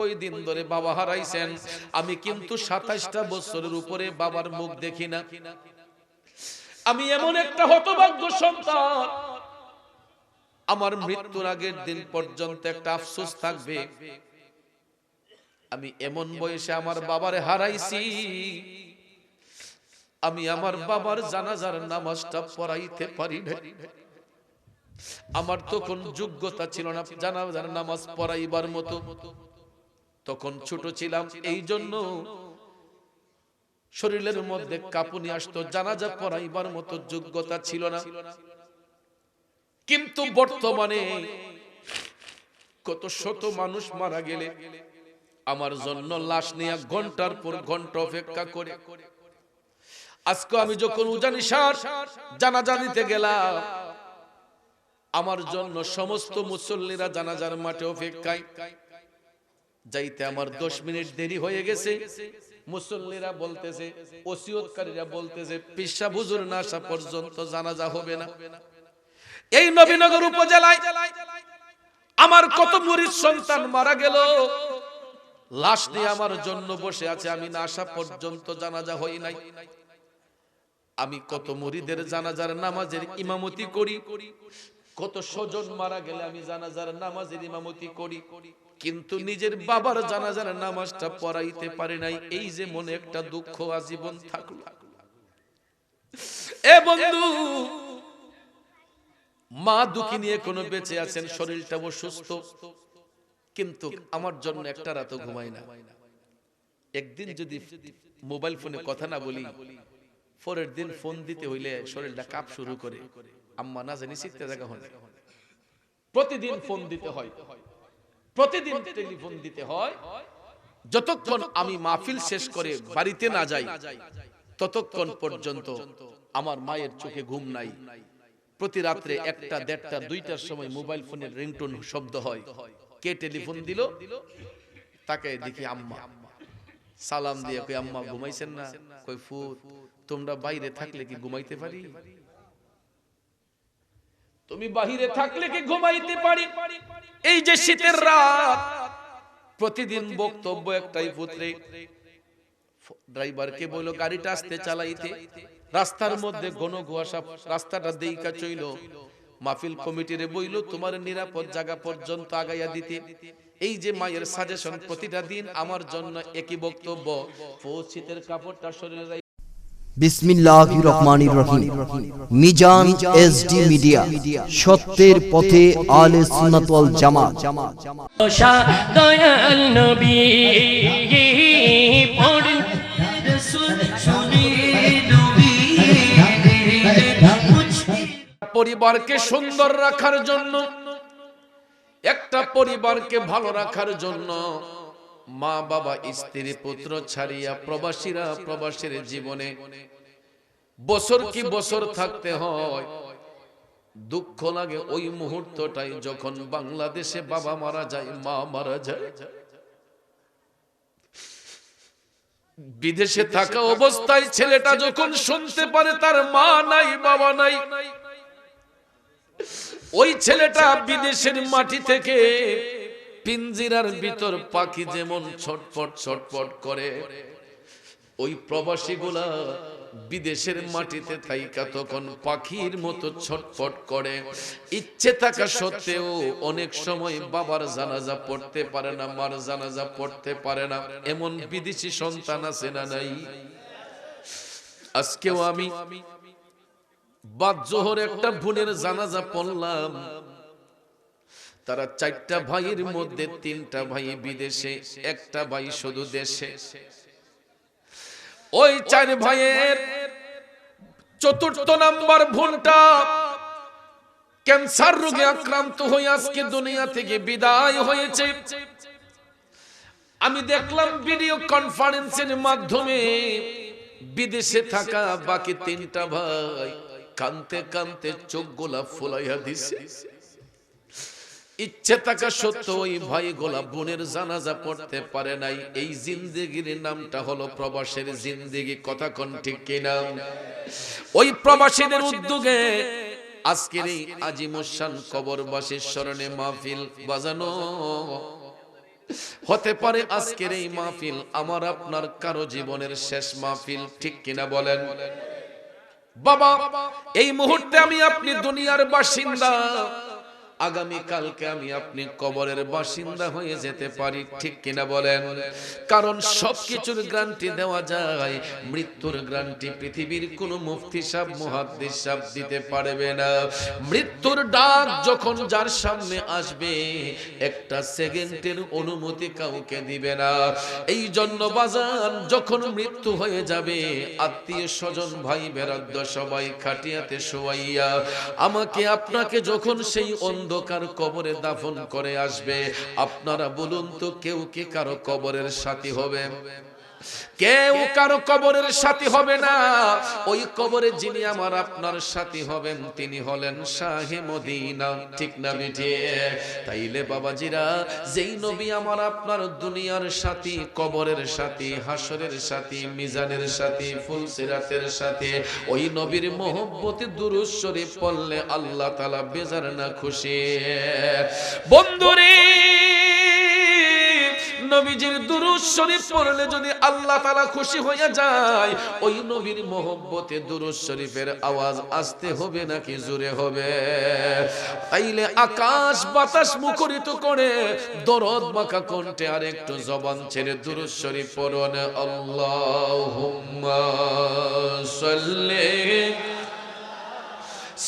ওই দিন ধরে বাবা হারাইছেন, আমি কিন্তু 27টা বছরের উপরে বাবার মুখ দেখি না। আমি এমন একটা হতভাগ্য সন্তান, আমার মৃত্যুর আগের দিন পর্যন্ত একটা আফসোস থাকবে, আমি এমন বয়সে আমার বাবারে হারাইছি, আমি আমার বাবার জানাজার নামাজটা পড়াইতে পারি না। আমার তখন যোগ্যতা ছিল না জানাজার নামাজ পড়াইবার মতো, তখন ছোট ছিলাম, এই জন্য শরীরের মধ্যে কাঁপুনি আসতো, জানাজা পড়াইবার মতো যোগ্যতা ছিল না। কিন্তু বর্তমানে কত শত মানুষ মারা গেলে আমার জন্য লাশ নিয়ে ঘন্টার পর ঘন্টা অপেক্ষা করে। আজকে আমি যখন উজানিশার জানাজা দিতে গেলাম, আমার জন্য সমস্ত মুসল্লিরা জানাজার মাঠে অপেক্ষায়, যাইতে আমার 10 মিনিট দেরি হয়ে গেছে। মুসল্লিরা বলতেছে, ওসিয়তকারীরা বলতেছে, পিসা হুজুর না আসা পর্যন্ত জানাজা হবে না। এই নবীনগর উপজেলায় আমার কত মুরিদ সন্তান মারা গেল, লাশ নিয়ে আমার জন্য বসে আছে, আমি না আসা পর্যন্ত জানাজা হই নাই। আমি কত মুরিদের জানাজার নামাজের ইমামতি করি, কত স্বজন মারা গেলে আমি জানাজার নামাজের ইমামতি করি, কিন্তু নিজের বাবার জানাজার নামাজটা পড়াইতে পারে নাই। এই যে মনে একটা দুঃখ আজীবন থাকলো। এ বন্ধু, মা দুঃখী নিয়ে কোনো বেঁচে আছেন, শরীরটা অসুস্থ, কিন্তু আমার জন্য একটা রাতও ঘুমাই না। একদিন যদি মোবাইল ফোনে কথা না বলি, পরের দিন ফোন দিতে হইলে শরীরটা কাঁপ শুরু করে, আম্মা না জানি শিখতে জায়গা হয়। প্রতিদিন ফোন দিতে হয়, প্রতিদিন টেলিফোন দিতে হয়। যতক্ষণ আমি মাহফিল শেষ করে বাড়িতে না যাই, ততক্ষণ পর্যন্ত আমার মায়ের চোখে ঘুম নাই। প্রতি রাত্রে 1টা, 1:30, 2টার সময় মোবাইল ফোনের রিংটোন শব্দ হয়। কে টেলিফোন দিল, তাকে দেখি আম্মা। সালাম দিয়ে কই, আম্মা ঘুমাইছেন না? কই, ফুত তোমরা বাইরে থাকলে কি ঘুমাইতে পারি? তুমি বাহিরে থাকলে কি ঘুমাইতে পারি? এই যে শীতের রাত, প্রতিদিন বক্তব্য একটাই, পুত্রে ড্রাইভারকে বললো গাড়িটা আস্তে চালাইতে, রাস্তার মধ্যে ঘন কুয়াশা, রাস্তাটা দেইকা চইল। মাহফিল কমিটিরে বইল তোমার নিরাপদ জায়গা পর্যন্ত আগাইয়া দিতে। এই যে মায়ের সাজেশন, প্রতিটা দিন আমার জন্য একই বক্তব্য, শীতের কাপড়টা শরীরে। বিসমিল্লাহির রহমানির রহিম। মিজান এসডি মিডিয়া, সত্যের পথে আলে সুন্নাত ওয়াল জামাত। দয়াল নবী পরিবারকে সুন্দর রাখার জন্য, একটা পরিবারকে ভালো রাখার জন্য মা বাবা স্ত্রী পুত্র ছাড়িয়া প্রবাসীরা প্রবাসীর জীবনে বছর কি বছর থাকতে হয়। দুঃখ লাগে ওই মুহূর্তটাই যখন বাংলাদেশে বাবা মারা যায়, মা মারা যায়। বিদেশে থাকা অবস্থায় ছেলেটা যখন শুনতে পারে তার মা নাই, বাবা নাই, ওই ছেলেটা বিদেশের মাটি থেকে পিঞ্জিরার ভিতর পাখি যেমন ছটফট ছটফট করে, ওই প্রবাসীগুলা বিদেশের মাটিতে থাইকা তখন পাখির মতো ছটফট করে। ইচ্ছে থাকা সত্ত্বেও অনেক সময় বাবার জানাজা পড়তে পারে না, মার জানাজা পড়তে পারে না। এমন বিদেশি সন্তান আছে না নাই? আজকেও আমি বাদ জোহর একটা বোনের জানাজা পড়লাম। তারা 4টা ভাইয়ের মধ্যে 3টা ভাই বিদেশে, একটা ভাই শুধু দেশে। ওই 4 ভাইয়ের 4র্থ নাম্বার বোনটা ক্যান্সার রোগে আক্রান্ত হয়ে আজকে দুনিয়া থেকে বিদায় হয়েছে। আমি দেখলাম ভিডিও কনফারেন্সের মাধ্যমে বিদেশে থাকা বাকি 3টা ভাই কানতে কানতে চোখ গোলা ফুলাইয়া দিছে। ইচ্ছে থাকা সত্ত্বেও ওই ভাই গোলা বোনের জানাজা পড়তে পারে নাই। এই জিন্দেগির নামটা হলো প্রবাসের জিন্দেগি। কথা কোন ঠিক কিনা? ওই প্রবাসীদের উদ্যোগে আজকের এই আজিমুসান কবরবাসীর স্মরণে মাহফিল বাজানো। হতে পারে আজকের এই মাহফিল আমার আপনার কারো জীবনের শেষ মাহফিল, ঠিক কিনা বলেন? বাবা, এই মুহূর্তে আমি আপনি দুনিয়ার বাসিন্দা, আগামী কালকে আমি আপনি কবরের বাসিন্দা হয়ে যেতে পারি, ঠিক কিনা বলেন? কারণ সবকিছুর গ্যারান্টি দেওয়া যায়, মৃত্যুর গ্যারান্টি পৃথিবীর কোনো মুফতি সাহেব মুহাদ্দিস সাহেব দিতে পারবে না। মৃত্যুর ডাক যখন যার সামনে আসবে, একটা সেকেন্ডের অনুমতি কাউকে দিবে না। এই জন্য বাজান, যখন মৃত্যু হয়ে যাবে, আত্মীয় স্বজন ভাই বেরাদ্দ সবাই খাটিয়াতে শোয়াইয়া আমাকে আপনাকে যখন সেই অন্ধকার কবরে দাফন করে আসবে, আপনারা বলুন তো, কেউ কি কারো কবরের সাথী হবে? কেউ কারো কবরের সাথী হবে না। ওই কবরে যিনি আমার আপনার সাথী হবেন, তিনি হলেন শাহে মদিনা, ঠিক না বেঠে? তাইলে বাবাজিরা, যেই নবী আমার আপনার দুনিয়ার সাথী, কবরের সাথী, হাসরের সাথী, মিজানের সাথী, ফুলসিরাতের সাথী, ওই নবীর মহব্বতে দুরূদ শরীফ পড়লে আল্লাহ তাআলা বেজার না খুশি? বন্ধুরে, নবীজির দুরূদ শরীফ পড়লে যদি আল্লাহ তাআলা খুশি হয়ে যায়, ওই নবীর মহব্বতে দুরূদ শরীফের আওয়াজ আস্তে হবে নাকি জোরে হবে? তাইলে আকাশ বাতাস মুখরিত করে দরদ মাখা কণ্ঠে আর একটু জবান ছেড়ে দুরূদ শরীফ পড়ুন। আল্লাহুম্মা সাল্লি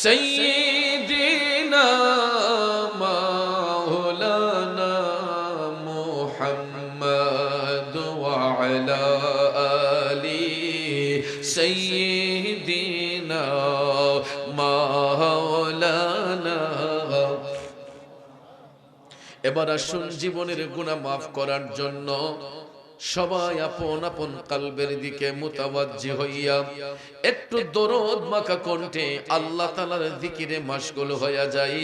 সাইয়্যিদিনা মাওলানা মুহাম্মদ ওয়া আলা আলি সাইয়্যিদিনা মাওলানা। এবার আসুন, জীবনের গুনাহ মাফ করার জন্য সবাই আপন আপন কলবের দিকে মুতাওয়াজ্জি হইয়া একটু দরদ মাখা কণ্ঠে আল্লাহ তাআলার জিকিরে মাশগুল হইয়া যাই।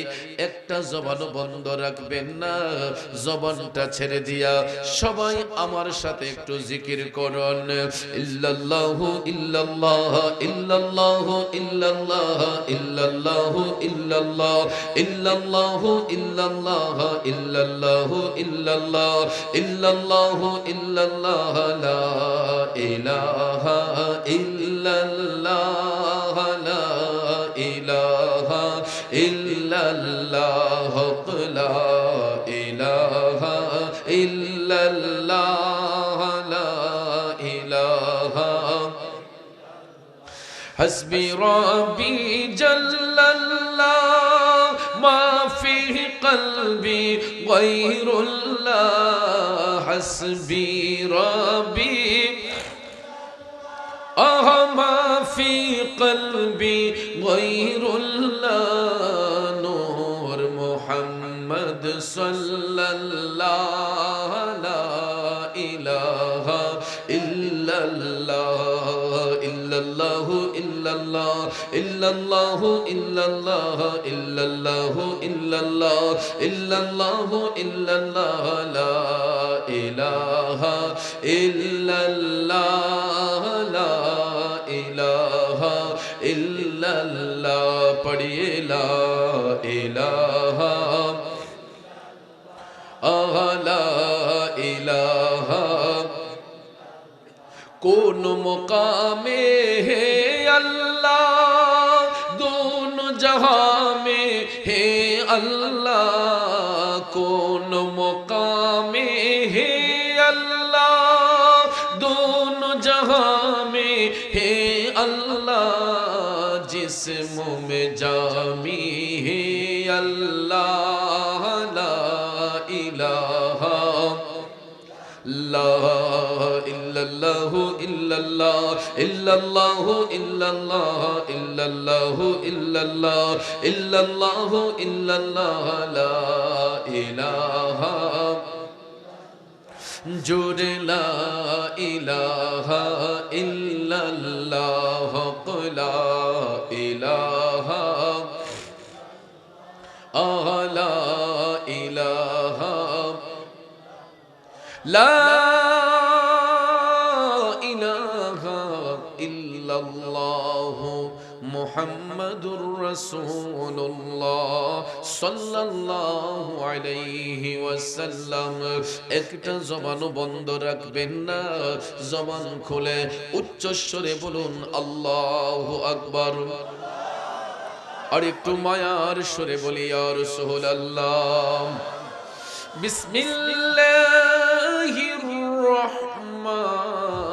একটা জবান বন্ধ রাখবেন না, জবানটা ছেড়ে দিয়া সবাই আমার সাথে একটু জিকির করুন। ইল্লাল্লাহু ইল্লাল্লাহ ইল্লাল্লাহু ইল্লাল্লাহ ইল্লাল্লাহু ইল্লাল্লাহ ইল্লাল্লাহু ইল্লাল্লাহ ইল্লাল্লাহু ইল্লাল্লাহ ইল্লাল্লাহু ইল্লাল্লাহ লা ইলাহা ইল্লাল্লাহ লা ইলাহা ইল্লাল্লাহ লা ইলাহা ইল্লাল্লাহ লা ইলাহা হাসবি রাব্বি জাল্লাল্লাহ মা ফি কলবি গায়রুল্লাহ হাসবি রাব্বি মা ফি কলবি গায়রুল্লাহ নূর মুহাম্মদ সাল্লাল্লাহ লা ইলাহা ইল্লাল্লাহ ইল্লাল্লাহু ইল্লাল্লাহ ইল্লাল্লাহু ইল্লাল্লাহ ইল্লাল্লাহু ইল্লাল্লাহ ইল্লাল্লাহু ইল্লাল্লাহ লা ইলাহা ইল্লাল্লাহ লা ইলাহা ইল্লাল্লাহ। পড়িয়ে লা ইলাহা লা ইলাহা। কোন মুকামে হে আল্লাহ दोनों जहां में है अल्लाह, कोन मुकामे है अल्लाह दोनों जहां में है अल्लाह, जिस्म में जामी है अल्लाह ला इलाहा ला इल्लल्लाहु इल्लल्लाह इल्लल्लाहु इल्लल्लाह इल्लल्लाहु इल्लल्लाह इल्लल्लाहु इल्लल्लाह ला इलाहा जुड़ ला इलाहा इल्लल्लाह ला इलाहा ला इलाहा ला इलाहा इल्लल्लाह मुहम्मदुर রাসূলুল্লাহ সাল্লাল্লাহু আলাইহি ওয়াসাল্লাম। একটা জবানও বন্ধ রাখবেন না, জবান খুলে উচ্চস্বরে বলুন আল্লাহু আকবার। আর একটু মায়ার সুরে বলি ইয়া রাসূলুল্লাহ। বিসমিল্লাহির রহমানির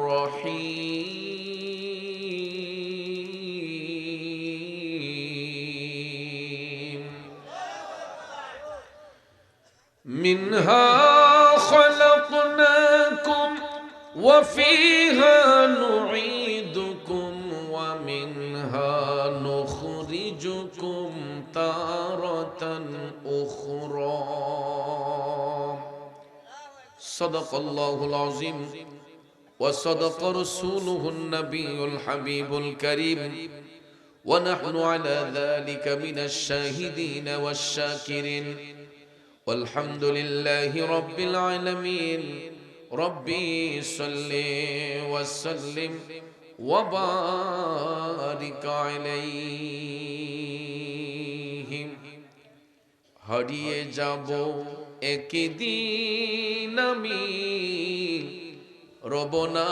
রহিম। মিনহা খালাকনাকুম ওয়া ফিহা নুঈদুকুম ওয়া মিনহা নুখরিজুকুম তারাতান উখরা। সাদাকাল্লাহুল আযীম ওয়া সাদাকা রাসূলুহুন নাবিয়্যুল হাবিবুল কারীম ওয়া নাহনু আলা যালিকা মিনাশ শাহিদিন ওয়াশ শাকিরিন والحمد لله رب العالمين. ربي صل وسلم وبارك عليه. হারিয়ে যাব একদিন আমি, রব না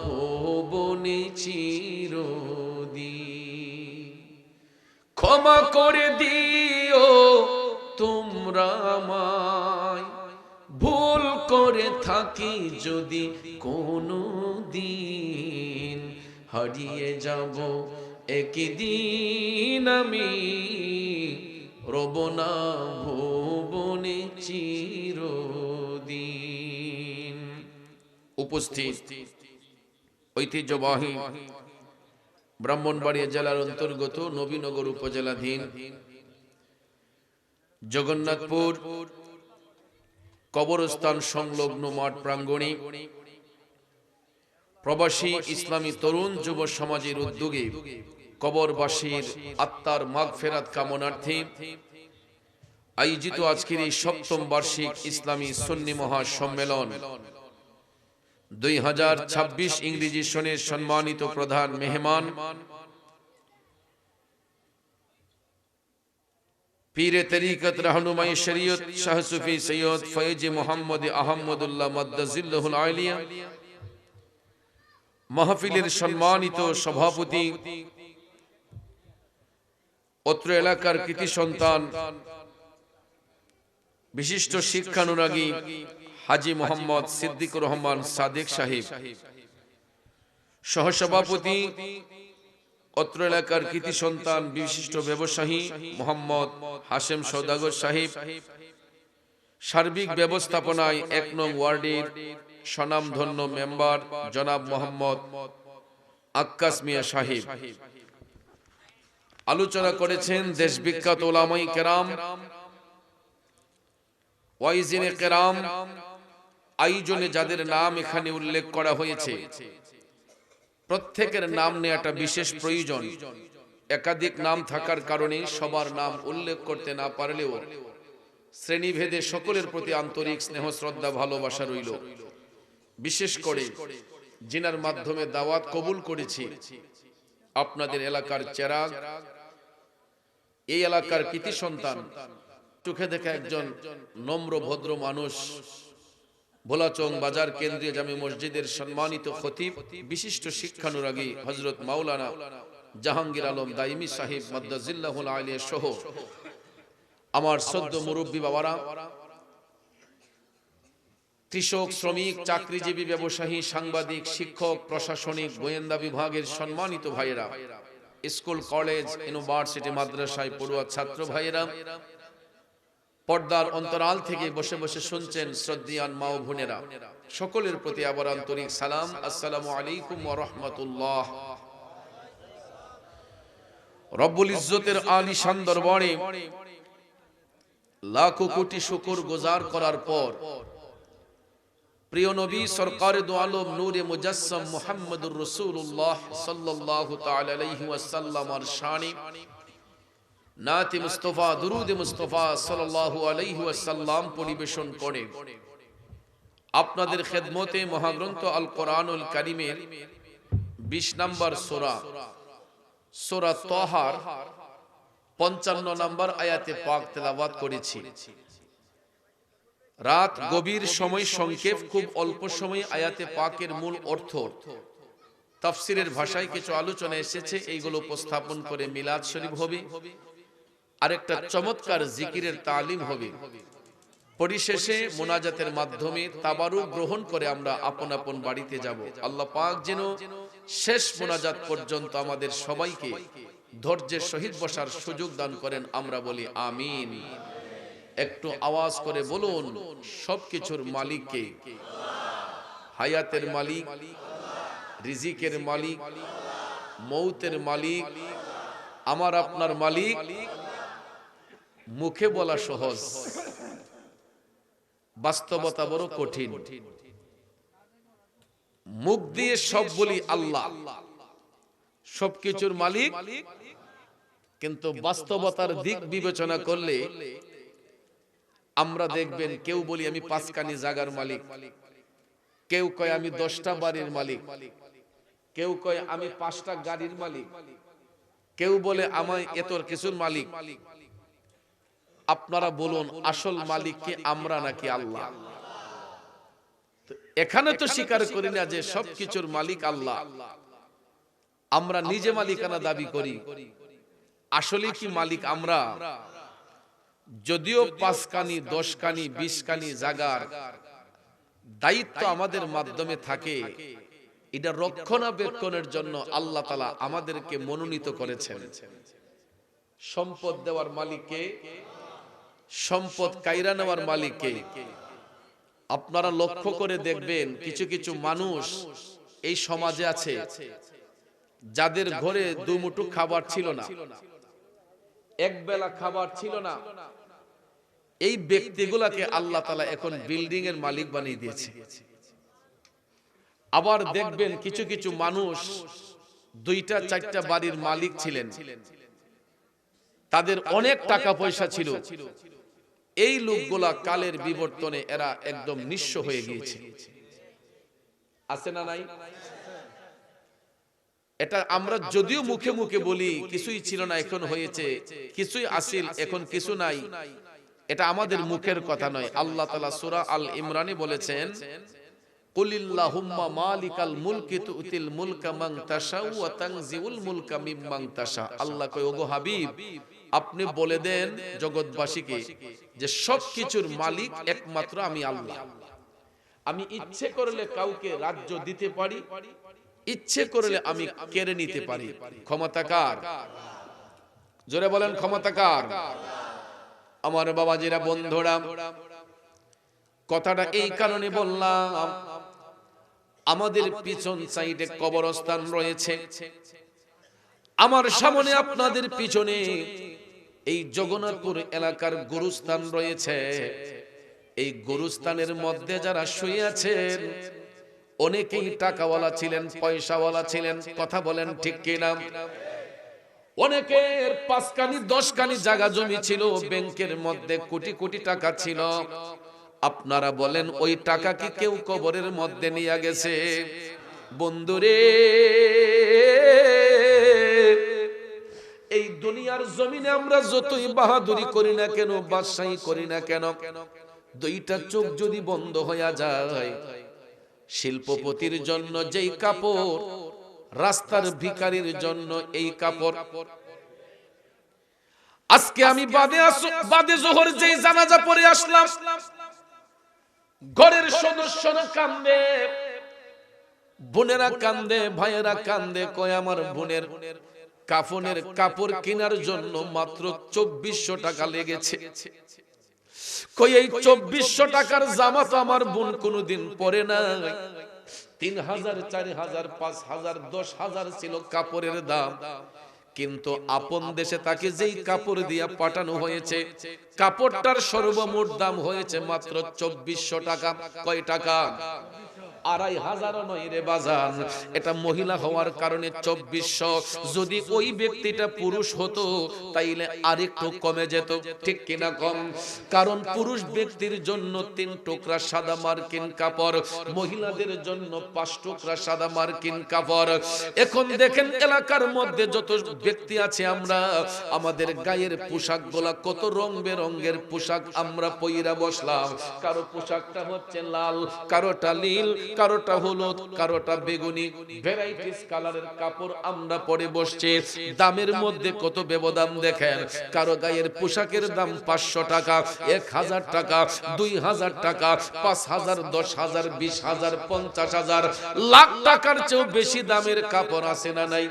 ভুবনে চিরদিন। ক্ষমা করে দিও তোমরা আমায়, ভুল করে থাকি যদি কোনো দিন। হারিয়ে যাব একদিন আমি, রব না ভুবনে চিরদিন। উপস্থিত ঐতিহ্যবাহী ব্রাহ্মণবাড়িয়া জেলার অন্তর্গত নবীনগর উপজেলাধীন জগন্নাথপুর কবরস্থান সংলগ্ন মাঠ প্রাঙ্গণে প্রবাসী ইসলামী তরুণ যুব সমাজের উদ্যোগে কবরবাসীর আত্মার মাগফিরাত কামনার্থে আয়োজিত আজকের এই ৭ম বার্ষিক ইসলামী সুন্নি মহাসম্মেলন 2026 ইংরেজি সনের সম্মানিত প্রধান মেহমান পীরে তরিকত रहनुमाई शरीयत शाह सूफी सैयद फैज मोहम्मद अहमदुल्लाह मद्दाजिल्लाहुल आलिया महफिलेर सम्मानित सभापति अत्र एलाकार कृति सन्तान विशिष्ट शिक्षानुरागी हाजी मोहम्मद सिद्दीकुर रहमान सादिक साहेब, सहसभापति अत्र एलाकार कृति सन्तान विशिष्ट व्यवसायी मोहम्मद हाशेम सौदागर साहेब, सार्बिक व्यवस्थापनाय 1 नং वार्डेर सनामधन्य मेम्बर जनाब मोहम्मद आक्कास मिया साहेब। आलोचना करेছেন देशविख्यात उलामाए केराम, ওয়াইজিনে কেরাম, আয়োজনে যাদের নাম এখানে উল্লেখ করা হয়েছে প্রত্যেকের নাম নেওয়াটা বিশেষ প্রয়োজন। একাধিক নাম থাকার কারণে সবার নাম উল্লেখ করতে না পারলেও শ্রেণীভেদে সকলের প্রতি আন্তরিক স্নেহ শ্রদ্ধা ভালোবাসা রইল। বিশেষ করে জিনার মাধ্যমে দাওয়াত কবুল করেছি আপনাদের এলাকার চেরাগ, এই এলাকার কৃতি সন্তান, চোখে দেখা একজন নম্র ভদ্র মানুষ, ভোলাচং বাজার কেন্দ্রীয় জামে মসজিদের সম্মানিত খতিব, বিশিষ্ট শিক্ষানুরাগী হযরত মাওলানা জাহাঙ্গীর আলম দাইমি সাহেব মাদ্দাজিল্লাহুল আলিয়া সহ আমার সদ্য মুরব্বী বাবারা, কৃষক, শ্রমিক, চাকরিজীবী, ব্যবসায়ী, সাংবাদিক, শিক্ষক, প্রশাসনিক, গোয়েন্দা বিভাগের সম্মানিত ভাইয়েরা, স্কুল, কলেজ, ইউনিভার্সিটি, মাদ্রাসায় পড়ুয়া ছাত্র ভাইয়েরা, পর্দার অন্তরাল থেকে বসে বসে শুনছেন শ্রদ্ধেয়ান মা ও বোনেরা, সকলের প্রতি আবার আন্তরিক সালাম। আসসালামু আলাইকুম ওয়া রাহমাতুল্লাহ। রব্বুল ইজ্জতের আলিশান দরবারে লাখো কোটি শুকর গুজার করার পর প্রিয় নবী সরকারে দু আলম নূরে মুজাসসাম মুহাম্মদুর রাসূলুল্লাহ সাল্লাল্লাহু তাআলা আলাইহি ওয়াসাল্লামের শানে নাতে মুস্তাফা দুরুদে মুস্তাফা সাল্লাল্লাহু আলাইহি ওয়াসাল্লাম পরিবেশন করে আপনাদের খেদমতে মহাগ্রন্থ আল কোরআনুল কারীমের 20 নম্বর সূরা সূরা তাহার 55 নম্বর আয়াতে পাক তেলাওয়াত করেছি। রাত গভীর, সময় সংক্ষেপ, খুব অল্প সময় আয়াতে পাকের মূল অর্থ তাফসিরের ভাষায় কিছু আলোচনা এসেছে, এইগুলো উপস্থাপন করে মিলাদ শরীফ হবে, আরেকটা চমৎকার জিকিরের তালিম হবে। পরিশেষে মোনাজাতের মাধ্যমে তাবারুক গ্রহণ করে আমরা আপন আপন বাড়িতে যাব। আল্লাহ পাক যেন শেষ মোনাজাত পর্যন্ত আমাদের সবাইকে ধৈর্যের সহিত বসার সুযোগ দান করেন, আমরা বলি আমিন। একটু আওয়াজ করে বলুন, সবকিছুর মালিক কে? হায়াতের মালিক, রিজিকের মালিক, মৌতের মালিক, আমার আপনার মালিক। মুখে বলা সহজ, বাস্তবতা বড় কঠিন। মুখ দিয়ে সব বলি আল্লাহ, সবকিছুর মালিক, কিন্তু বাস্তবতার দিক বিবেচনা করলে আমরা দেখবেন কেউ বলি আমি 5 কানি জাগার মালিক, কেউ কয় আমি 10টা বাড়ির মালিক, কেউ কয় আমি 5টা গাড়ির মালিক, কেউ বলে আমায় এত কিছুর মালিক। আপনারা বলুন, আসল মালিক কি আমরা নাকি আল্লাহ? এখানে তো স্বীকার করি না যে সবকিছুর মালিক আল্লাহ, আমরা নিজে মালিকানা দাবি করি। আসলে কি মালিক আমরা? যদিও 5 কানি 10 কানি 20 কানি জাগার দায়িত্ব আমাদের মাধ্যমে থাকে, এটা রক্ষণাবেক্ষণের জন্য আল্লাহ তাআলা আমাদেরকে মনোনীত করেছেন। সম্পদ দেওয়ার মালিককে, সম্পদ কাইরা নেওয়ার মালিককে। আপনারা লক্ষ্য করে দেখবেন কিছু কিছু মানুষ এই সমাজে আছে যাদের ঘরে দুমুঠো খাবার ছিল না, এক বেলা খাবার ছিল না। এই ব্যক্তিগুলাকে আল্লাহ তাআলা এখন বিল্ডিং এর মালিক বানিয়ে দিয়েছে। আবার দেখবেন কিছু কিছু মানুষ 2টা 4টা বাড়ির মালিক ছিলেন, তাদের অনেক টাকা পয়সা ছিল। এই লোকগুলা কালের বিবর্তনে এরা একদম নিঃস্ব হয়ে গিয়েছে। আছে না নাই? এটা আমরা যদিও মুখে মুখে বলি কিছুই ছিল না এখন হয়েছে, কিছুই আসিল এখন কিছু নাই, এটা আমাদের মুখের কথা নয়। আল্লাহ তাআলা সূরা আল ইমরানে বলেছেন, কুলিল্লাহুম্মা মালিকাল মুলকি তুতিল মুলকা মান তাশাউ ওয়া তানজিউল মুলকা মিম্মান তাশা। আল্লাহ কয়, ওগো হাবিব, আপনি বলে দেন জগৎবাসীকে যে সবকিছুর মালিক একমাত্র আমি আল্লাহ। আমি ইচ্ছে করলে কাউকে রাজ্য দিতে পারি, ইচ্ছে করলে আমি কেড়ে নিতে পারি। ক্ষমতা কার? জোরে বলেন, ক্ষমতা কার? আমার বাবাজিরা, বন্ধুরা, কথাটা এই কারণে বললাম, আমাদের পিছন সাইডে কবরস্থান রয়েছে, আমার সামনে আপনাদের পিছনে এই জগন্নাথপুর এলাকার গুরুস্থান রয়েছে। এই গুরুস্থানের মধ্যে যারা শুয়ে আছেন অনেকেই টাকাওয়ালা ছিলেন, পয়সাওয়ালা ছিলেন। কথা বলেন ঠিক কিনা? অনেকের 5 কানি 10 কানি জায়গা জমি ছিল, ব্যাংকের মধ্যে কোটি কোটি টাকা ছিল। আপনারা বলেন ওই টাকা কি কেউ কবরের মধ্যে নিয়ে গেছে? বন্ধুরে, এই দুনিয়ার জমিনে আমরা যতই বাহাদুরি করি না কেন, বাদশাহী করি না কেন, 2টা চোখ যদি বন্ধ হয়ে যায়, শিল্পপতির জন্য যেই কাপড়, রাস্তার ভিখারির জন্য এই কাপড়। আজকে আমি বাদে জোহর যেই জানাজা পড়ে আসলাম, ঘরের সদস্যরা কান্দে, বোনেরা কান্দে, ভাইয়েরা কান্দে, কয় আমার বোনের কাফনের কাপড় কেনার জন্য মাত্র 2400 টাকা লেগেছে। কই এই 2400 টাকার জামা তো আমার বোন কোনোদিন পরে নাই। 3000, 4000, 5000, 10000 ছিল কাপড়ের দাম, কিন্তু আপন দেশে তাকে যেই কাপড় দিয়া পাঠানো হয়েছে, কাপড়টার সর্বমোট দাম হয়েছে মাত্র 2400 টাকা। কয় টাকা? 2500 নয় রে বাজান, এটা মহিলা হওয়ার কারণে 2400। যদি ওই ব্যক্তিটা পুরুষ হতো তাইলে আরেকটু কমে যেত, ঠিক কিনা কম? কারণ পুরুষ ব্যক্তির জন্য 3 টুকরা সাদা মার্কিন কাপড়, মহিলাদের জন্য 5 টুকরা সাদা মার্কিন কাপড়। এখন দেখেন এলাকার মধ্যে যত ব্যক্তি আছে আমরা আমাদের গায়ের পোশাকগুলা কত রং বেরঙের পোশাক আমরা পইরা বসলাম। কারো পোশাকটা হচ্ছে লাল, কারোটা নীল, কারোটা হলুদ, কারোটা বেগুনি, ভ্যারাইটিস কালারের কাপড় আমরা পরে বসছি। দামের মধ্যে কত ব্যবধান দেখেন। কারো গায়ের পোশাকের দাম 500 টাকা, 1000 টাকা, 2000 টাকা, 5000, 10000, 20000, 50000, লাখ টাকার চেয়েও বেশি দামের কাপড় আছে না নাই?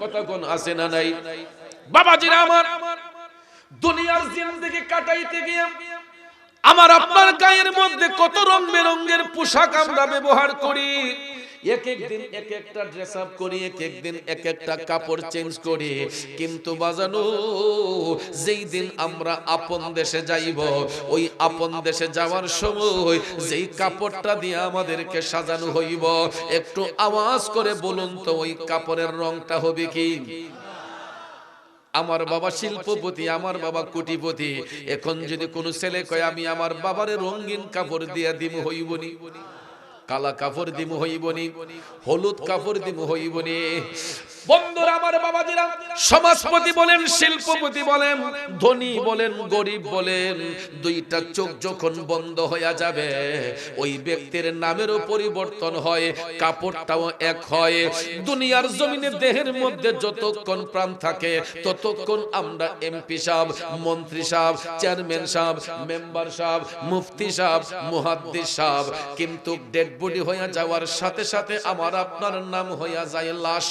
কথা কোন আছে না নাই? বাবাজিরা আমার, দুনিয়ার জিন্দেগি কাটাইতে গিয়ে আমার আপনার গায়ের মধ্যে কত রং বেরঙের পোশাক আমরা ব্যবহার করি। এক এক দিন এক একটা ড্রেস আপ করি, এক এক দিন এক একটা কাপড় চেঞ্জ করি। কিন্তু বাজানো, যেই দিন আমরা আপন দেশে যাইব, ওই আপন দেশে যাওয়ার সময় যেই কাপড়টা দিয়ে আমাদেরকে সাজানো হইব, একটু আওয়াজ করে বলুন তো ওই কাপড়ের রংটা হবে কি? আমার বাবা শিল্পপতি, আমার বাবা কোটিপতি। এখন যদি কোনো ছেলে কয় আমি আমার বাবারে রঙিন কাপড় দিয়া দিমু, হইবনি? কালা কাপড় দিমু, হইবনি? হলুদ কাপড় দিমু, হইবনি? বন্ধুরা আমার, বাবাজিরা, সমাজপতি বলেন, শিল্পপতি বলেন, ধনী বলেন, গরিব বলেন, দুইটা চোখ যখন বন্ধ হয়ে যাবে ওই ব্যক্তির নামেরও পরিবর্তন হয়, কাপড়টাও এক হয়। দুনিয়ার জমিনে দেহের মধ্যে যতক্ষণ প্রাণ থাকে ততক্ষণ আমরা এমপি সাহেব, মন্ত্রী সাহেব, চেয়ারম্যান সাহেব, মেম্বার সাহেব, মুফতি সাহেব, মুহাদ্দিস সাহেব। কিন্তু ডেড বডি হয়ে যাওয়ার সাথে সাথে আমার আপনার নাম হয়ে যায় লাশ।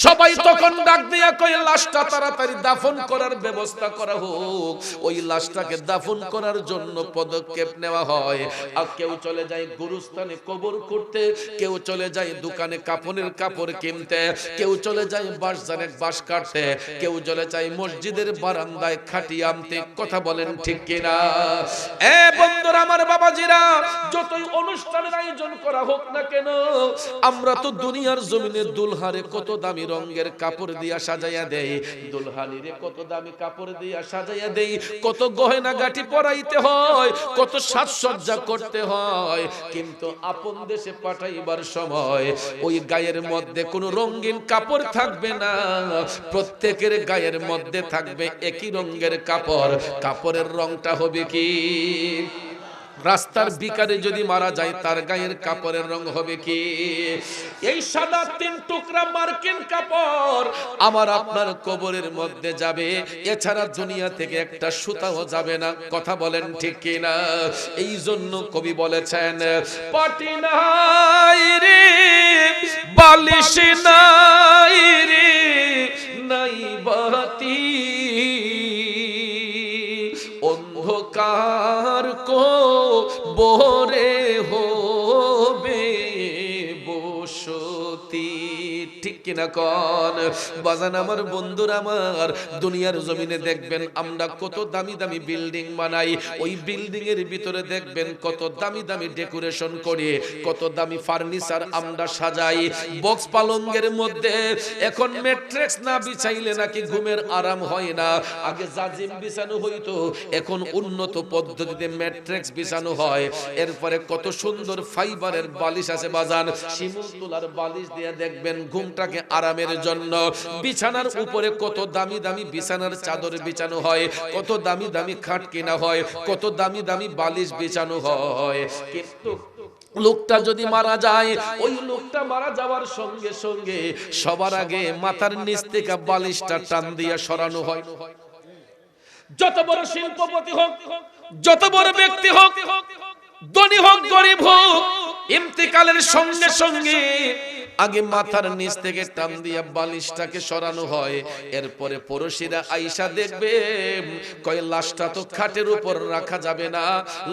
সবাই তখন ডাক দিয়া কয় লাশটা তাড়াতাড়ি দাফন করার ব্যবস্থা করা হোক। ওই লাশটাকে দাফন করার জন্য পদক্ষেপ নেওয়া হয়। আর কেউ চলে যায় গুরুস্থানে কবর করতে, কেউ চলে যায় দোকানে কাপড়ের কাপড় কিনতে, কেউ চলে যায় বাঁশঝাড়ে বাঁশ কাটতে, কেউ চলে যায় মসজিদের বারান্দায় খাটি আনতে। কথা বলেন ঠিক কিনা? এ বন্ধুরা আমার, বাবাজিরা, যতই অনুষ্ঠানের আয়োজন করা হোক না কেন, আমরা তো দুনিয়ার জমিনে দুলহারে কত দামি রঙের কাপড় দিয়া সাজাইয়া দেই, দুলহানিরে কত দামি কাপড় দিয়া সাজাইয়া দেই, কত গয়না গাটি পরাইতে হয়, কত সাজসজ্জা করতে হয়। কিন্তু আপন দেশে পাঠাইবার সময় ওই গায়ের মধ্যে কোনো রঙিন কাপড় থাকবে না। প্রত্যেকের গায়ের মধ্যে থাকবে একই রঙের কাপড়। কাপড়ের রংটা হবে কি? রাস্তার বিকারে যদি মারা যায় তার গায়ের কাপড়ের রং হবে কি? এই সাদা 3 টুকরা মার্কিন কাপড় আমার আপনার কবরের মধ্যে যাবে, এছাড়া দুনিয়া থেকে একটা সুতাও যাবে না। কথা বলেন ঠিক কিনা? এই জন্য কবি বলেছেন, পাটি নাই রে, বালিশ নাই রে, নাই বাতি, অন্ধকার কবরে হবে বসতি। ঠিক কিনা কোন? বাজান আমার, বন্ধুরা আমার, দুনিয়ার জমিনে দেখবেন আমরা কত দামি দামি বিল্ডিং বানাই, ওই বিল্ডিং এর ভিতরে দেখবেন কত দামি দামি ডেকোরেশন করি, কত দামি ফার্নিচার আমরা সাজাই। বক্স পালঙ্গের মধ্যে এখন ম্যাট্রেস না বিছাইলে নাকি ঘুমের আরাম হয় না। আগে জাজিম বিছানো হইতো, এখন উন্নত পদ্ধতিতে ম্যাট্রেস বিছানো হয়। এরপরে কত সুন্দর ফাইবারের বালিশ আছে বাজান, শিমুল তুলার বালিশ দিয়ে দেখবেন ঘুমটাকে আরামের জন্য। বিছানার উপরে কত দামি দামি বিছানার চাদর বিছানো হয়, কত দামি দামি খাট কেনা হয়, কত দামি দামি বালিশ বিছানো হয়। কিন্তু লোকটা যদি মারা যায়, ওই লোকটা মারা যাওয়ার সঙ্গে সঙ্গে সবার আগে মাথার নিচ থেকে বালিশটা টান দিয়ে সরানো হয়। যত বড় শিল্পপতি হোক, যত বড় ব্যক্তি হোক, ধনী হোক গরিব হোক, ইন্তেকালের সঙ্গে সঙ্গে আগে মাথার নিচ থেকে টান দিয়া বালিশটাকে সরানো হয়, এরপরে পড়শিরা আইসা দেখবে কয় লাশটা তো খাটের উপর রাখা যাবে না,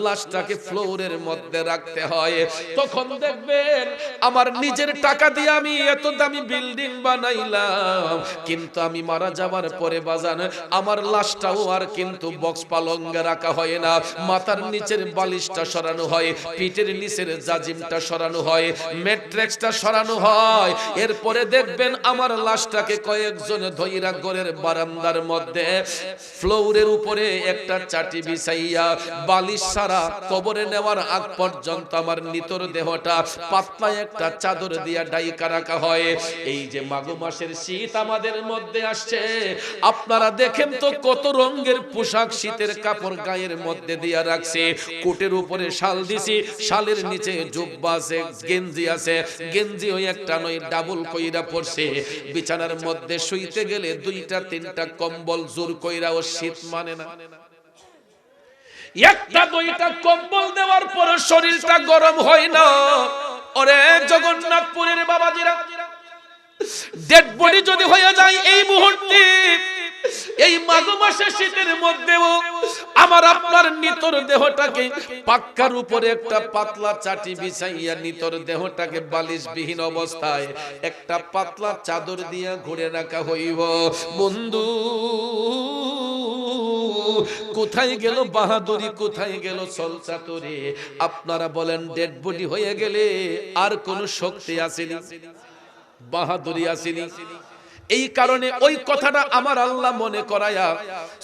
লাশটাকে ফ্লোরের মধ্যে রাখতে হয়। তখন দেখবেন আমার নিজের টাকা দিয়ে আমি এত দামি বিল্ডিং বানাইলাম, কিন্তু আমি মারা যাবার পরে বাজান আমার লাশটাও আর কিন্তু বক্স পালঙ্গে রাখা হয় না, মাথার নিচের বালিশটা সরানো হয়, পিঠের নিচের জাজিমটা সরানো হয়, ম্যাট্রেক্সটা সরানো হয়। এরপরে দেখবেন আমার লাশটাকে কয়েকজনে ধইরা ঘরের বারান্দার মধ্যে ফ্লোরের উপরে একটা চাটি বিছাইয়া বালিশ সারা কবরে নেওয়ার আগ পর্যন্ত আমার নিতর দেহটা পাতলা একটা চাদর দিয়া ডাইকা রাখা হয়। এই যে মাঘ মাসের শীত আমাদের মধ্যে আসছে, আপনারা দেখেন তো কত রঙের পোশাক শীতের কাপড় গায়ের মধ্যে দিয়া রাখছে, কোটের উপরে শাল দিছি, শালের নিচে জুব্বা আছে, গেঞ্জি আছে, গেঞ্জি ওই একটা নয় ডাবল কইরা পড়ছে, বিছানার মধ্যে শুইতে গেলে দুইটা তিনটা কম্বল জোর কইরাও শীত মানে না। একটা দুইটা কম্বল দেওয়ার পর শরীরটা গরম হয় না। ওরে জগন্নাথপুরের বাবাজিরা, ডেড বডি যদি হয়ে যায় এই মুহূর্তে, এই মাঘ মাসের শীতের মধ্যেও আমার আপনার নিতর দেহটাকে পাক্কার উপরে একটা পাতলা চাটি বিছাইয়া নিতর দেহটাকে বালিশবিহীন অবস্থায় একটা পাতলা চাদর দিয়া ঘুরে রাখা হইব। বন্ধু কোথায় গেল বাহাদুরি, কোথায় গেল সলচাতুরি? আপনারা বলেন ডেড বডি হয়ে গেলে আর কোন শক্তি আসেনি, বাহাদুরি আসেনি। এই কারণে ওই কথাটা আমার আল্লাহ মনে করায়া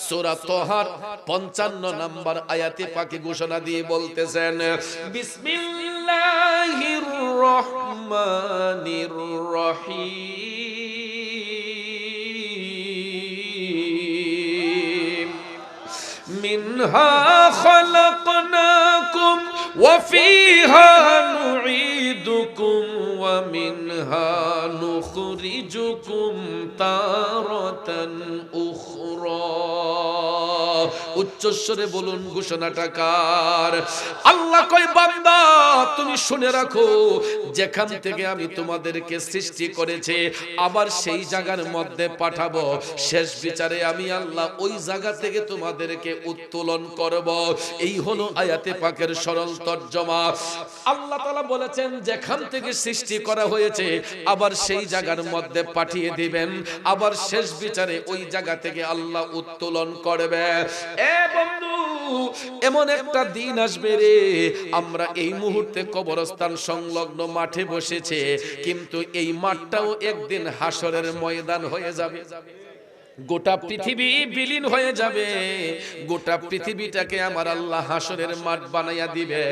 সূরা তাহার 55 নম্বর আয়াতে পাকে ঘোষণা দিয়ে বলতেছেন, বিসমিল্লাহির রহমানির রহিম, মিনহা খালাকনাকুম ওয়া ফিহা নুঈদুকুম ওয়া মিনহা নুখরিজুকুম তারাতান উখরা। উচ্চস্বরে বলুন ঘোষণাটা কার? আল্লাহ কয় বান্দা তুমি শুনে রাখো, যেখান থেকে আমি তোমাদেরকে সৃষ্টি করেছি আবার সেই জায়গার মধ্যে পাঠাবো, শেষ বিচারে আমি আল্লাহ ওই জায়গা থেকে তোমাদেরকে উত্তোলন করব। এই হলো আয়াতে পাকের সরল তর্জমা। আল্লাহ তাআলা বলেছেন যেখান থেকে সৃষ্টি করা হয়েছে আবার সেই জায়গার মধ্যে পাঠিয়ে দিবেন, আবার শেষ বিচারে ওই জায়গা থেকে আল্লাহ উত্তোলন করবে। এ বন্ধু, এমন একটা দিন আসবে রে, আমরা এই মুহূর্তে কবরস্থান সংলগ্ন মাঠে বসেছে, কিন্তু এই মাঠটাও একদিন হাসরের ময়দান হয়ে যাবে। গোটা পৃথিবী বিলীন হয়ে যাবে, গোটা পৃথিবীটাকে আমার আল্লাহ হাসরের মাঠ বানাইয়া দিবে।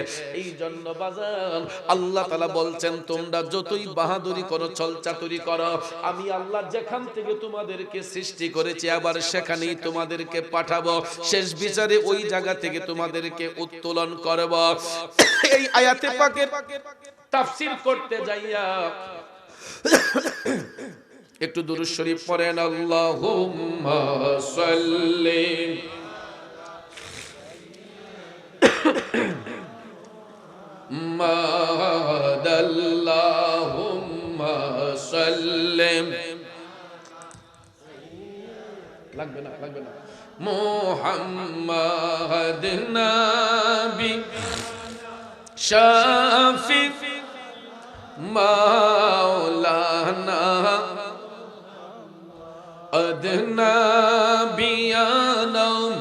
এই জন্য বাজান আল্লাহ তাআলা বলছেন তোমরা যতই বাহাদুরি করো, ছলচাতুরি করো, আমি আল্লাহ যেখান থেকে তোমাদেরকে সৃষ্টি করেছি আবার সেখানেই তোমাদেরকে পাঠাবো, শেষ বিচারে ওই জায়গা থেকে তোমাদেরকে উত্তোলন করব। এই আয়াতে পাকের তাফসীর করতে যাইয়া একটু দুরূদ শরীফ পড়েন, আল্লাহুম্মা সাল্লি আল্লাহুম্মা সাল্লি, লাগবে না মুহাম্মাদ নবী শাফি মাওলানা আদনা বিয়ানাম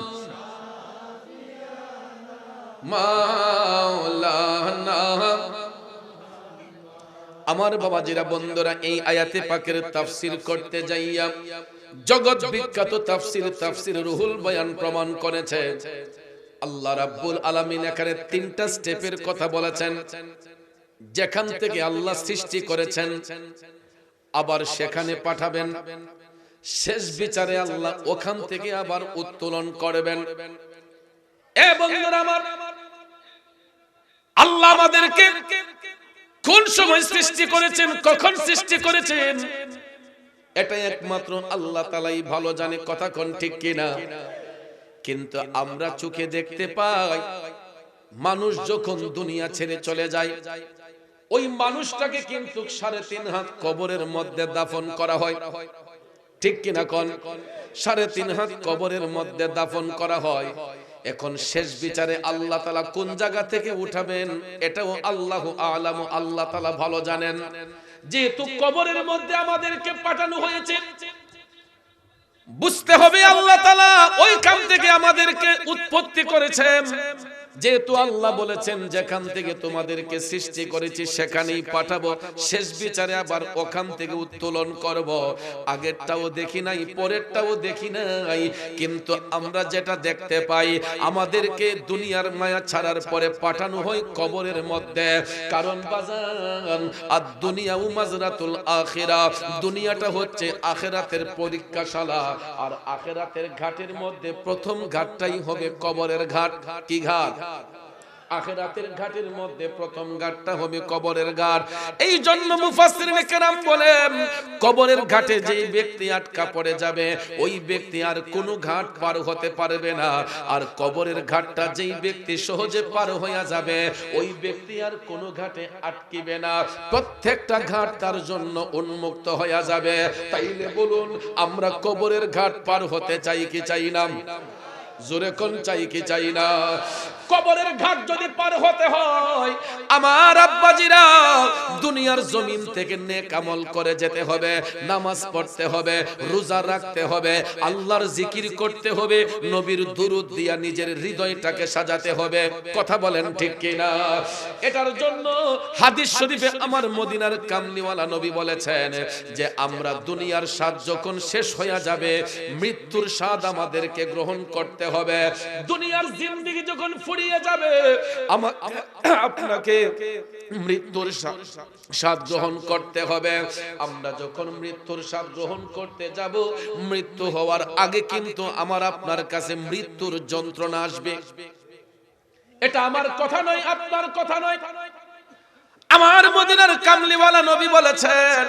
মাওলানা। আমার বাবাজিরা, বন্ধুরা, এই আয়াতে পাকের তাফসীর করতে যাইয়া জগৎ বিখ্যাত তাফসীর রুহুল বয়ান প্রমাণ করেছে আল্লাহ রাব্বুল আলামিন এখানে তিনটা স্টেপের কথা বলেছেন। যেখান থেকে আল্লাহ সৃষ্টি করেছেন আবার সেখানে পাঠাবেন, শেষ বিচারে আল্লাহ ওখান থেকে আবার উত্তোলন করবেন। এ বন্ধুরা আমার, আল্লাহ আমাদেরকে কোন সময় সৃষ্টি করেছেন, কখন সৃষ্টি করেছেন, এটা একমাত্র আল্লাহ তাআলাই ভালো জানে। কথা কোন ঠিক কিনা? কিন্তু আমরা চোখে দেখতে পাই মানুষ যখন দুনিয়া ছেড়ে চলে যায়, ওই মানুষটাকে কিন্তু 3.5 হাত কবরের মধ্যে দাফন করা হয়, ঠিক কিনা কোন? 3.5 হাত কবরের মধ্যে দাফন করা হয়। এখন শেষ বিচারে আল্লাহ তাআলা কোন জায়গা থেকে উঠাবেন এটাও আল্লাহু আ'লামু, আল্লাহ তাআলা ভালো জানেন। যেহেতু কবরের মধ্যে আমাদেরকে পাঠানো হয়েছে, বুঝতে হবে আল্লাহ তাআলা ওইখান থেকে আমাদেরকে উৎপত্তি করেছেন। যেহেতু আল্লাহ বলেছেন যেখান থেকে তোমাদেরকে সৃষ্টি করেছি সেখানেই পাঠাবো, শেষ বিচারে আবার ওখান থেকে উত্তোলন করব। আগেরটাও দেখি নাই, পরেরটাও দেখি নাই, কিন্তু আমরা যেটা দেখতে পাই আমাদেরকে দুনিয়ার মায়া ছাড়ার পরে পাঠানো হয় কবরের মধ্যে। কারণ বাজান আদ-দুনিয়া মাযরাতুল আখিরা, দুনিয়াটা হচ্ছে আখিরাতের পরীক্ষাশালা। আর আখিরাতের ঘাটের মধ্যে প্রথম ঘাটটাই হবে কবরের ঘাট। কি ঘাট? আখিরাতের ঘাটের মধ্যে প্রথম ঘাটটা হবে কবরের ঘাট। এই জন্য মুফাসসিরিনে কেরাম বলেন কবরের ঘাটে যেই ব্যক্তি আটকা পড়ে যাবে ওই ব্যক্তি আর কোনো ঘাট পার হতে পারবে না। আর কবরের ঘাটটা যেই ব্যক্তি সহজে পার হয়ে যাবে ওই ব্যক্তি আর কোনো ঘাটে আটকিবে না, প্রত্যেকটা ঘাট তার জন্য উন্মুক্ত হয়ে যাবে। তাইলে বলুন আমরা কবরের ঘাট পার হতে চাই কি চাই না? জোরে কোন চাই কি চাই না? কবরের ঘাট যদি পার হতে হয় আমার আব্বাজিরা দুনিয়ার জমিন থেকে নেক আমল করে যেতে হবে, নামাজ পড়তে হবে, রোজা রাখতে হবে, আল্লাহর জিকির করতে হবে, নবীর দুরূদ দিয়া নিজের হৃদয়টাকে সাজাতে হবে। কথা বলেন ঠিক কি না? এটার জন্য হাদিস শরীফে আমার মদিনার কামলিওয়ালা নবী বলেছেন যে আমরা দুনিয়ার স্বাদ যখন শেষ হয়ে যাবে মৃত্যুর স্বাদ আমাদেরকে গ্রহণ করতে হবে। দুনিয়ার জিন্দেগি যখন ফুরিয়ে যাবে আপনাকে মৃত্যুর স্বাদ গ্রহণ করতে হবে। আমরা যখন মৃত্যুর স্বাদ গ্রহণ করতে যাব মৃত্যু হওয়ার আগে কিন্তু আমার আপনার কাছে মৃত্যুর যন্ত্রণা আসবে। এটা আমার কথা নয়, আপনার কথা নয়, আমার মদিনার কামলিওয়ালা নবী বলেছেন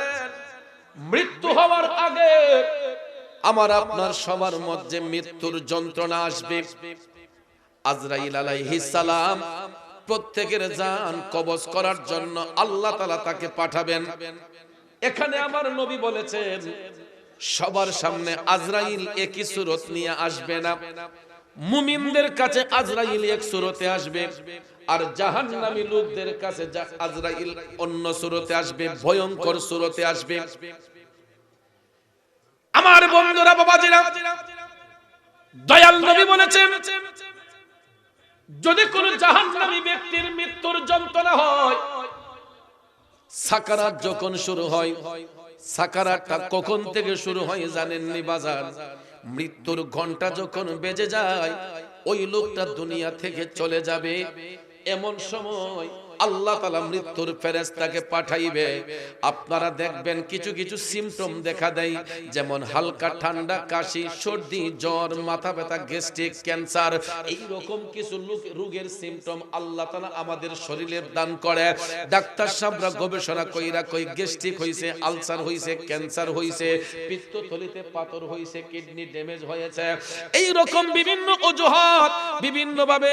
মৃত্যু হওয়ার আগে আমার আপনার সবার মধ্যে মৃত্যুর যন্ত্রণা আসবে। আজরাইল আলাইহিস সালাম প্রত্যেকের জান কবজ করার জন্য আল্লাহ তাআলা তাকে পাঠাবেন। এখানে আমার নবী বলেছেন সবার সামনে আজরাইল একই সূরত নিয়ে আসবে না। মুমিনদের কাছে আজরাইল এক সূরতে আসবে, আর জাহান্নামী লোকদের কাছে আজরাইল অন্য সূরতে আসবে, ভয়ঙ্কর সূরতে আসবে। আমার বন্ধুরা, বাবাজিরা, দয়াল নবী বলেছেন যদি কোন জাহান্নামী ব্যক্তির মৃত্যুর যন্ত্রণা হয়, সাকারাত যখন শুরু হয়, সাকারাতটা কখন থেকে শুরু হয় জানেননি বাজার? মৃত্যুর ঘন্টা যখন বেজে যায় ওই লোকটা দুনিয়া থেকে চলে যাবে। এমন সময় আল্লাহ তাআলা মৃত্যুর ফেরেশতাকে পাঠাইবে। আপনারা দেখবেন কিছু কিছু সিম্পটম দেখা দেয়, যেমন হালকা ঠান্ডা, কাশি, সর্দি, জ্বর, মাথা ব্যথা, গ্যাস্ট্রিক, ক্যান্সার, এই রকম কিছু রোগের সিম্পটম আল্লাহ তাআলা আমাদের শরীরে দান করে। ডাক্তার সাহেবরা গবেষণা কইরা কই গ্যাস্ট্রিক হইছে, আলসার হইছে, ক্যান্সার হইছে, পিত্তথলিতে পাথর হইছে, কিডনি ড্যামেজ হয়েছে, এই রকম বিভিন্ন অজুহাত বিভিন্ন ভাবে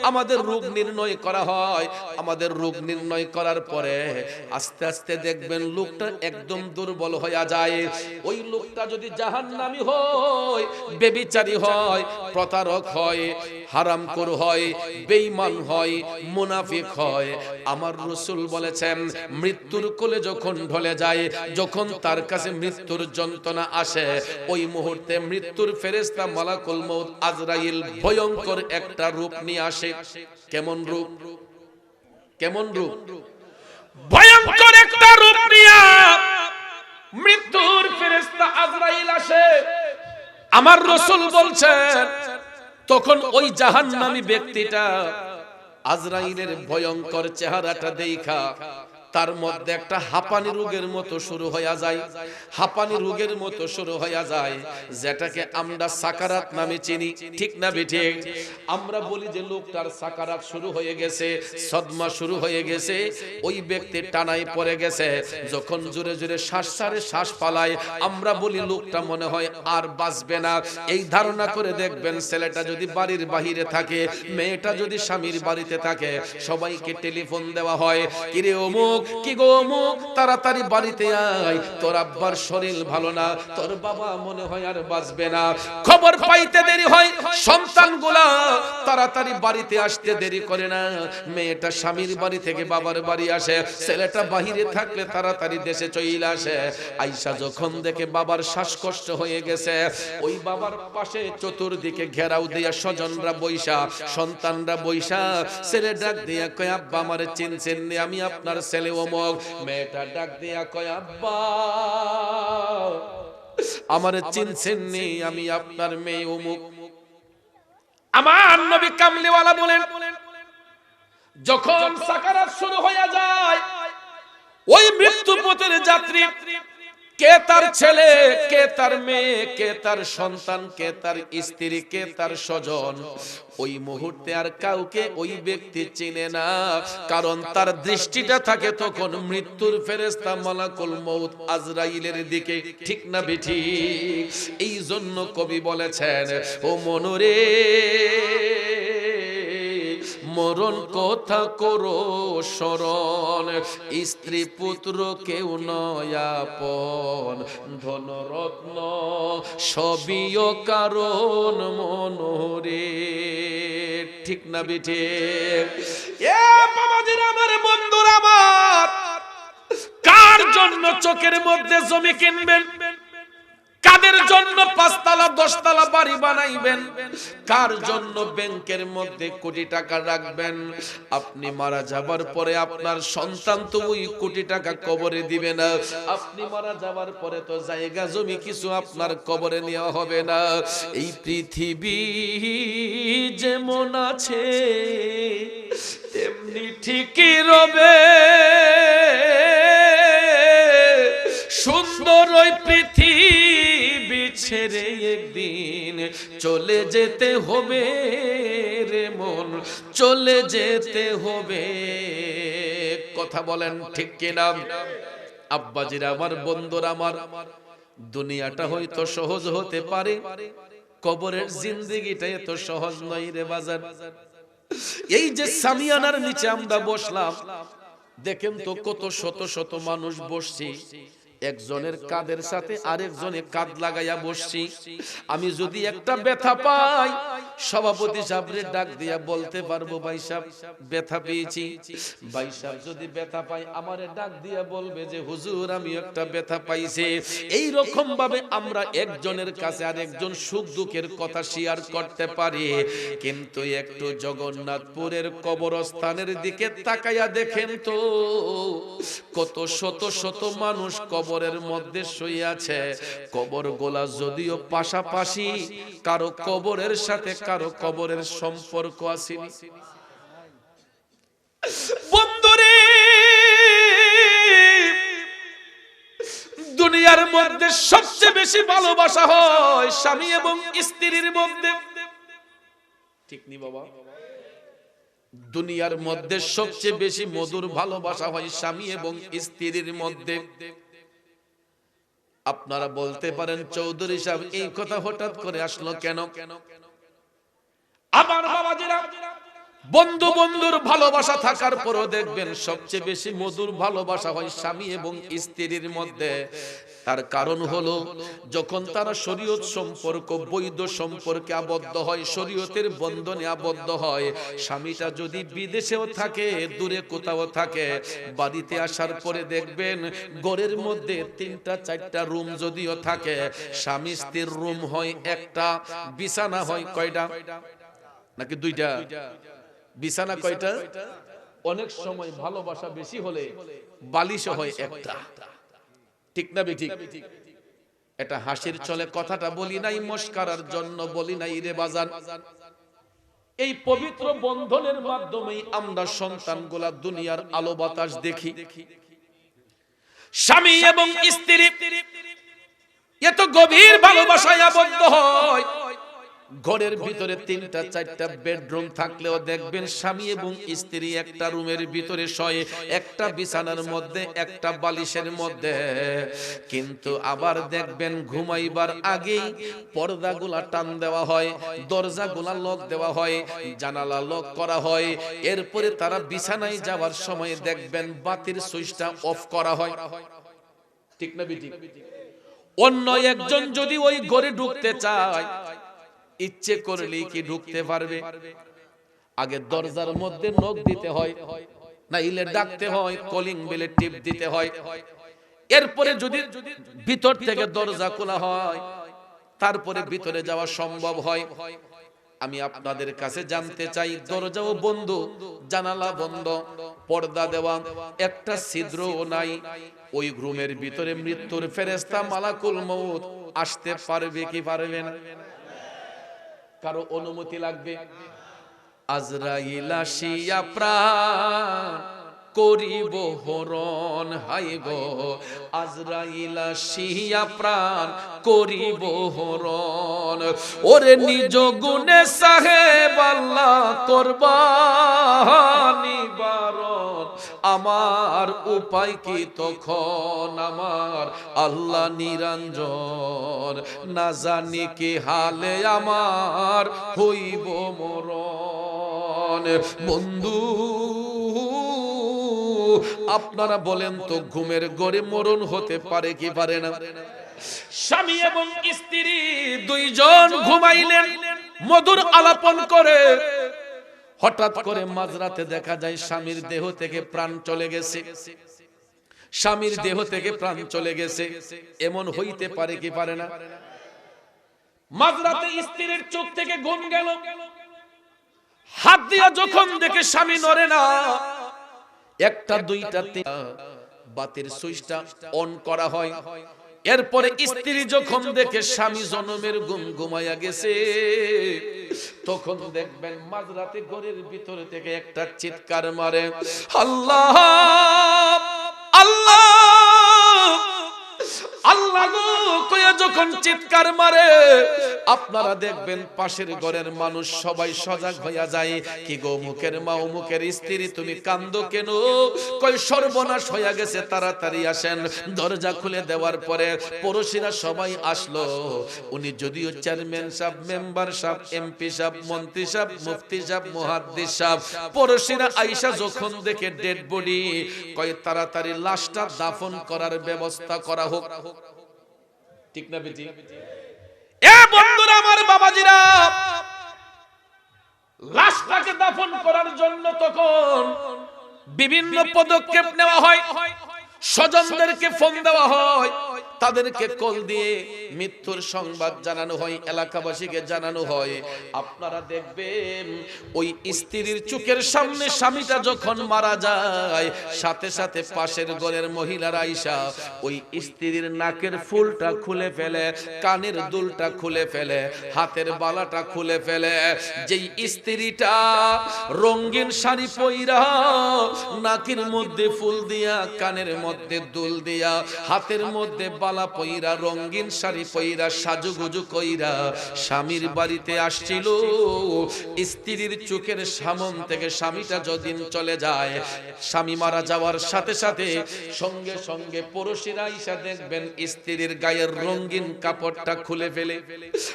আমাদের রোগ নির্ণয় করা হয়। আমাদের রোগ নির্ণয় করার পরে আস্তে আস্তে দেখবেন লোকটা একদম দুর্বল হয়ে যায়। ওই লোকটা যদি জাহান্নামী হয়, বেবিচারী হয়, প্রতারক হয়, হারামখোর হয়, বেঈমান হয়, মুনাফিক হয়, আমার রাসূল বলেছেন মৃত্যুর কোলে যখন ঢলে যায়, যখন তার কাছে মৃত্যুর যন্ত্রণা আসে, ওই মুহূর্তে মৃত্যুর ফেরেশতা মালাকুল মউত আজরাইল ভয়ঙ্কর একটা রূপ নিয়ে আসে। কেমন রূপ? কেমন রূপ? ভয়ঙ্কর একটা রূপ নিয়ে মৃত্যুর ফেরেশতা আজরাইল আসে। আমার রাসূল বলছেন তখন ওই জাহান্নামী ব্যক্তিটা আজরাইলের ভয়ঙ্কর চেহারাটা দেখা তার মধ্যে একটা হাঁপানি রোগের মতো শুরু হয়ে যায়, হাঁপানি রোগের মতো শুরু হয়ে যায়, যেটাকে আমরা সাকারাত নামে চিনি, ঠিক না বেঠিক? আমরা বলি যে লোকটার সাকারাত শুরু হয়ে গেছে, সদমা শুরু হয়ে গেছে, ওই ব্যক্তি টানায় পড়ে গেছে। যখন জোরে জোরে শ্বাস ছাড়ে, শ্বাস পালায়, আমরা বলি লোকটা মনে হয় আর বাঁচবে না। এই ধারণা করে দেখবেন ছেলেটা যদি বাড়ির বাহিরে থাকে, মেয়েটা যদি স্বামীর বাড়িতে থাকে, সবাইকে টেলিফোন দেওয়া হয়, কিরে অমুক কি গো অমুক, তাড়াতাড়ি বাড়িতে আয়, তোর আব্বার শরীর ভালো না, তোর বাবা মনে হয় আর বাঁচবে না। খবর পাইতে দেরি হয়, সন্তানগুলা তাড়াতাড়ি বাড়িতে আসতে দেরি করে না। মেয়েটা স্বামীর বাড়ি থেকে বাবার বাড়ি আসে, ছেলেটা বাহিরে থাকলে তাড়াতাড়ি দেশে চলে আসে। আইসা যখন দেখে বাবার শ্বাসকষ্ট হয়ে গেছে, ওই বাবার পাশে চতুর্দিকে ঘেরাও দিয়া স্বজনরা বইসা, সন্তানরা বইসা, ছেলে ডাক দিয়া কয় আব্বা আমারে চিনছেন নি, আমি আপনার ছেলে অমুক। মেয়েটা ডাক দিয়া কয় আব্বা আমারে চিনছেন নি, আমি আপনার মেয়ে অমুক। আমার নবী কামলিওয়ালা বলেন, যখন সাকারাত শুরু হয়ে যায়, ওই মৃত্যু পথের যাত্রী, কে তার ছেলে, কে তার মেয়ে, কে তার সন্তান, কে তার স্ত্রী, কে তার স্বজন, ওই মুহূর্তে আর কাউকে ওই ব্যক্তি চিনে না। কারণ তার দৃষ্টিটা থাকে তখন মৃত্যুর ফেরেশতা মালাকুল মউত আজরাইলের দিকে, ঠিক না বেঠিক? এই জন্য কবি বলেছেন, ও মনরে মরণ কথা করো স্মরণ, স্ত্রী পুত্র কেউ নয় আপন, ধন রত্ন সবই কারণ মনরে, ঠিক না বেঠিক? এ বাবাজিরা আমার, বন্ধুরা আমার, কার জন্য চোখের মধ্যে জমি কিনবেন? কাদের জন্য 5 তলা 10 তলা বাড়ি বানাইবেন? কার জন্য ব্যাংকের মধ্যে কোটি টাকা রাখবেন? আপনি মারা যাবার পরে আপনার সন্তান তো ওই কোটি টাকা কবরে দিবে না। আপনি মারা যাবার পরে তো জায়গা জমি কিছু আপনার কবরে নেওয়া হবে না। এই পৃথিবী যেমন আছে তেমনি ঠিকই রবে, সুন্দর ওই পৃথিবী ছেড়ে একদিন চলে যেতে হবে রে মন, চলে যেতে হবে। কথা বলেন ঠিক কিনা? আব্বাজিরা আমার, বন্ধুরা আমার, দুনিয়াটা হয়তো সহজ হতে পারে, কবরের জিন্দেগিটা এত সহজ নয় রে বাজার। এই যে সামিয়ানার নিচে আমরা বসলাম, দেখেন তো কত শত শত মানুষ বসছি, একজনের কাঁধের সাথে আরেকজনে কাঁধ লাগাইয়া বসছি। আমি যদি একটা ব্যথা পাই, সভাপতি সাহেবরে ডাক দিয়া বলতে পারবো ভাই সাহেব ব্যথা পেয়েছি। ভাই সাহেব যদি ব্যথা পাই, আমারে ডাক দিয়া বলবে যে হুজুর আমি একটা ব্যথা পাইছি। এই রকম ভাবে আমরা একজনের কাছে আরেকজন সুখ দুঃখের কথা শেয়ার করতে পারি। কিন্তু একটু জগন্নাথপুরের কবরস্থানের দিকে তাকাইয়া দেখেন তো, কত শত শত মানুষ কবরের মধ্যে শুয়ে আছে। কবর গোলা যদিও পাশাপাশি, কারো কবরের সাথে কারো কবরের সম্পর্ক আসেনি। বন্ধুরে, দুনিয়ার মধ্যে সবচেয়ে বেশি ভালোবাসা হয় স্বামী এবং স্ত্রীর মধ্যে, ঠিক নি বাবা? দুনিয়ার মধ্যে সবচেয়ে বেশি মধুর ভালোবাসা হয় স্বামী এবং স্ত্রীর মধ্যে। আপনারা বলতে পারেন চৌধুরী সাহেব এই কথা হঠাৎ করে আসলো কেন? আমার বাবাজিরা, বন্ধু বন্ধুর ভালোবাসা থাকার পরও দেখবেন সবচেয়ে বেশি মধুর ভালোবাসা হয় স্বামী এবং স্ত্রীর মধ্যে। তার কারণ হলো, যখন তারা শরীয়ত সম্পর্ক, বৈধ সম্পর্কে আবদ্ধ হয়, শরীয়তের বন্ধনে আবদ্ধ হয়, স্বামীটা যদি বিদেশেও থাকে, দূরে কোথাও থাকে, বাড়িতে আসার পরে দেখবেন ঘরের মধ্যে 3টা 4টা রুম যদিও থাকে, স্বামী স্ত্রীর রুম হয় একটা, বিছানা হয় কয়টা নাকি 2টা? বিছানা কয়টা? অনেক সময় ভালোবাসা বেশি হলে বালিশও হয় একটা, ঠিক না বেঠিক? এটা হাসির চলে কথাটা বলি নাই, মস্কারার জন্য বলি নাই রে বাজান। এই পবিত্র বন্ধনের মাধ্যমেই আমরা সন্তানগুলা দুনিয়ার আলো বাতাস দেখি। স্বামী এবং স্ত্রী এত গভীর ভালোবাসায় আবদ্ধ হয়, ঘরের ভিতরে 3টা 4টা বেডরুম থাকলেও দেখবেন স্বামী এবং স্ত্রী একটা রুমের ভিতরে শয়ে, একটা বিছানার মধ্যে, একটা বালিশের মধ্যে। কিন্তু আবার দেখবেন ঘুমাইবার আগেই পর্দাগুলা টান দেওয়া হয়, দরজাগুলা লক দেওয়া হয়, জানালা লক করা হয়। এরপরে তারা বিছানায় যাওয়ার সময় দেখবেন বাতির সুইচটা অফ করা হয়। ঠিক না বেঠিক? অন্য একজন যদি ওই ঘরে ঢুকতে চায়, ইচ্ছে করলেই কি ঢুকতে পারবে? আগে দরজার মধ্যে নক দিতে হয়, নাইলে ডাকতে হয়, কলিং বেলে টিপ দিতে হয়। এরপরে যদি ভিতর থেকে দরজা খোলা হয়, তারপরে ভিতরে যাওয়া সম্ভব হয়। আমি আপনাদের কাছে জানতে চাই, দরজাও বন্ধ, জানালা বন্ধ, পর্দা দেওয়া, একটা ছিদ্রও নাই, ওই রুমের ভিতরে মৃত্যুর ফেরেশতা মালাকুল মউত আসতে পারবে কি পারবে না? কারো অনুমতি লাগবে? আজরাইল আসিয়া প্রাণ করিব হরণ, হাইব আজরাইল আসিয়া প্রাণ করিব হরণ। ওরে নিজ গুণে সাহেব আল্লাহ করবানি বারণ, আমার উপায় কি তখন আমার আল্লাহ নিরঞ্জন, না জানি কি হালে আমার হইব মরণ। বন্ধু আপনারা বলেন তো, ঘুমের ঘরে মরণ হতে পারে কি পারে না? স্বামী এবং স্ত্রী দুইজন ঘুমাইলেন, মধুর আলাপন করে। হঠাৎ করে মাঝরাতে দেখা যায় স্বামীর দেহ থেকে প্রাণ চলে গেছে। স্বামীর দেহ থেকে প্রাণ চলে গেছে, এমন হইতে পারে কি পারে না? মাঝরাতে স্ত্রীর চোখ থেকে ঘুম গেল, হাত দিয়া যখন দেখে স্বামী নড়ে না, একটা দুইটা বাতির সুইচটা অন করা হয়। এরপরে স্ত্রী যখন দেখে স্বামী জনমের ঘুম ঘুমাইয়া গেছে, তখন দেখবেন মাঝরাতে ঘরের ভিতর থেকে একটা চিৎকার মারে, আল্লাহ আল্লাহ আল্লাহ গো কইয়া যখন চিৎকার মারে, আপনারা দেখবেন পাশের ঘরের মানুষ সবাই সজাগ হইয়া যায়। কি গো মুখের মা, মুখের স্ত্রী, তুমি কান্দো কেন? কই সর্বনাশ হইয়া গেছে, তাড়াতাড়ি আসেন। দরজা খুলে দেওয়ার পরে পড়োশিরা সবাই আসলো। উনি যদিও চেয়ারম্যান সাহেব, মেম্বার সাহেব, এমপি সাহেব, মন্ত্রী সাহেব, মুফতি সাহেব, মুহাদ্দিস সাহেব, পড়োশিরা আইসা যখন দেখে ডেড বডি, কয় তাড়াতাড়ি লাশটা দাফন করার ব্যবস্থা করা হোক। ঠিক না বেটি? এ বন্ধুরা আমার, বাবাজিরা, লাশটাকে দাফন করার জন্য তখন বিভিন্ন পদক্ষেপ নেওয়া হয়। স্বজনদেরকে ফোন দেওয়া হয়, তাদেরকে কল দিয়ে মৃত্যুর সংবাদ জানানো হয়, এলাকাবাসীকে জানানো হয়। আপনারা দেখবেন ওই স্ত্রীর চোখের সামনে স্বামীটা যখন মারা যায়, সাথে সাথে পাশের ঘরের মহিলারা আইসা ওই স্ত্রীর নাকের ফুলটা খুলে ফেলে, কানের দুলটা খুলে ফেলে, হাতের বালাটা খুলে ফেলে। যেই স্ত্রীটা রঙিন শাড়ি পইরা, নাকের মধ্যে ফুল দিয়া, কানের মধ্যে দুল দিয়া, হাতের মধ্যে বালা পইরা, রঙিন শাড়ি পইরা, সাজুগুজু কইরা স্বামীর বাড়িতে আসছিল, স্ত্রীর চোখের সামন থেকে স্বামীটা যদিন চলে যায়, স্বামী মারা যাওয়ার সাথে সাথে সঙ্গে সঙ্গে পড়োশিরা আইসা দেখবেন স্ত্রীর গায়ের রঙিন কাপড়টা খুলে ফেলে,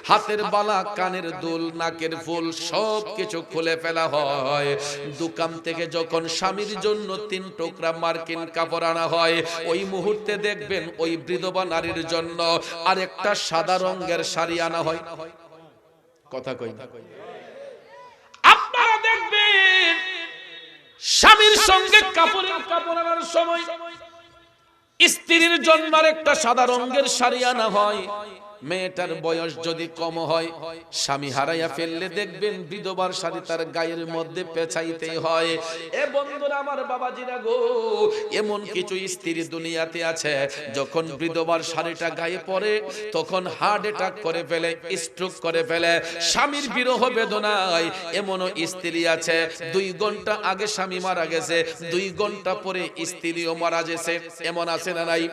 হাতের বালা, কানের দুল, নাকের ফুল সব কিছু খুলে ফেলা হয়। দোকান থেকে যখন স্বামীর জন্য 3 টুকরা মার্কিন কাপড় আনা হয়, ওই মুহূর্তে দেখবেন ওই বিধবা নারীর জন্য আরেকটা সাদা রঙের শাড়ি আনা হয়। কথা কই না? আপনারা দেখবেন স্বামীর সঙ্গে কাপড় আনার সময় স্ত্রীর জন্য আরেকটা সাদা রঙের শাড়ি আনা হয়। মেয়েটার বয়স যদি কম হয়, স্বামী হারাইয়া ফেললে দেখবেন বিধবার শাড়ি তার গায়ের মধ্যে পেঁচাইতেই হয়। এ বন্ধুরা আমার, বাবাজিরা গো, এমন কিছু স্ত্রী দুনিয়াতে আছে, যখন বিধবার শাড়িটা গায়ে পড়ে তখন হার্ট অ্যাটাক করে ফেলে, স্ট্রোক করে ফেলে, স্বামীর বিরহ বেদনায়। এমনও স্ত্রী আছে 2 ঘন্টা আগে স্বামী মারা গেছে, 2 ঘন্টা পরে স্ত্রীও মারা গেছে। এমন আছে না নাই?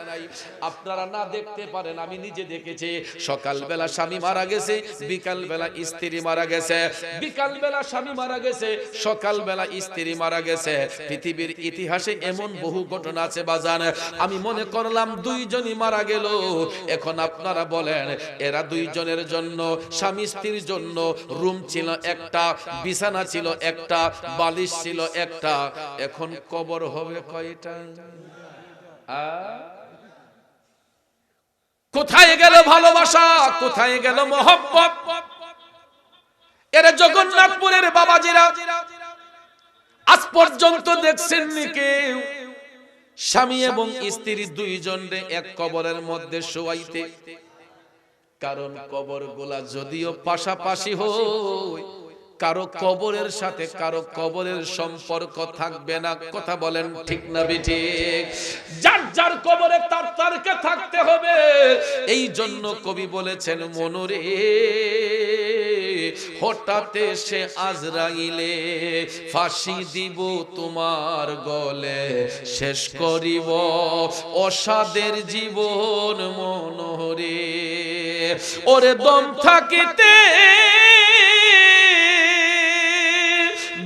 আপনারা না দেখতে পারেন, আমি নিজে দেখেছি। সকালবেলা স্বামী মারা গেছে, বিকালবেলা স্ত্রী মারা গেছে, বিকালবেলা স্বামী মারা গেছে, সকালবেলা স্ত্রী মারা গেছে। পৃথিবীর ইতিহাসে এমন বহু ঘটনা আছে বাজান। আমি মনে করলাম দুইজনই মারা গেল। এখন আপনারা বলেন, এরা দুইজনের জন্য, স্বামী স্ত্রীর জন্য রুম ছিল একটা, বিছানা ছিল একটা, বালিশ ছিল একটা। এখন কবর হবে কয়টা? কোথায় গেল ভালোবাসা? কোথায় গেল মহব্বত? এরা জগন্নাথপুরের বাবাজিরা আজ পর্যন্ত দেখছেন নি কেউ স্বামী এবং স্ত্রী দুইজনে এক কবরের মধ্যে শোয়াইতে? কারণ কবরগুলা যদিও পাশাপাশি হয়, কারো কবরের সাথে কারো কবরের সম্পর্ক থাকবে না। কথা বলেন ঠিক না বেঠিক? যার যার কবরে তার তারকে থাকতে হবে। এই জন্য কবি বলেছেন, মনুরে হঠাৎ এসে আজরাইলে ফাঁসি দিব তোমার গলে, শেষ করিব অসাদের জীবন মনোহরে। ওরে দম থাকিতে,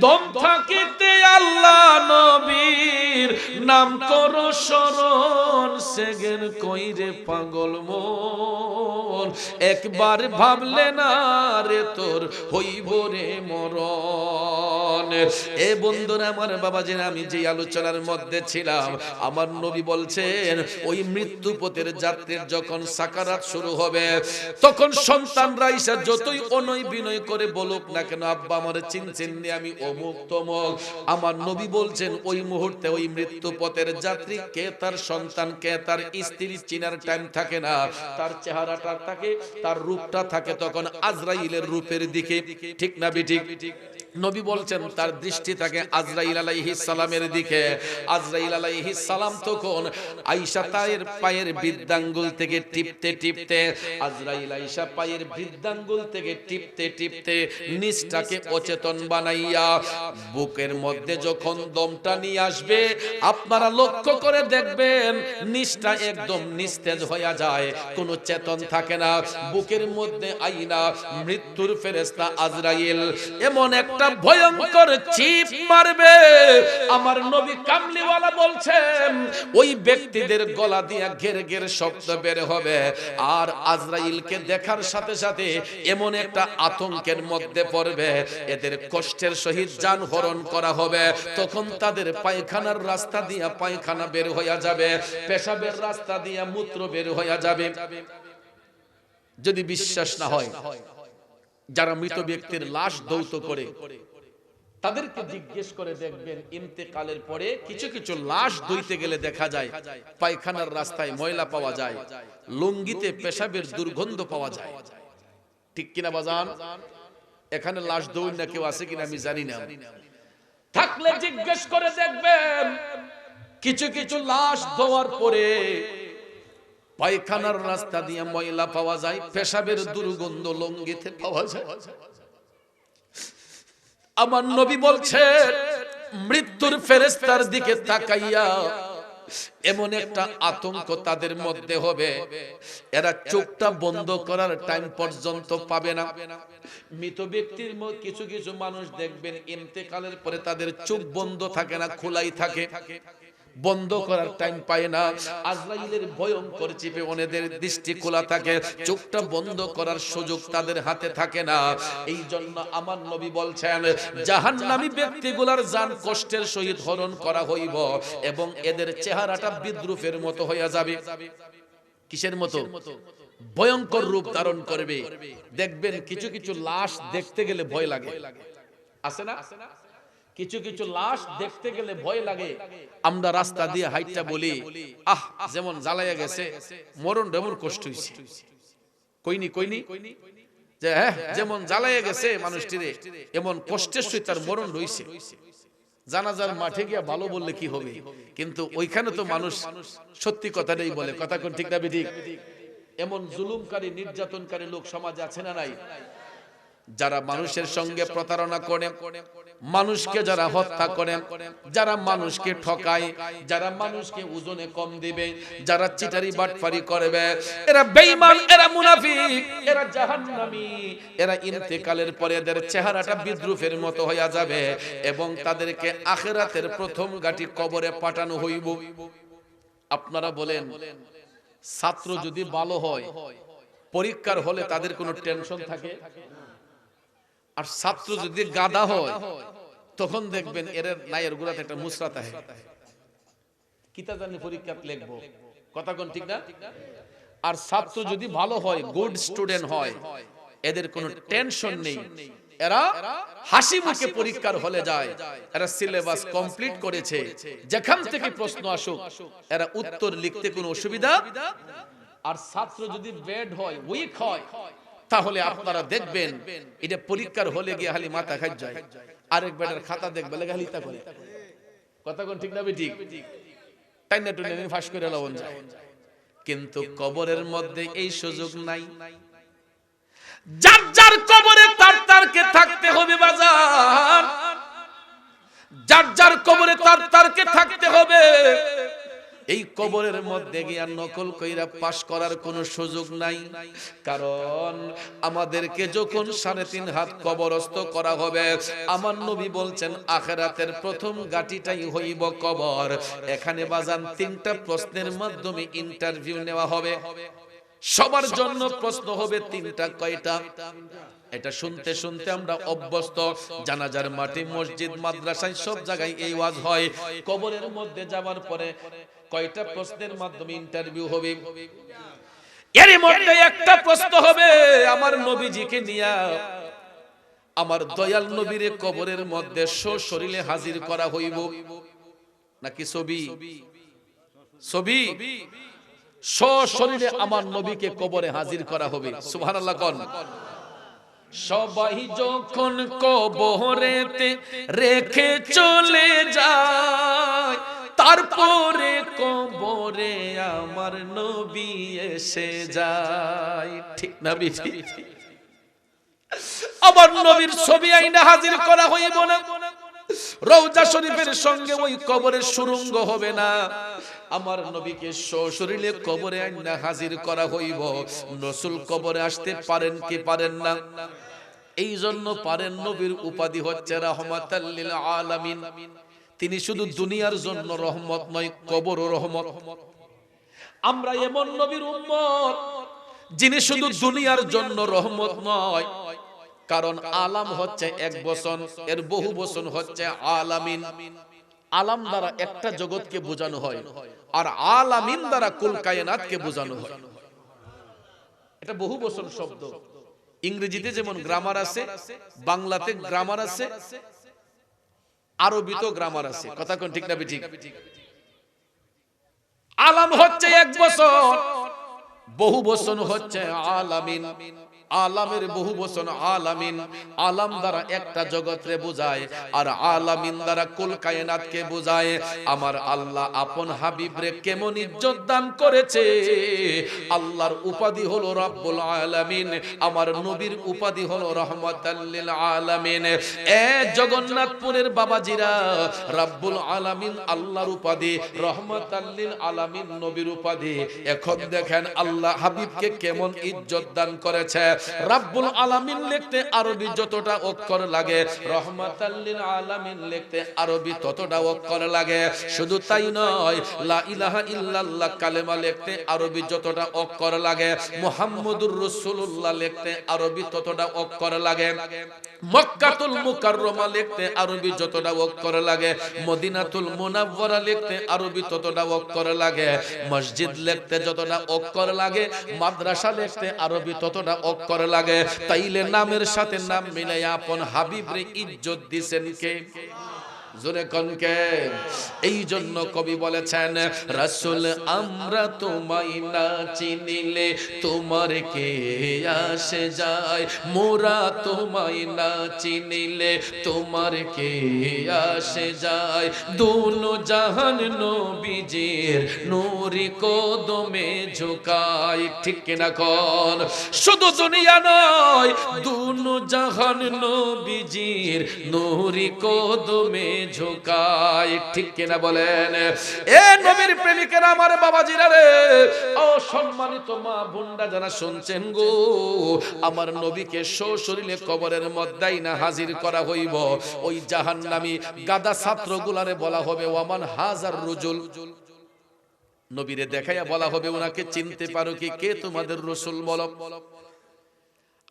দম থাকিতে আল্লাহ নবীর নাম করো স্মরণ, সেগেন কইরে পাগল মন, একবার ভাবলে না রে তোর হইব রে মরণ। এ বন্ধুরা আমার, বাবাজি, আমি যে আলোচনার মধ্যে ছিলাম, আমার নবী বলছেন ওই মৃত্যু পথের যাত্রীর যখন সাকারাত শুরু হবে, তখন সন্তানরা এসে যতই অনয় বিনয় করে বলুক না কেন, আব্বা আমার চিনছেন নি, আমি অমুক তমুক, আমার নবী বলছেন ওই মুহূর্তে ওই মৃত্যু পথের যাত্রী কে তার সন্তান, কে তার স্ত্রী চিনার টাইম থাকে না। তার চেহারাটা থাকে, তার রূপটা থাকে তখন আজরাইলের রূপের দিকে। ঠিক না বেঠিক? নবী বলছেন তার দৃষ্টি থাকে আজরাইল আলাইহিস সালামের দিকে। আজরাইল আলাইহিস সালাম তখন আয়েশা তায়ের পায়ের বৃদ্ধাঙ্গুল থেকে টিপতে টিপতে, আজরাইল আয়েশা পায়ের বৃদ্ধাঙ্গুল থেকে টিপতে টিপতে নিচটাকে অচেতন বানাইয়া বুকের মধ্যে যখন দমটা নিয়ে আসবে, আপনারা লক্ষ্য করে দেখবেন নিচটা একদম নিস্তেজ হয়ে যায়, কোনো চেতন থাকে না। বুকের মধ্যে আইনা মৃত্যুর ফেরেশতা আজরাইল এমন একটা ভয়ঙ্কর চিপ মারবে, আমার নবী কামলিওয়ালা বলছেন ওই ব্যক্তিদের গলা দিয়ে ঘের ঘের শব্দ বের হবে। আর আজরাইলকে দেখার সাথে সাথে এমন একটা আতঙ্কের মধ্যে পড়বে, এদের কষ্টের সহিত জান হরণ করা হবে। তখন তাদের পায়খানার রাস্তা দিয়ে পায়খানা বের হয়ে যাবে, পেশাবের রাস্তা দিয়ে মূত্র বের হয়ে যাবে। যদি বিশ্বাস না হয়, যারা মৃত ব্যক্তির লাশ দৌত করে তাদেরকে জিজ্ঞেস করে দেখবেন, ইন্তেকালের পরে কিছু কিছু লাশ দইতে গেলে দেখা যায় পায়খানার রাস্তায় ময়লা পাওয়া যায়, লুঙ্গিতে পেশাবের দুর্গন্ধ পাওয়া যায়। ঠিক কিনা বাজান? এখানে লাশ দৌড় না কেউ আছে কিনা আমি জানি না, থাকলে জিজ্ঞেস করে দেখবেন কিছু কিছু লাশ দেওয়ার পরে পায়খানার রাস্তা দিয়ে ময়লা পাওয়া যায়, পেশাবের দুর্গন্ধ লুঙ্গিতে পাওয়া যায়। আমার নবী বলছেন মৃত্যুর ফেরেশতার দিকে তাকাইয়া এমন একটা আতঙ্ক তাদের মধ্যে হবে, এরা চোখটা বন্ধ করার টাইম পর্যন্ত পাবে না। মৃত ব্যক্তির কিছু কিছু মানুষ দেখবেন ইন্তেকালের পরে তাদের চোখ বন্ধ থাকে না, খোলাই থাকে, বন্ধ করার টাইম পায় না। আজরাইলের ভয়ঙ্কর চিপে ওনাদের দৃষ্টি খোলা থাকে, চোখটা বন্ধ করার সুযোগ তাদের হাতে থাকে না। এই জন্য আমার নবী বলছেন জাহান্নামী ব্যক্তিগুলার জান কষ্টের সহিত হরণ করা হইব এবং এদের চেহারাটা বিদ্রুপের মতো হয়ে যাবে। কিসের মতো? ভয়ঙ্কর রূপ ধারণ করবে। দেখবেন কিছু কিছু লাশ দেখতে গেলে ভয় লাগে, আছে না? কিছু কিছু লাশ দেখতে গেলে ভয় লাগে। আমরা রাস্তা দিয়ে হাইটা বলি, আহ যেমন জ্বালাইয়া গেছে, মরণ যেমন কষ্ট হইছে, কইনি কইনি যে হ্যাঁ যেমন জ্বালাইয়া গেছে মানুষটিরে, এমন কষ্টের সহিত তার মরণ হইছে। জানাজার মাঠে গিয়া ভালো বললে কি হবে, কিন্তু ওইখানে তো মানুষ সত্যি কথাটাই বলে। কথা কোন ঠিক না বেঠিক? এমন জুলুমকারী নির্যাতনকারী লোক সমাজে আছে না নাই? যারা মানুষের সঙ্গে প্রতারণা করে, মানুষকে যারা হত্যা করে, যারা মানুষকে ঠকায়, যারা মানুষকে ওজনে কম দিবে, যারা চিটারি বাটপারি করবে, এরা বেঈমান, এরা মুনাফিক, এরা জাহান্নামী। এরা ইন্তেকালের পরে এদের চেহারাটা বিদ্রুপের মতো হয়ে যাবে এবং তাদেরকে আখিরাতের প্রথম গাটি কবরে পাঠানো হইব। আপনারা বলেন, ছাত্র যদি ভালো হয়, পরীক্ষার হলে তাদের কোনো টেনশন থাকে? আর ছাত্র যদি গাদা হয়, তখন দেখবেন এর নায়ের গুড়াতে একটা মুসরাত আছে, কিতা জানি পরীক্ষা লিখবো, কথা কোন ঠিক না? আর ছাত্র যদি ভালো হয়, গুড স্টুডেন্ট হয়, এদের কোনো টেনশন নেই, এরা হাসি মুখে পরীক্ষার হলে যায়, এরা সিলেবাস কমপ্লিট করেছে, যেখান থেকে প্রশ্ন আসুক এরা উত্তর লিখতে কোনো অসুবিধা। আর ছাত্র যদি ব্যাড হয়, উইক হয়, তাহলে আপনারা দেখবেন এটা পরীক্ষার হলে গিয়ে খালি মাথা খাই যায়, আরেক ব্যাডের খাতা দেখবে খালি তা করে, কথা কোন ঠিক না? ঠিক তাই না? টুনে ফাঁস করে লবণ যায়। কিন্তু কবরের মধ্যে এই সুযোগ নাই। যার যার কবরে তার তারকে থাকতে হবে বাজার, যার যার কবরে তার তারকে থাকতে হবে। এই কবরের মধ্যে গিয়া নকল কইরা পাস করার কোনো সুযোগ নাই। কারণ আমাদেরকে যখন 3.5 হাত কবরস্থ করা হবে, আমার নবী বলছেন আখিরাতের প্রথম গাটিটাই হইব কবর। এখানে বাজান 3টা প্রশ্নের মাধ্যমে ইন্টারভিউ নেওয়া হবে। সবার জন্য প্রশ্ন হবে 3টা। কয়টা? এটা শুনতে শুনতে আমরা অভ্যস্ত। জানাজার মাটি, মসজিদ, মাদ্রাসায় সব জায়গায় এই ওয়াজ হয়। কবরের মধ্যে যাওয়ার পরে কয়টা প্রশ্নের মাধ্যমে ইন্টারভিউ হবে? এর মধ্যে একটা প্রশ্ন হবে আমার নবীজিকে নিয়া। আমার দয়াল নবীরে কবরের মধ্যে সশরীরে হাজির করা হইব নাকি ছবি? ছবি। সশরীরে আমার নবীকে কবরে হাজির করা হবে। সুবহানাল্লাহ কোন। সবাই যখন কবরেতে রেখে চলে যায়, তারপরে কবরে আমার নবী এসে যায়। ঠিক না বিধি? আমার নবীর ছবি আইনা হাজির করা হইব না। রওজা শরীফের সঙ্গে ওই কবরের সুরঙ্গ হবে না। আমার নবীকে সশরীরে কবরে আইনা হাজির করা হইব। রাসূল কবরে আসতে পারেন কি পারেন না? এই জন্য পারেন। নবীর উপাধি হচ্ছে রাহমাতাল লিল আলামিন। তিনি শুধু দুনিয়ার জন্য রহমত নয়, কবরও রহমত। আমরা এমন নবীর উম্মত যিনি শুধু দুনিয়ার জন্য রহমত নয়, কারণ আলাম হচ্ছে এক বচন, এর বহু বচন হচ্ছে আলামিন। আলাম দ্বারা একটা জগৎকে বোঝানো হয়, আর আলামিন দ্বারা কুল কায়নাতকে বোঝানো হয়। এটা বহু বচন শব্দ। ইংরেজিতে যেমন গ্রামার আছে, বাংলাতে গ্রামার আছে, আরবিতেও গ্রামার আছে। কথা কোন ঠিক না ঠিক? আলাম হচ্ছে এক বচন, বহু বচন হচ্ছে আলামিন। আলামের বহু বচন আলামিন। আলাম দ্বারা একটা জগৎরে বোঝায়, আর আলামিন দ্বারা কুল কায়নাতকে বোঝায়। আমার আল্লাহ আপন হাবিবরে কেমন ইজ্জত দান করেছে। আল্লাহর উপাধি হলো রব্বুল আলামিন, আমার নবীর উপাধি হলো রাহমাতাল লিল আলামিন। এ জগন্নাথপুরের বাবাজিরা, রব্বুল আলামিন আল্লাহর উপাধি, রাহমাতাল লিল আলামিন নবীর উপাধি। এখন দেখেন আল্লাহ হাবিবকে কেমন ইজ্জত দান করেছে। রব্বুল আলামিন লিখতে আরবি যতটা অক্ষর লাগে, রাহমাতাল লিল আলামিন লিখতে আরবি ততটা অক্ষর লাগে। শুধু তাই নয়, লা ইলাহা ইল্লাল্লাহ কালেমা লিখতে আরবি যতটা অক্ষর লাগে, মুহাম্মদুর রাসূলুল্লাহ লিখতে আরবি ততটা অক্ষর লাগে, মক্কাতুল মুকাররমা লিখতে আরবি যতটা অক্ষর লাগে, মদিনাতুল মুনাওয়ারা লিখতে আরবি ততটা অক্ষর লাগে, মসজিদ লিখতে যতটা অক্ষর লাগে, মাদ্রাসা লিখতে আরবি ততটা অক্ষর লাগে। তাইলে নামের সাথে নাম মিলাই আপন হাবিবরে ইজ্জত দিবেন কে? জোরে কনকে। এই জন্য কবি বলেছেন, রাসূল আমরা তোমায় না চিনিলে তোমার কে আসে যায়, মোরা তোমায় না চিনিলে তোমার কে আসে যায়। দোনো জাহান নবীজির নূরি কদমে ঝুকায়, ঠিক কিনা কোন? শুধু দুনিয়া নয়, দোনো জাহান নবীজির নূরি কদমে ঝুকায়, ঠিক কিনা বলেন? এ নবীর প্রেমিকেরা, আমার বাবাজিরা রে, ও সম্মানিত মা বোনরা যারা শুনছেন গো, আমার নবীকে সশরীরে কবরের মধ্যেই না হাজির করা হইব। ওই জাহান্নামী গাদা ছাত্রগুলারে বলা হবে ওয়ামান হাজার রুজুল, নবীরে দেখাইয়া বলা হবে ওনাকে চিনতে পারো কি, কে তোমাদের রাসূল বলো।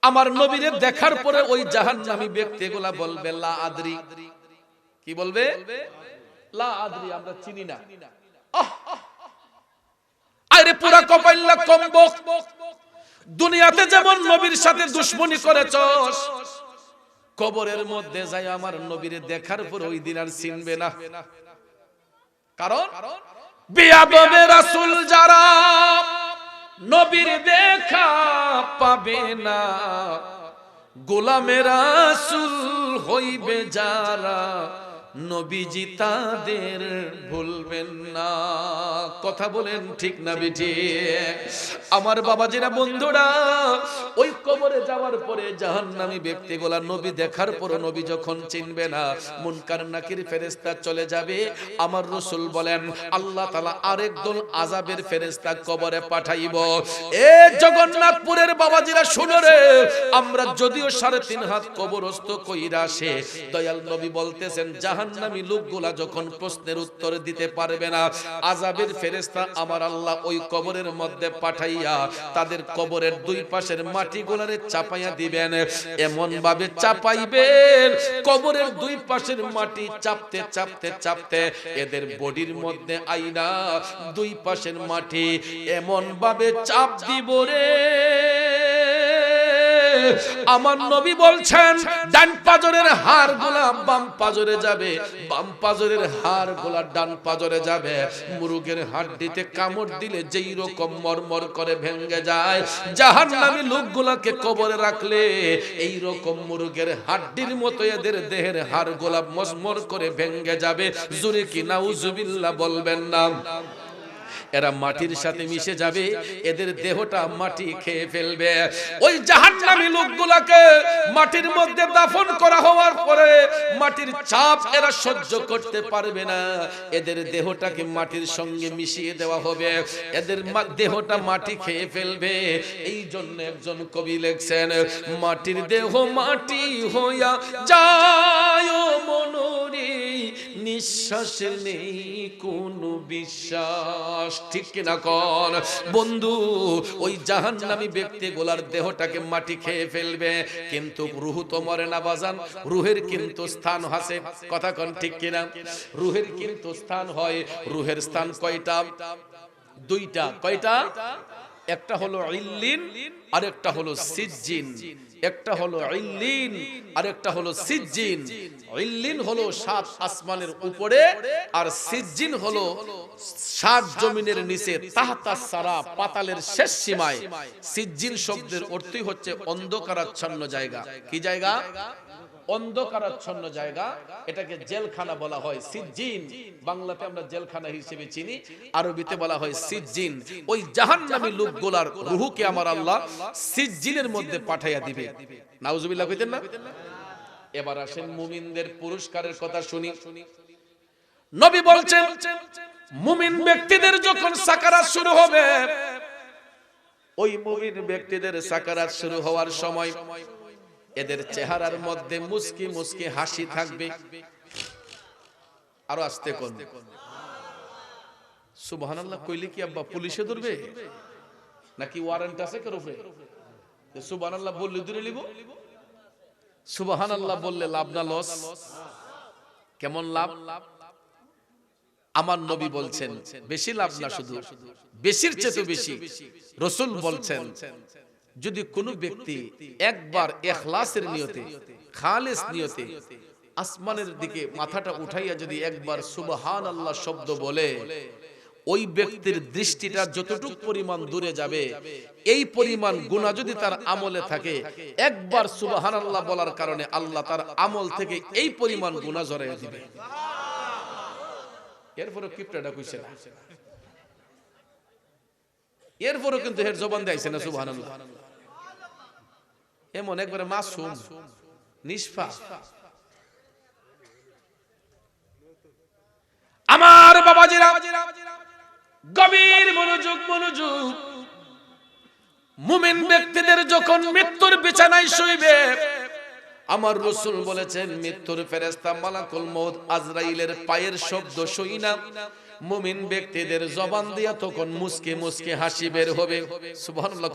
আমার নবীরে দেখার পরে ওই জাহান্নামী ব্যক্তিগুলা বলবে লা আদরি, কি বলবে? লা আদরি, আমরা চিনি না। আরে পুরা কপাইল্লা কম্বক, দুনিয়াতে যেমন নবীর সাথে দুশমনি করেছস, কবরের মধ্যে যাই আমার নবীরে দেখার পর ওই দিন আর চিনবে না। কারণ বিয়াদবে রাসূল যারা নবীর দেখা পাবে না, গোলামে রাসূল হইবে যারা নবীজি তাদের ভুলবেন না। কথা বলেন ঠিক না বেঠিক? আমার বাবাজিরা, বন্ধুরা, ওই কবরে যাওয়ার পরে জাহান্নামী ব্যক্তিগুলা নবী দেখার পর নবী যখন চিনবে না, মুনকার নাকির ফেরেশতা চলে যাবে। আমার রাসূল বলেন আল্লাহ তাআলা আরেক দল আযাবের ফেরেশতা কবরে পাঠাইব। এ জগন্নাথপুরের বাবাজিরা শুনো রে, আমরা যদিও 3.5 হাত কবরস্থ কইরা আসে, দয়াল নবী বলতেছেন জাহান্নামী লোকগুলা যখন প্রশ্নের উত্তর দিতে পারবে না, আযাবের ফেরেশতা আমার আল্লাহ ওই কবরের মধ্যে পাঠাইয়া তাদের কবরের দুই পাশের মাটিগুলারে চাপাইয়া দিবেন। এমন ভাবে চাপাইবেন, কবরের দুই পাশের মাটি চাপতে চাপতে চাপতে এদের বডির মধ্যে আইনা দুই পাশের মাটি এমন ভাবে চাপ দিব রে, আমার নবী বলছেন ডান পাজরের হাড়গুলা বাম পাজরে যাবে, বাম পাজরের হাড়গুলা ডান পাজরে যাবে। মুরগের হাড্ডিতে কামড় দিলে যেই রকম মরমর করে ভেঙে যায়, জাহান্নামী লোকগুলাকে কবরে রাখলে এই রকম মুরগের হাড্ডির মতো এদের দেহের হাড়গুলা মসমর করে ভেঙে যাবে। জোরে কি নাউজুবিল্লাহ বলবেন না? এরা মাটির সাথে মিশে যাবে, এদের দেহটা মাটি খেয়ে ফেলবে। ওই জাহান্নামী লোকগুলাকে মাটির মধ্যে দাফন করা হওয়ার পরে মাটির চাপ এরা সহ্য করতে পারবে না, এদের দেহটাকে মাটির সঙ্গে মিশিয়ে দেওয়া হবে, এদের দেহটা মাটি খেয়ে ফেলবে। এই জন্য একজন কবি লিখছেন, মাটির দেহ মাটি হইয়া যায় মনরে, নিঃশ্বাসের নেই কোনো বিশ্বাস, ঠিক কিনা কোন? বন্ধু, ওই জাহান্নামী ব্যক্তিগুলার দেহটাকে মাটি খেয়ে ফেলবে, কিন্তু রূহ তো মরে না বাজান, রূহের কিন্তু স্থান আছে। কথা কোন ঠিক কিনা? রূহের কিন্তু স্থান হয়। রূহের স্থান কয়টা? দুইটা। কয়টা? একটা হলো ইল্লিন আর একটা হলো সিজ্জিন। একটা হলো ইল্লিন আর একটা হলো সিজ্জিন। ইল্লিন হলো 7 আসমানের উপরে, আর সিজ্জিন হলো 7 জমিনের নিচে, তাহতা সারা, পাতালের শেষ সীমায়। সিজ্জিন শব্দের অর্থই হচ্ছে অন্ধকারাচ্ছন্ন জায়গা। কি জায়গা? অন্ধকারাচ্ছন্ন জায়গা। এটাকে জেলখানা বলা হয়। সিজ্জিন বাংলাতে আমরা জেলখানা হিসেবে চিনি, আরবিতে বলা হয় সিজ্জিন। ওই জাহান্নামী লোকগুলার রূহকে আমার আল্লাহ সিজ্জিনের মধ্যে পাঠাইয়া দিবে। নাউজুবিল্লাহ কইতেন না? এবার আসেন মুমিনদের পুরস্কারের কথা শুনি। নবী বলছেন মুমিন ব্যক্তিদের যখন সাকারাত শুরু হবে, ওই মুমিন ব্যক্তিদের সাকারাত শুরু হওয়ার সময় এদের চেহারার মধ্যে মুস্কি মুস্কি হাসি থাকবে। আরো আস্তে কোন সুবহানাল্লাহ কইলে কি আব্বা পুলিশে ধরবে নাকি ওয়ারেন্ট আছে কার উপরে? সুবহানাল্লাহ বললে ধরে নিব। সুবহানাল্লাহ বললে লাভ না লস? কেমন লাভ? আমার নবী বলছেন বেশি লাভ না, শুধু বেশির চেয়ে বেশি। রাসূল বলছেন যদি কোনো ব্যক্তি একবার ইখলাসের নিয়তে, খালিস নিয়তে আসমানের দিকে মাথাটা উঠাইয়া যদি একবার সুবহানাল্লাহ শব্দ বলে, ওই ব্যক্তির দৃষ্টিটা যতটুকু পরিমাণ দূরে যাবে, এই পরিমাণ গুনাহ যদি তার আমলে থাকে, একবার সুবহানাল্লাহ বলার কারণে আল্লাহ তার আমল থেকে এই পরিমাণ গুনাহ ঝরাইয়া দিবে। এরপরও কিপটাটা কইছে না, এরপরও কিন্তু এর জবান দেয়ছে না সুবহানাল্লাহ। এমন একবারে মাসুম নিষ্পাপ। আমার বাবাজিরা গভীর মনোযোগ, মুমিন ব্যক্তিদের যখন মৃত্যুর বিছানায় শুইবে, আমার রাসূল বলেছেন মৃত্যুর ফেরেশতা মালাকুল মউত আজরাইলের পায়ের শব্দ শুই না মুমিন ব্যক্তিদের জবান দিয়া তখন মুস্কি মুস্কি হাসি বের হবে। সুবহানাল্লাহ।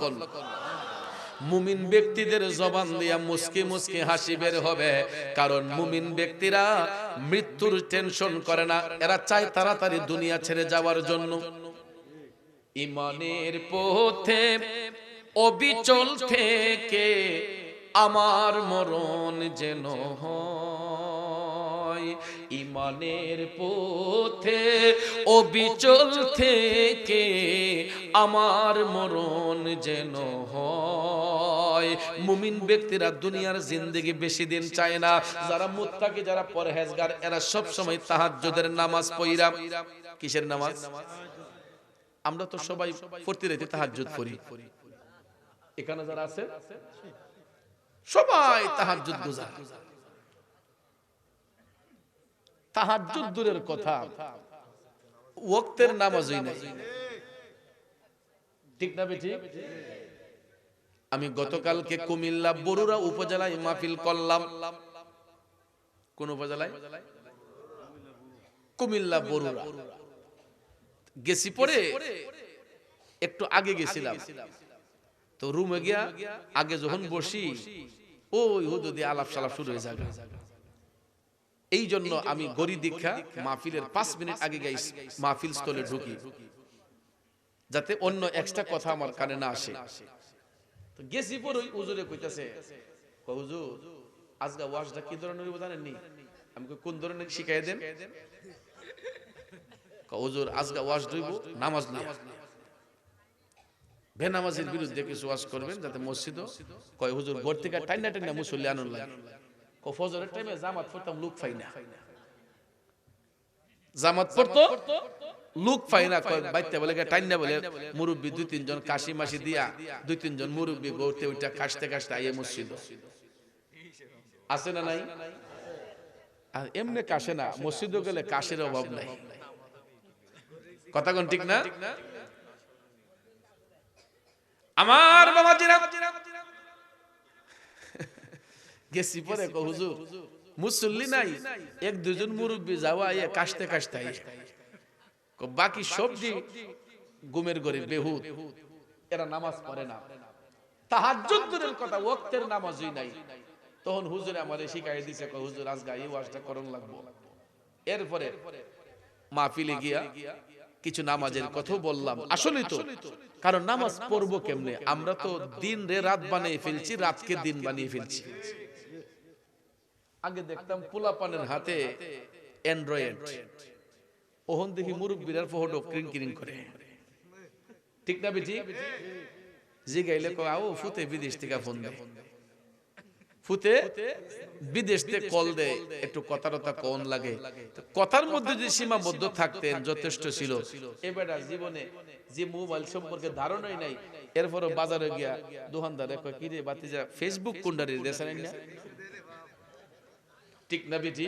মুমিন ব্যক্তিদের জবান দিয়া মুস্কি মুস্কি হাসি বের হবে, কারণ মুমিন ব্যক্তিরা মৃত্যুর টেনশন করে না, এরা চায় তাড়াতাড়ি দুনিয়া ছেড়ে যাওয়ার জন্য। ঈমানের পথে অবিচল থেকে আমার মরণ যেন হয়, ঈমানের পথে অবিচল থেকে আমার মরণ যেন হয়। মুমিন ব্যক্তিরা দুনিয়ার জিন্দেগি বেশি দিন চায় না। যারা মুত্তাকি, যারা পরহেজগার, এরা সব সময় তাহাজ্জুদের নামাজ পড়া। কিসের নামাজ? আমরা তো সবাই প্রতি রাতে তাহাজ্জুদ পড়ি। এখানে যারা আছে সবাই তাহাজ্জুদ গুজার। তাহাজ্জুদ দূরের কথা, ওয়াক্তের নামাজই নাই। ঠিক না বেঠি? আমি গতকালকে কুমিল্লা বরুড়া উপজেলায় মাহফিল করলাম। কোন উপজেলায়? কুমিল্লা বরুড়া। গেছি পরে একটু আগে গেছিলাম, তো রুমে গিয়া আগে যখন বসি ওই হুদুদি আলাপ সালাপ শুরু হয়ে যাবে। এই জন্য আমি গরি দীক্ষা মাহফিলের 5 মিনিট আগে গাই মাহফিল স্থলে ঢুকি, যাতে অন্য এক্সট্রা কথা আমার কানে না আসে। তো গেছি পরে ওই হুজুরে কইতাছে, হুজুর আজকে ওয়াজটা কি ধরনের জানেন নি? আমি কোন ধরনের শিখাই দেন? হুজুর আজকে ওয়াজ হইব নামাজ নিয়ে, বেনামাজের বিরুদ্ধে কিছু ওয়াজ করবেন যাতে মসজিদ। কয় হুজুর ভোর থেকে টাইনা টাইনা মুসল্লি আনন লাগে। ফজরের টাইমে জামাত পড়তাম, লোক পাই না। জামাত পড়তো, লোক পাই না। কয় বাইতে বলে টাইনা বলে মুরব্বী 2-3 জন কাশি মাসি দিয়া 2-3 জন মুরব্বী গড়তে ওইটা কাশতে কাশতে আইয়ে মসজিদ। আছে না নাই? আর এমনি কাশে না, মসজিদে গেলে কাশের অভাব নাই। কথা কোন ঠিক না? আমার বাবাজিরা গেছি পরে হুজুর মুসল্লি নাই, 1-2 জন মুরব্বী যাওয়া ইয়ে কাশতে কাশতে, বাকি সবজি গুমের গরিব বেহুদ, এরা নামাজ পড়ে না। তাহাজ্জুদ দূরের কথা, ওয়াক্তের নামাজই নাই। তখন হুজুরে আমারে শিখাই দিছে, হুজুর আজকে এই ওয়াজটা করন লাগবো। এরপরে মাহফিলে গিয়া কিছু নামাজের কথা বললাম। আসলে তো কারণ নামাজ পড়বো কেমনে? আমরা তো দিন রে রাত বানিয়ে ফেলছি, রাতকে দিন বানিয়ে ফেলছি। আগে দেখতাম পোলাপানের হাতে অ্যান্ড্রয়েড, ওহন দেখি মুরব্বীরার ফটো ক্রিং ক্রিং করে। ঠিক না বেটি? জি গাইলে আও ফুতে বিদেশ থেকে ফোন দেয়, ফুতে বিদেশ থেকে কল দেয়, একটু কথাটা কোন লাগে। কথার মধ্যে যে সীমাবদ্ধ থাকতেন যথেষ্ট ছিল। এবার জীবনে যে মোবাইল সম্পর্কে ধারণাই নাই, এরপরও বাজারে গিয়া দোকানদার কয় কি রে বাতিজা ফেসবুক কোনডারে দেখানেন না? ঠিক না বেটি?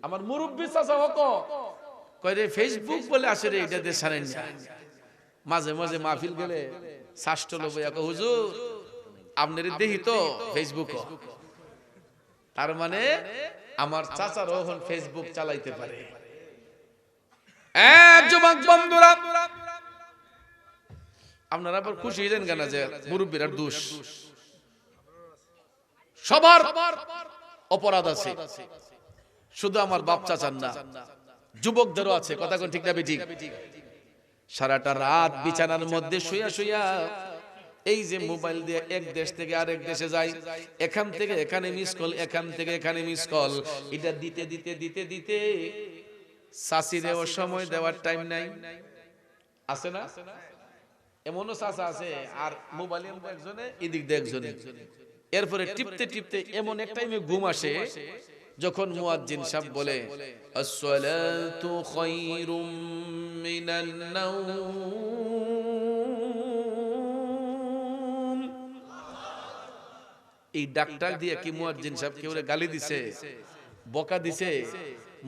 আমার মুরব্বী চাচা হক কয় রে ফেসবুক বলে আসে রে, এটা দেখানেন না। মাঝে মাঝে মাহফিল গেলে শাস্ত্র লইয়া কয় হুজুর আপনার দেখি তো ফেসবুক। তার মানে আমার চাচার এখন ফেসবুক চালাইতে পারে। যুবক বন্ধুরা, আপনারা আবার খুশি হইলেন কেন যে মুরব্বীর দোষ? সবার অপরাধ আছে, শুধু আমার বাপ চাচার না, যুবকদেরও আছে। কথা কোন ঠিক না বেঠিক? সারাটা রাত বিছানার মধ্যে শুয়া শুয়া এই যে মোবাইল দিয়ে এক দেশ থেকে আরেক দেশে যায়, এখান থেকে এখানে মিস কল, এখান থেকে এখানে মিস কল, এটা দিতে দিতে দিতে দিতে চাষিরেও সময় দেওয়ার টাইম নাই। আছে না? এমনও চাচা আছে, আর মোবাইলে একজনে, এদিক দিয়ে একজনে, এরপরে টিপতে টিপতে এমন এক টাইমে ঘুম আসে যখন মুয়াজ্জিন সাহেব বলে আসসালাতু খায়রুম মিনান নাওম, এই ডাক্তার দিয়ে কি মুয়াজ্জিন সাহেব কেউ গালি দিছে, বকা দিছে?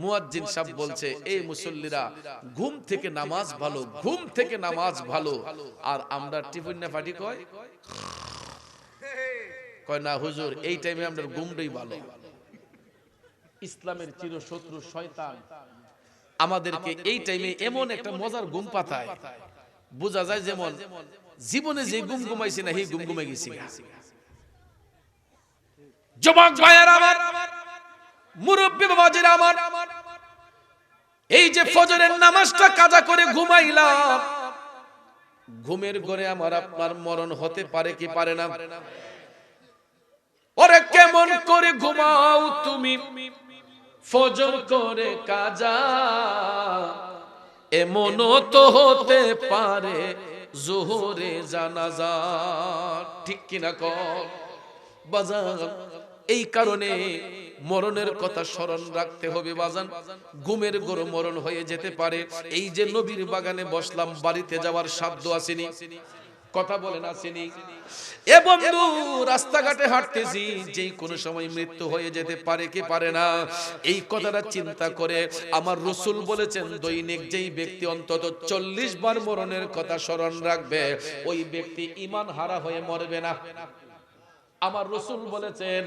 মুয়াজ্জিন সাহেব বলছে এই মুসল্লিরা, ঘুম থেকে নামাজ ভালো, ঘুম থেকে নামাজ ভালো। আর আমরা টিফিনে ফাটি কয় না হুজুর, এই টাইমে আমরা ঘুমটাই ভালো। ইসলামের চিরশত্রু শয়তান আমাদেরকে এই টাইমে এমন একটা মজার ঘুম পাতায়, বোঝা যায় যেমন জীবনে যে ঘুম ঘুমাইছি না, এই ঘুম ঘুমে গেছি। যুবক ভাইয়েরা আমার, মুরব্বী বাবাজিরা আমার, এই যে ফজরের নামাজটা কাজা করে ঘুমাইলাম, ঘুমের ঘরে আমার আপনার মরণ হতে পারে কি পারে না? ওরে কেমন করে ঘুমাও তুমি ফজর করে কাজা, এমনও তো হতে পারে জোহরে জানাজা। ঠিক কিনা কর বাজান? এই কারণে মরণের কথা স্মরণ রাখতে হবে বাজান। ঘুমের ঘরে মরণ হয়ে যেতে পারে। এই যে নবীর বাগানে বসলাম, বাড়িতে যাওয়ার সাধ্য আসেনি, কথা বলেন আসেনি? এ বন্ধু, রাস্তাঘাটে হাঁটতেছি, যেই কোনো সময় মৃত্যু হয়ে যেতে পারে কি পারে না? এই কথাটা চিন্তা করে আমার রাসূল বলেছেন, দৈনিক যেই ব্যক্তি অন্তত 40 বার মরণের কথা স্মরণ রাখবে, ওই ব্যক্তি ঈমান হারা হয়ে মরবে না। আমার রাসূল বলেছেন,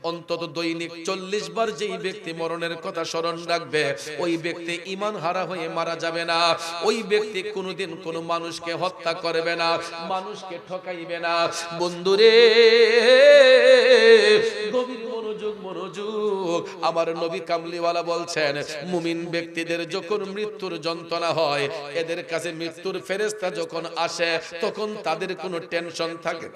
অন্তত দৈনিক 40 বার যেই ব্যক্তি মরণের কথা স্মরণ রাখবে, ওই ব্যক্তি ঈমান হারা হয়ে মারা যাবে না। ওই ব্যক্তি কোনোদিন কোনো মানুষকে হত্যা করবে না, মানুষকে ঠকাইবে না। বন্ধুরে, গভীর মনোযোগ, মনোযোগ। আমার নবী কামলিওয়ালা বলছেন, মুমিন ব্যক্তিদের যখন মৃত্যুর যন্ত্রণা হয়, এদের কাছে মৃত্যুর ফেরেশতা যখন আসে, তখন তাদের কোনো টেনশন থাকে,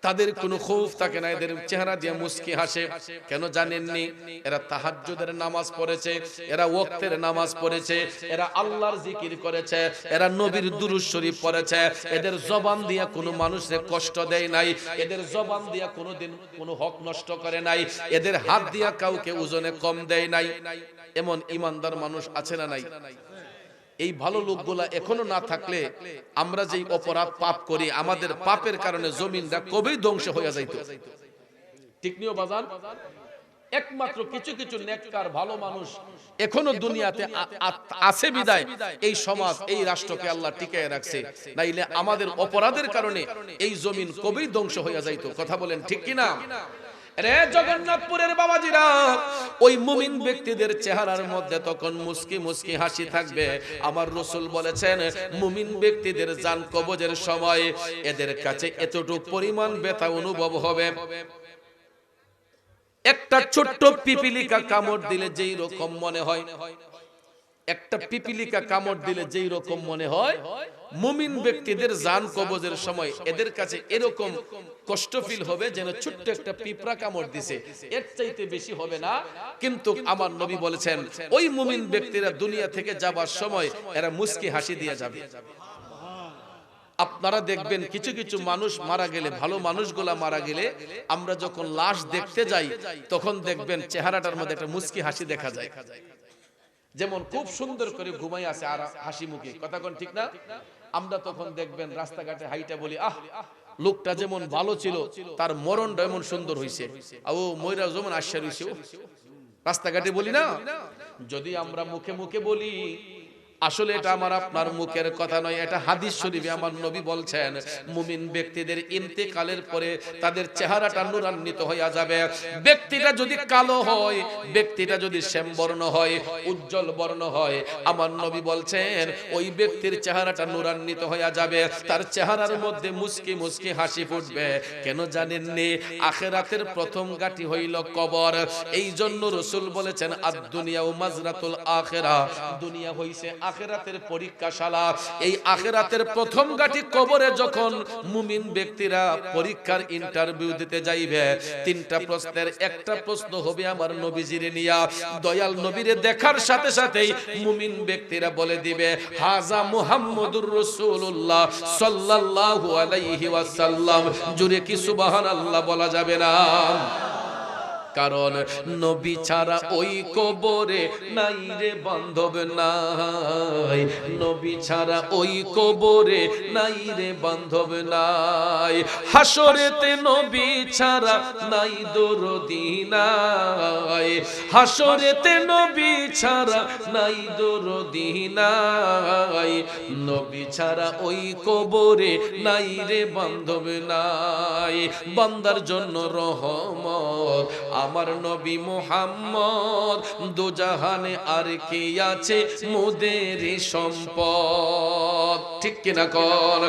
তাদের কোনো খৌফ থাকে না, এদের চেহারা দিয়ে মুস্কি হাসে। কেন জানেননি? এরা তাহাজ্জুদের নামাজ পড়েছে, এরা ওয়াক্তের নামাজ পড়েছে, এরা আল্লাহর জিকির করেছে, এরা নবীর দুরূদ শরীফ পড়েছে। এদের জবান দিয়া কোনো মানুষের কষ্ট দেয় নাই, এদের জবান দিয়া কোনোদিন কোনো হক নষ্ট করে নাই, এদের হাত দিয়া কাউকে ওজনে কম দেয় নাই। এমন ইমানদার মানুষ আছে না নাই? এই ভালো লোকগুলা এখনো না থাকলে আমরা যেই অপরাধ পাপ করি, আমাদের পাপের কারণে জমিনটা কবেই ধ্বংস হয়ে যাইত। ঠিক নিও বাজান? একমাত্র কিছু কিছু নেককার ভালো মানুষ এখনো দুনিয়াতে আছে বিদায় এই সমাজ, এই রাষ্ট্রকে আল্লাহ টিকায় রাখছে। নাইলে আমাদের অপরাধের কারণে এই জমিন কবেই ধ্বংস হয়ে যাইত। কথা বলেন ঠিক কিনা? রে জগন্নাথপুরের বাবাজিরা, ওই মুমিন ব্যক্তিদের চেহারার মধ্যে তখন মুস্কি মুস্কি হাসি থাকবে। আমার রাসূল বলেছেন, মুমিন ব্যক্তিদের জান কবজের সময় এদের কাছে এতটুকু পরিমাণ ব্যথা অনুভব হবে, একটা ছোট্ট পিপিলিকা কামড় দিলে যেই রকম মনে হয়, একটা পিপিলিকা কামড় দিলে যেই রকম মনে হয়, মুমিন ব্যক্তিদের জান কবজের সময় এদের কাছে এরকম কষ্ট ফিল হবে যেন ছোট্ট একটা পিঁপড়া কামড় দিছে, এর চাইতে বেশি হবে না। কিন্তু আমার নবী বলেছেন, ওই মুমিন ব্যক্তিরা দুনিয়া থেকে যাবার সময় এরা মুস্কি হাসি দিয়ে যাবে। আপনারা দেখবেন কিছু কিছু মানুষ মারা গেলে, ভালো মানুষগুলা মারা গেলে, আমরা যখন লাশ দেখতে যাই তখন দেখবেন চেহারাটার মধ্যে একটা মুস্কি হাসি দেখা যায়, যেমন খুব সুন্দর করে ঘুমাই আছে আর হাসি মুখে। কথা কোন ঠিক না? আমরা তখন দেখবেন রাস্তাঘাটে হাইটা বলি, আহ, লোকটা যেমন ভালো ছিল তার মরণটা এমন সুন্দর হইছে, ও ময়রা যেমন আশ্চর্য হইছে। রাস্তাঘাটে বলি না? যদি আমরা মুখে মুখে বলি, আসলে এটা আমার আপনার মুখের কথা নয়, এটা হাদিস শরীফে আমার নবী বলছেন, মুমিন ব্যক্তিদের ইন্তেকালের পরে তাদের চেহারাটা নূরান্বিত হয়ে যাবে। ব্যক্তিটা যদি কালো হয়, ব্যক্তিটা যদি শ্যামবর্ণ হয়, উজ্জ্বল বর্ণ হয়, আমার নবী বলছেন ওই ব্যক্তির চেহারাটা নূরান্বিত হয়ে যাবে, তার চেহারার মধ্যে মুস্কি মুস্কি হাসি ফুটবে। কেন জানেননি? আখিরাতের প্রথম ঘাঁটি হইল কবর। এই জন্য রাসূল বলেছেন, আদ দুনিয়া মাজরাতুল আখিরা, দুনিয়া হইছে আখিরাতের পরীক্ষাশালা। এই আখিরাতের প্রথম গাটি কবরে যখন মুমিন ব্যক্তিরা পরীক্ষার ইন্টারভিউ দিতে যাইবে, তিনটা প্রশ্নের একটা প্রশ্ন হবে আমার নবীজিরে নিয়া। দয়াল নবীরে দেখার সাথে সাথেই মুমিন ব্যক্তিরা বলে দিবে, হাজা মুহাম্মদুর রাসূলুল্লাহ সাল্লাল্লাহু আলাইহি ওয়াসাল্লাম। জুরে কি সুবহানাল্লাহ বলা যাবে না? কারণ নবী ছাড়া ওই কবরে নাই রে বান্ধব নাই, নবী ছাড়া ওই কবরে নাই রে বান্ধব নাই। হাসরেতে নবী ছাড়া নাই দরদি নাই, হাসরেতে নবী ছাড়া নাই দরদি নাই, নবী ছাড়া ওই কবরে নাই রে বান্ধব নাই। বান্দার জন্য রহমত আমার নবী মুহাম্মদ, দুজাহানে আর কি আছে মোদের সম্পদ। ঠিক কিনা কর?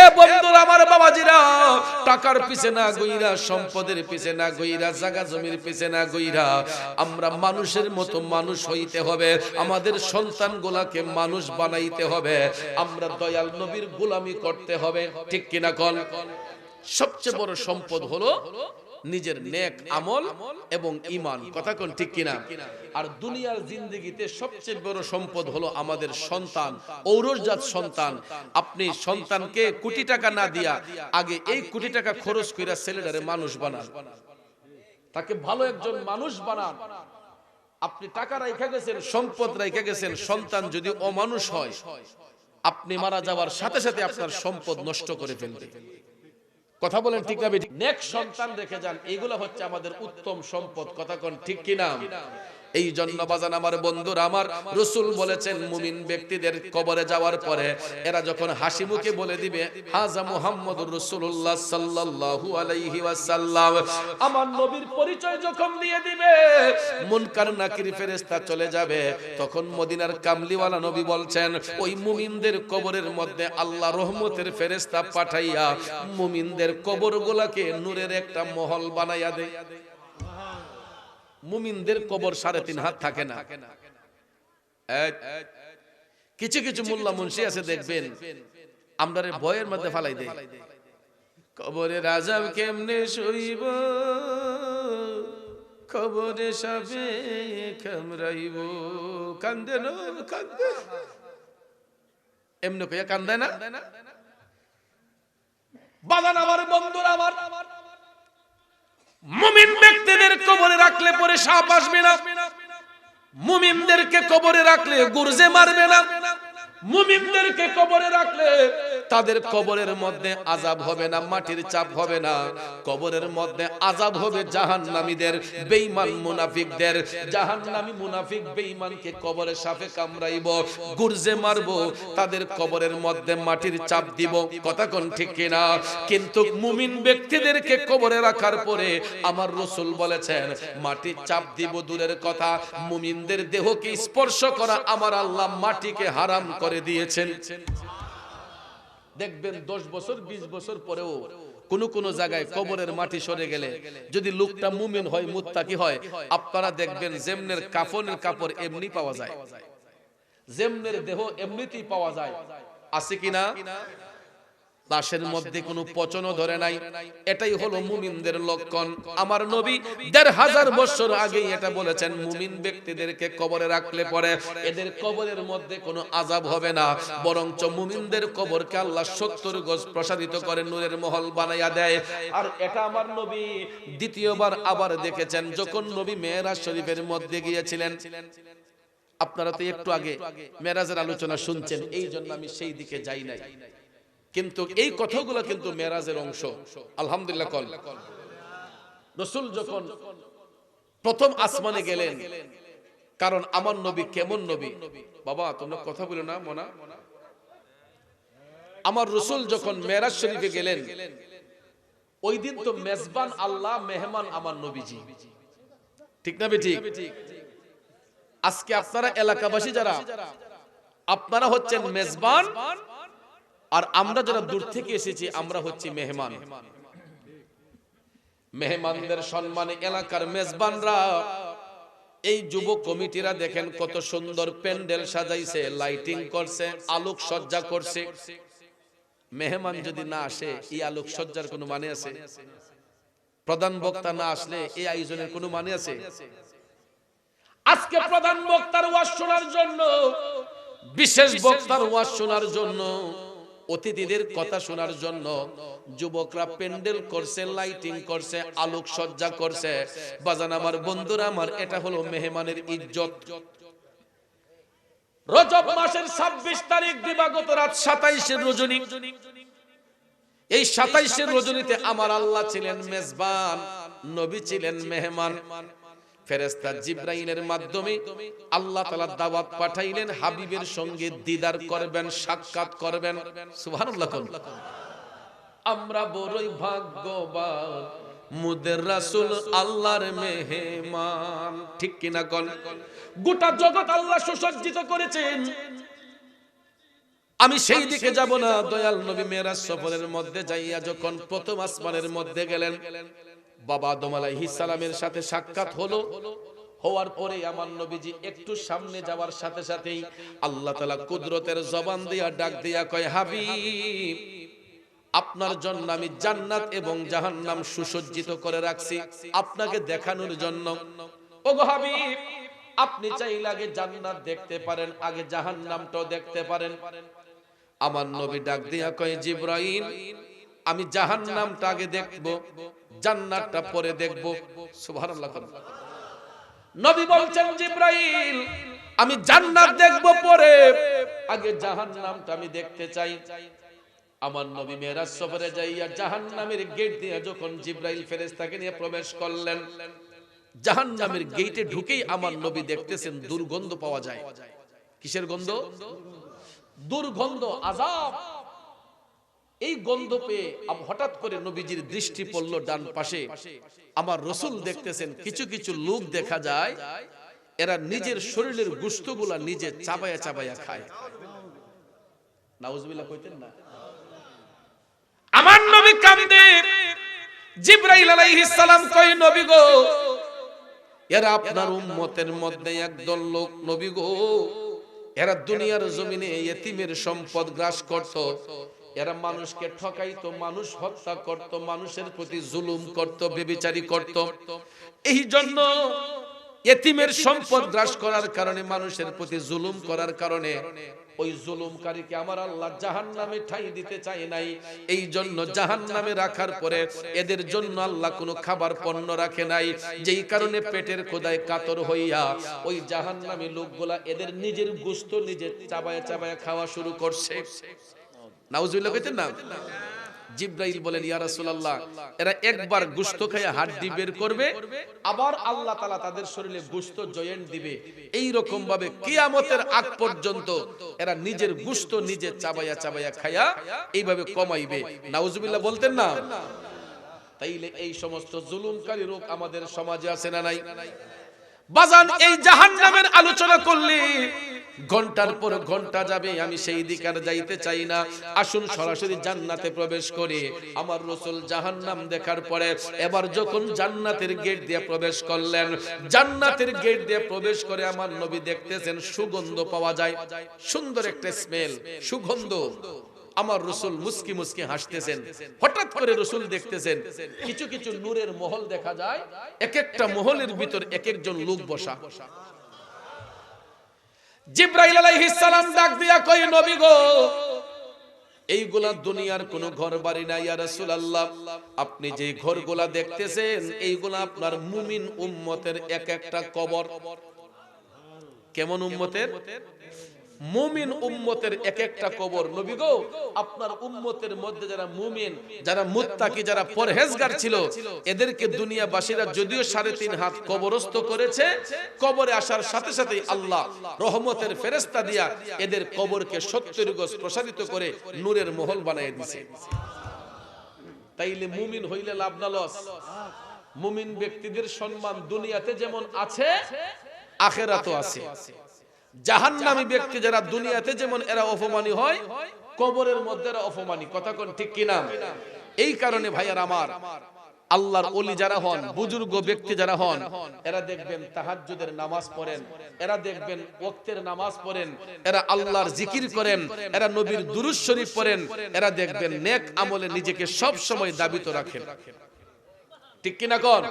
এ বন্ধুরা আমার, বাবাজিরা, টাকার পিছে না গইরা, সম্পদের পিছে না গইরা, জায়গা জমির পিছে না গইরা আমরা মানুষের মতো মানুষ হইতে হবে। আমাদের সন্তানগুলাকে মানুষ বানাইতে হবে। আমরা দয়াল নবীর গোলামি করতে হবে। ঠিক কিনা কর? সবচেয়ে বড় সম্পদ হলো নিজের নেক আমল এবং ঈমান। কথা কোন ঠিক কিনা? আর দুনিয়ার জিন্দেগিতে সবচেয়ে বড় সম্পদ হলো আমাদের সন্তান, ঔরসজাত সন্তান। আপনি সন্তানকে কোটি টাকা না দিয়া আগে এই কোটি টাকা খরচ কইরা ছেলেটারে মানুষ বানান, তাকে ভালো একজন মানুষ বানান। আপনি টাকা রাইখা গেছেন, সম্পদ রাইখা গেছেন, সন্তান যদি অমানুষ হয়, আপনি মারা যাওয়ার সাথে সাথে আপনার সম্পদ নষ্ট করে ফেলবে। কথা বলেন ঠিক না? নেক সন্তান রেখে যান, এগুলো হচ্ছে আমাদের উত্তম সম্পদ। কথা কোন ঠিক কিনা? এই জন্য বাজান আমার বন্ধুরা, আমার রাসূল বলেছেন মুমিন ব্যক্তিদের কবরে যাওয়ার পরে এরা যখন হাসি মুখে বলে দিবে, হাজা মুহাম্মদুর রাসূলুল্লাহ সাল্লাল্লাহু আলাইহি ওয়াসাল্লাম, আমার নবীর পরিচয় যখন দিয়ে দিবে, মুনকার নাকির ফেরেশতা চলে যাবে। তখন মদিনার কামলিওয়ালা নবী বলছেন, ওই মুমিনদের কবরের মধ্যে আল্লাহ রহমতের ফেরেশতা পাঠাইয়া মুমিনদের কবরগুলোকে নূরের একটা মহল বানাইয়া দেয়। মুমিনদের কবর 3.5 হাত থাকে না। কিছু কিছু মোল্লা মুন্সি আছে, দেখবেন আমরা ভয়ের মধ্যে ফালাই দেয়, কবরের আযাব কেমনে সইব, কবরে সাবে কামড়াইব। কান্দে না, কান্দে এমনি কইয়া কান্দে না। বাজান আমার বন্ধুরা, আমার মুমিন ব্যক্তিদের কবরে রাখলে পরে সাপ আসবে না, মুমিনদেরকে কবরে রাখলে গুরজে মারবে না, মুমিনদেরকে কবরে রাখলে তাদের কবরের মধ্যে আযাব হবে না, মাটির চাপ হবে না। কবরের মধ্যে আযাব হবে জাহান্নামীদের, বেঈমান মুনাফিকদের। জাহান্নামী মুনাফিক বেঈমানকে কবরে সাপে কামড়াইব, গুরজে মারব, তাদের কবরের মধ্যে মাটির চাপ দিব। কথা কোন ঠিক কিনা? কিন্তু মুমিন ব্যক্তিদেরকে কবরে রাখার পরে আমার রাসূল বলেছেন, মাটির চাপ দিব দূরের কথা, মুমিনদের দেহকে স্পর্শ করা আমার আল্লাহ মাটিকে হারাম করে দিয়েছেন। দেখবেন 10 বছর 20 বছর পরেও কোন জায়গায় কবরের মাটি সরে গেলে যদি লোকটা মুমিন হয়, মুত্তাকি হয়, আপনারা দেখবেন যেমনের কাফনের কাপড় এমনি পাওয়া যায়, যেমনের দেহ এমনিতেই পাওয়া যায়। আছে কিনা? লাশের মধ্যে কোনো পচনও ধরে নাই। এটাই হলো মুমিনদের লক্ষণ। আমার নবী 1500 বছর আগেই এটা বলেছেন, মুমিন ব্যক্তিদেরকে কবরে রাখলে পরে এদের কবরের মধ্যে কোনো আযাব হবে না, বরঞ্চ মুমিনদের কবরকে আল্লাহ 70 গজ প্রসারিত করে নূরের মহল বানাইয়া দেয়। আর এটা আমার নবী দ্বিতীয়বার আবার দেখেছেন যখন নবী মেরাজ শরীফের মধ্যে গিয়েছিলেন। আপনারা তো একটু আগে মেরাজের আলোচনা শুনছেন, এই জন্য আমি সেই দিকে যাই নাই, কিন্তু এই কথাগুলো কিন্তু মেরাজের অংশ। আলহামদুলিল্লাহ। কল রাসূল যখন প্রথম আসমানে গেলেন, কারণ আমার নবী কেমন নবী, বাবা তোমরা কথা বলো না মোনা। আমার রাসূল যখন মেরাজ শরীফে গেলেন, ওই দিন তো মেজবান আল্লাহ, মেহমান আমার নবীজি। ঠিক না বেঠিক? আজকে আপনারা এলাকাবাসী যারা, আপনারা হচ্ছেন মেজবান, আর আমরা যারা দূর থেকে এসেছি আমরা হচ্ছি মেহমান। মেহমানদের সম্মানে এলাকার মেজবানরা এই যুব কমিটিরা দেখেন কত সুন্দর প্যান্ডেল সাজাইছে, লাইটিং করছে, আলোক সজ্জা করছে। মেহমান যদি না আসে এই আলোক সজ্জার কোনো মানে আছে? প্রধান বক্তা না আসলে এই আয়োজনের কোনো মানে আছে? আজকে প্রধান বক্তার ওয়াজ শোনার জন্য, বিশেষ বক্তার ওয়াজ শোনার জন্য, অতিথিদের কথা শোনার জন্য যুবকরা প্যান্ডেল করছে, লাইটিং করছে, আলোক সজ্জা করছে। বাজান আমার বন্ধুরা আমার, এটা হলো মেহমানের ইজ্জত। রজব মাসের 26 তারিখ দিবাগত রাত 27 রজনী। এই 27 রজনীতে আমার আল্লাহ ছিলেন মেজবান, নবী ছিলেন মেহমান। ফেরেশতা জিবরাইলের মাধ্যমে আল্লাহ তাআলা দাওয়াত পাঠাইলেন, হাবিবের সঙ্গে দিদার করবেন, সাক্ষাৎ করবেন। সুবহানাল্লাহ। আমরা বড়ই ভাগ্যবান, মুদের রাসূল আল্লাহর মেহমান। ঠিক কিনা কোন? গোটা জগৎ আল্লাহ সুসজ্জিত করেছেন। আমি সেই দিকে যাব না। দয়াল নবী মেরাজ সফরের মধ্যে যাইয়া যখন প্রথম আসমানের মধ্যে গেলেন, বাবা আদম আলাইহিস সালামের সাথে সাক্ষাৎ হলো। হওয়ার পরে আমার নবীজি একটু সামনে যাওয়ার সাথে সাথেই আল্লাহ তাআলা কুদরতের জবান দিয়া ডাক দিয়া কয়, হাবিব, আপনার জন্য আমি জান্নাত এবং জাহান্নাম সুসজ্জিত করে রাখছি আপনাকে দেখানোর জন্য। ওগো হাবিব, আপনি চাইলে আগে জান্নাত দেখতে পারেন, আগে জাহান্নামটাও দেখতে পারেন। আমার নবী ডাক দিয়া কয়, জিবরাইল, আমি জাহান্নামটা আগে দেখব, জান্নাতটা পরে দেখব। সুবহানাল্লাহ। নবী বলছেন, জিবরাইল, আমি জান্নাত দেখব পরে, আগে জাহান্নামটা আমি দেখতে চাই। আমার নবী মেরাজ সফরে যাইয়া জাহান্নামের গেট দিয়ে যখন জিবরাইল ফেরেশতাকে নিয়ে প্রবেশ করলেন, জাহান্নামের গেটে ঢুকেই আমার নবী দেখতেছেন দুর্গন্ধ পাওয়া যায়। কিসের গন্ধ? দুর্গন্ধ, আযাব। এই গন্ধ পেয়ে হঠাৎ করে নবীজির দৃষ্টি পড়ল ডান পাশে। আমার রাসূল দেখতেছেন কিছু কিছু লোক দেখা যায়, এরা নিজের শরীরের গোশতগুলা নিজে চাবায়া চাবায়া খায়। নাউজুবিল্লাহ কইতেন না? আমার নবী কান্দে। জিবরাইল আলাইহিস সালাম কই, নবী গো, এরা আপনার উম্মতের মধ্যে একদল লোক, নবী গো, এরা দুনিয়ার জমিনে ইতিমের সম্পদ গ্রাস করত, এরা মানুষকে ঠকাইতো, মানুষ হত্যা করত, মানুষের প্রতি জুলুম করত, ব্যভিচারী করত। এই জন্য ইতিমের সম্পদ গ্রাস করার কারণে, মানুষের প্রতি জুলুম করার কারণে ওই জুলুমকারীকে আমার আল্লাহ জাহান্নামে ঠাঁই দিতে চায় নাই। এই জন্য জাহান্নামে রাখার পরে এদের জন্য আল্লাহ কোনো খাবার পণ্য রাখে নাই, যেই কারণে পেটের ক্ষুধায় কাতর হইয়া ওই জাহান্নামী লোকগুলা এদের নিজের গোশত নিজে চাবায়া চাবায়া খাওয়া শুরু করছে। নাউজুবিল্লাহ কইতেন না? জিবরাইল বলেন, ইয়া রাসূলুল্লাহ, এরা একবার গোশত খায়া হাড্ডি বের করবে, আবার আল্লাহ তাআলা তাদের শরীরে গোশত জয়েন্ট দিবে। এই রকম ভাবে কিয়ামতের আগ পর্যন্ত এরা নিজের গোশত নিজে চাবায়া চাবায়া খায়া এইভাবে কমাইবে। নাউজুবিল্লাহ বলতেন না? তাইলে এই সমস্ত জুলুমকারী লোক আমাদের সমাজে আছে না নাই? বাজান, এই জাহান্নামের আলোচনা করলে ঘন্টার পর ঘন্টা যাবে, আমি সেই দিকে আর যাইতে চাই না। আসুন সরাসরি জান্নাতে প্রবেশ করি। আমার রাসূল জাহান্নাম দেখার পরে এবার যখন জান্নাতের গেট দিয়ে প্রবেশ করলেন, জান্নাতের গেট দিয়ে প্রবেশ করে আমার নবী দেখতেছেন সুগন্ধ পাওয়া যায়, সুন্দর একটা স্মেল, সুগন্ধ। আমার রাসূল মুস্কি মুস্কি হাসতেছেন। হঠাৎ করে রাসূল দেখতেছেন কিছু কিছু নূরের মহল দেখা যায়, এক একটা মহলের ভিতর এক একজন লোক বসা। জিবরাইল আলাইহিস সালাম ডাক দিয়া কই, নবী গো, এইগুলা দুনিয়ার কোন ঘর বাড়ি না, ইয়া রাসূলুল্লাহ, আপনি যে ঘরগুলা দেখতেছেন এইগুলা আপনার মুমিন উম্মতের এক একটা কবর। কেমন উম্মতের? মুমিন উম্মতের এক একটা কবর। নবী গো, আপনার উম্মতের মধ্যে যারা মুমিন, যারা মুত্তাকি, যারা পরহেজগার ছিল, এদেরকে দুনিয়াবাসীরা যদিও 3.5 হাত কবরস্থ করেছে, কবরে আসার সাথে সাথে আল্লাহ রহমতের ফেরেশতা দিয়া এদের কবরকে 70 গজ প্রসারিত করে নূরের মহল বানায় দিয়েছে। তাইলে মুমিন হইলে লাভ না লস? মুমিন ব্যক্তিদের সম্মান দুনিয়াতে যেমন আছে, আখিরাতেও আছে। জাহান্নামী ব্যক্তি যারা দুনিয়াতে যেমন এরা অপমানী হয়, কবরের মধ্যে এরা অপমানী। কথা কোন ঠিক কিনা? এই কারণে ভাইয়ার আমার, আল্লাহর ওলি যারা হন, বুজুর্গ ব্যক্তি যারা হন, এরা দেখবেন তাহাজ্জুদের নামাজ পড়েন, এরা দেখবেন ওয়াক্তের নামাজ পড়েন, এরা আল্লাহর জিকির করেন, এরা নবীর দুরূদ শরীফ পড়েন, এরা দেখবেন নেক আমলে নিজেকে সব সময় দাবিত রাখেন। ঠিক কি না কোন?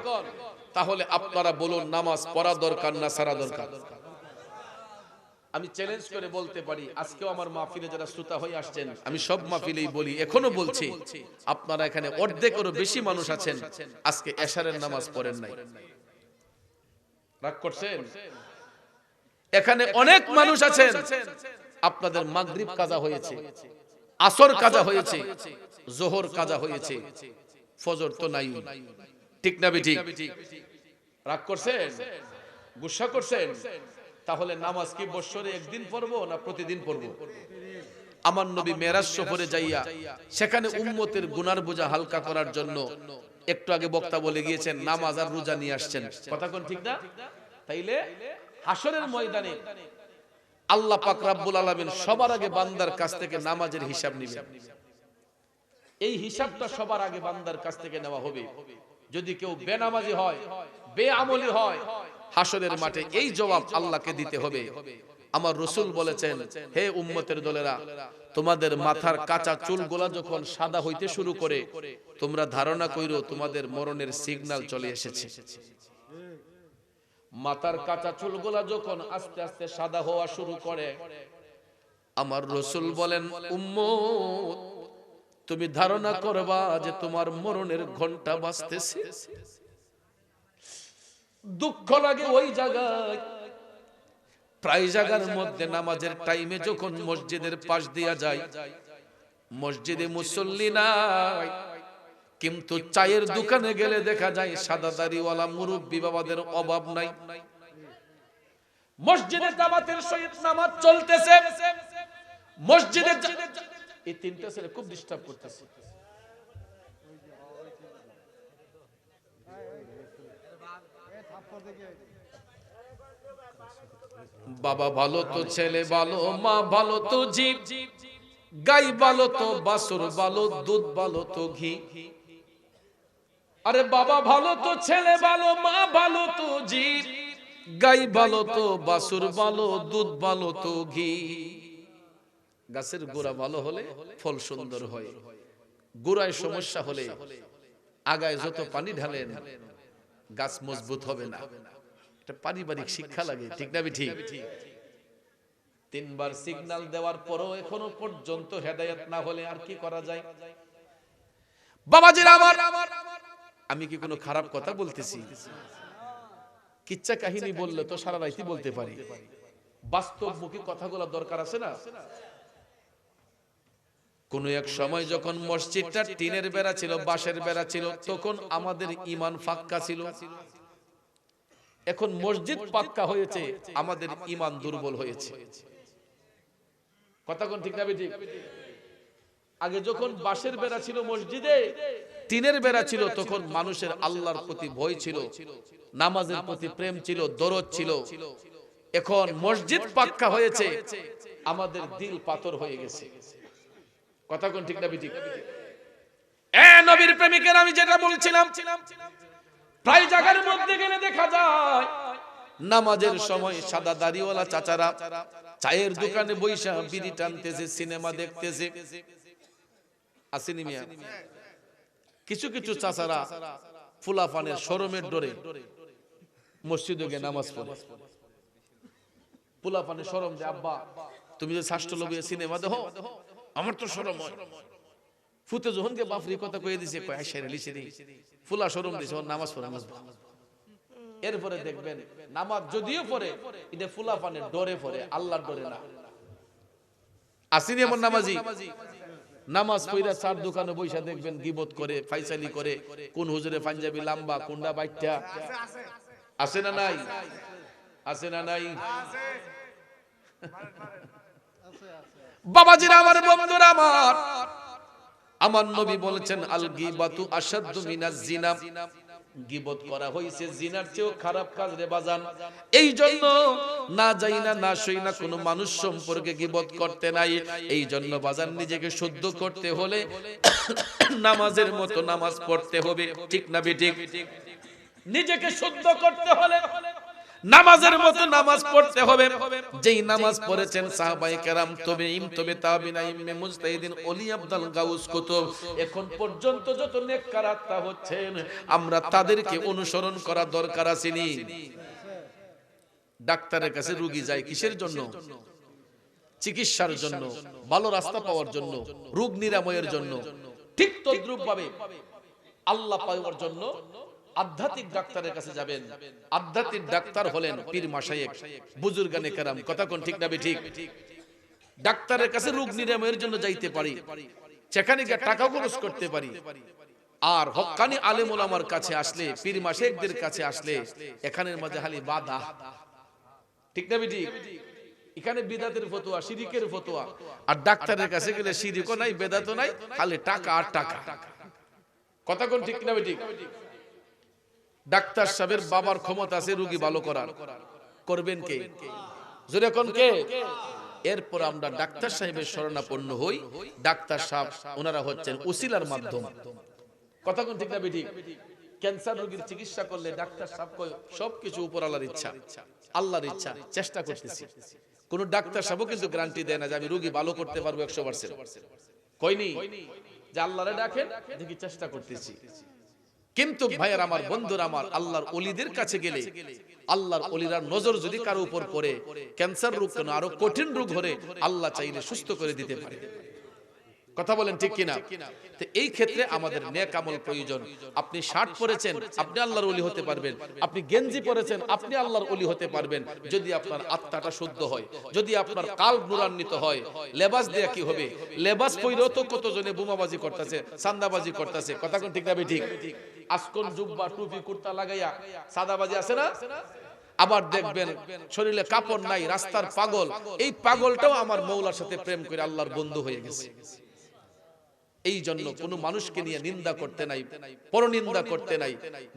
তাহলে আপনারা বলুন, নামাজ পড়া দরকার না সারা দরকার? আমি চ্যালেঞ্জ করে বলতে পারি, আজকেও আমার মাহফিলে যারা শ্রোতা হয়ে আসছেন, আমি সব মাহফিলেই বলি, এখনো বলছি, আপনারা এখানে অর্ধেকেরও বেশি মানুষ আছেন আজকে এশারের নামাজ পড়েন নাই। রাগ করছেন? এখানে অনেক মানুষ আছেন আপনাদের মাগরিব কাজা হয়েছে, আসর কাজা হয়েছে, জোহর কাজা হয়েছে, ফজর তো নাই। ঠিক না বেঠিক? রাগ করছেন? গুসা করছেন? তাহলে নামাজ কি বছরে একদিন পড়বো না প্রতিদিন পড়বো? আমার নবী মেরাজ সফরে যাইয়া সেখানে উম্মতের গুনার বোঝা হালকা করার জন্য একটু আগে বক্তা বলে গিয়েছেন, নামাজ আর রোজা নিয়ে আসছেন। কথা কোন ঠিক না? তাইলে হাসরের ময়দানে আল্লাহ পাক রব্বুল আলামিন সবার আগে বান্দার কাছ থেকে নামাজের হিসাব নেবেন। এই হিসাবটা সবার আগে বান্দার কাছ থেকে নেওয়া হবে। যদি কেউ বেনামাজি হয়, বেআমলি হয়, হাসরের মাঠে এই জবাব আল্লাহকে দিতে হবে। আমার রাসূল বলেছেন, হে উম্মতের দলেরা, তোমাদের মাথার কাঁচা চুলগুলা যখন সাদা হইতে শুরু করে, তোমরা ধারণা কইরো তোমাদের মরণের সিগন্যাল চলে এসেছে। মাথার কাঁচা চুলগুলা যখন আস্তে আস্তে সাদা হওয়া শুরু করে, আমার রাসূল বলেন, উম্মত তুমি ধারণা করবা যে তোমার মরণের ঘন্টা বাজতেছে। দুঃখ লাগে ওই জায়গায়, প্রায় জায়গার মধ্যে নামাজের টাইমে যখন মসজিদের পাশ দিয়া যায়, মসজিদে মুসল্লি নাই, কিন্তু চায়ের দোকানে গেলে দেখা যায় সাদা দাড়িওয়ালা মুরব্বি বাবাদের অভাব নাই। মসজিদে জামাতের সহিত নামাজ চলতেছে, মসজিদে এই তিনটা ছেলে খুব ডিস্টার্ব করতেছে। বাবা ভালো তো ছেলে ভালো, মা ভালো তো জীব, গাই ভালো তো বাছুর ভালো, দুধ ভালো তো ঘি। আরে বাবা ভালো তো ছেলে ভালো, মা ভালো তো জীব, গাই ভালো তো বাছুর ভালো, দুধ ভালো তো ঘি। গাছের গোড়া ভালো হলে ফল সুন্দর হয়, গোড়ায় সমস্যা হলে আগায় যত পানি ঢালেন গাছ মজবুত হবে না। এটা পারিবারিক শিক্ষা লাগে। ঠিক না ঠিক? তিনবার সিগন্যাল দেওয়ার পরও এখনো পর্যন্ত হেদায়েত না হলে আর কি করা যায়? বাবাজিরা আমার, আমি কি কোনো খারাপ কথা বলতেছি? কিচ্ছা কাহিনী বললে তো সারা রাতই বলতে পারি, বাস্তবমুখী কথাগুলো দরকার আছে না? কোন এক সময় যখন মসজিদটা টিনের বেড়া ছিল, বাঁশের বেড়া ছিল, তখন আমাদের ঈমান পাক্কা ছিল। এখন মসজিদ পাক্কা হয়েছে, আমাদের ঈমান দুর্বল হয়েছে। কথা কোন ঠিক না ঠিক? আগে যখন বাঁশের বেড়া ছিল মসজিদে, টিনের বেড়া ছিল, তখন মানুষের আল্লাহর প্রতি ভয় ছিল, নামাজের প্রতি প্রেম ছিল, দরদ ছিল। এখন মসজিদ পাক্কা হয়েছে, আমাদের দিল পাথর হয়ে গেছে। কথা কোন ঠিক না ঠিক? এ নবীর প্রেমিকের, আমি যেটা বলছিলাম, প্রায় জায়গার মধ্যে গেলে দেখা যায় নামাজের সময় সাদা দাড়িওয়ালা চাচারা চায়ের দোকানে বইসা বিড়ি টানতেছে, সিনেমা দেখতেছে। আসেনি মিয়া? কিছু কিছু চাচারা ফুলাফানের শরমের ডরে মসজিদে গিয়ে নামাজ পড়ে। ফুলাফানের শরম যে, আব্বা তুমি যে শাস্ত্র লবিয়ে সিনেমা দেখো, আমার তো শরম হয়। ফুতে যখন কে বাপরি কথা কয়ে দিছে, কয় সেরেলি সেরি, ফুলা শরম দিছে, ওর নামাজ পড়ে নামাজ। এরপরে দেখবেন নামাজ যদিও পড়ে, এটা ফুলাফানের ডরে পড়ে, আল্লাহর ডরে না। আসেনি এমন নামাজি? নামাজ পড়া চার দোকানে বইসা দেখবেন গিবত করে, ফাইসালি করে, কোন হুজুরে পাঞ্জাবি লম্বা, কোনটা বাইটা। আছে না নাই? আছে না নাই? বাবাজিরা আমার, বন্ধুরা আমার, আমার নবী বলেছেন, আল গীবাতু আশাদ্দু মিনাজ জিনা। গীবত করা হয়েছে জিনার চেয়েও খারাপ কাজ রে বাজান। এই জন্য না যাই না না সই না কোনো মানুষ সম্পর্কে গীবত করতে নাই। এই জন্য বাজান নিজেকে শুদ্ধ করতে হলে নামাজের মতো নামাজ পড়তে হবে, ঠিক না বেঠিক? নিজেকে শুদ্ধ করতে হলে নামাজের মতো নামাজ পড়তে হবে, যেই নামাজ পড়েছেন সাহাবায়ে কেরাম, তাবেঈন, তাবেঈন, ইমাম মুজতাহিদিন, ওলি আব্দাল গাউস কুতুব, এখন পর্যন্ত যত নেককার আত্মা হচ্ছেন, আমরা তাদেরকে অনুসরণ করা দরকার আছে নি? ডাক্তারের কাছে রোগী যায় কিসের জন্য? চিকিৎসার জন্য, ভালো রাস্তা পাওয়ার জন্য, রোগ নিরাময়ের জন্য। ঠিক তদ্রূপ ভাবে আল্লাহ পাওয়ার জন্য আধ্যাত্মিক ডাক্তারের কাছে যাবেন। আধ্যাত্মিক ডাক্তার হলেন পীর মাশায়েখ, বুজুর্গানে কেরাম, কথা কোন ঠিক না বেঠিক? ডাক্তারের কাছে রোগ নিরাময়ের জন্য যাইতে পারি, সেখানে গিয়ে টাকা খরচ করতে পারি। আর হক্কানি আলেম ওলামার কাছে আসলে, পীর মাশায়েখদের কাছে আসলে, এখানের মাঝে খালি বাধা, ঠিক না বেঠিক? এখানে বিদাতের ফতোয়া, শিরিকের ফতোয়া। আর ডাক্তারের কাছে গেলে শিরিকও নাই, বেদাতও নাই, খালি টাকা আর টাকা, কথা কোন ঠিক না বেঠিক? ডাক্তার সাহেবের বাবার ক্ষমতা আছে রোগী ভালো করার, করবেন কে? জোরে কোন কে? এরপর আমরা ডাক্তার সাহেবের শরণাপন্ন হই। ডাক্তার সাহেব ওনারা হচ্ছেন উসিলার মাধ্যম, কথা কোন ঠিক না বেঠিক? ক্যান্সার রোগীর চিকিৎসা করলে ডাক্তার সাহেব কয় সবকিছু উপর আল্লাহর ইচ্ছা, আল্লাহর ইচ্ছা, চেষ্টা করতেছি। কোন ডাক্তার সাহেবও কিন্তু গ্যারান্টি দেয় না যে আমি রোগী ভালো করতে পারবো 100%। কইনি যে আল্লাহরে ডাকেন, দেখি চেষ্টা করতেছি। কিন্তু ভাইয়ার আমার, বন্ধুরা আমার, আল্লাহর ওলিদের কাছে গেলে আল্লাহর ওলিরা নজর যদি কারো উপর পড়ে, ক্যান্সার রোগ কেন আরো কঠিন রোগ হলে আল্লাহ চাইলে সুস্থ করে দিতে পারে, কথা বলেন ঠিক কিনা? তো এই ক্ষেত্রে আমাদের নেক আমল প্রয়োজন। আপনি শার্ট পরেছেন, আপনি আল্লাহর ওলি হতে পারবেন। আপনি গেঞ্জি পরেছেন, আপনি আল্লাহর ওলি হতে পারবেন, যদি আপনার আত্মাটা শুদ্ধ হয়, যদি আপনার কালব নূরান্বিত হয়। লেবাস দেয়া কি হবে? লেবাস পরেও তো কতজনে বোমাবাজি করতেছে, সান্দাবাজি করতেছে, কথা কোন ঠিক না বেঠিক? আসকন জুব্বা টুপি কুর্তা লাগাইয়া সাদাবাজি আছে না? আবার দেখবেন শরীরে কাপড় নাই, রাস্তার পাগল। এই পাগলটাও আমার মৌলার সাথে প্রেম করে আল্লাহর বন্ধু হয়ে গেছে। এই জন্য কোনো মানুষকে নিয়ে নিন্দা করতে নাই, পরনিন্দা করতে নাই,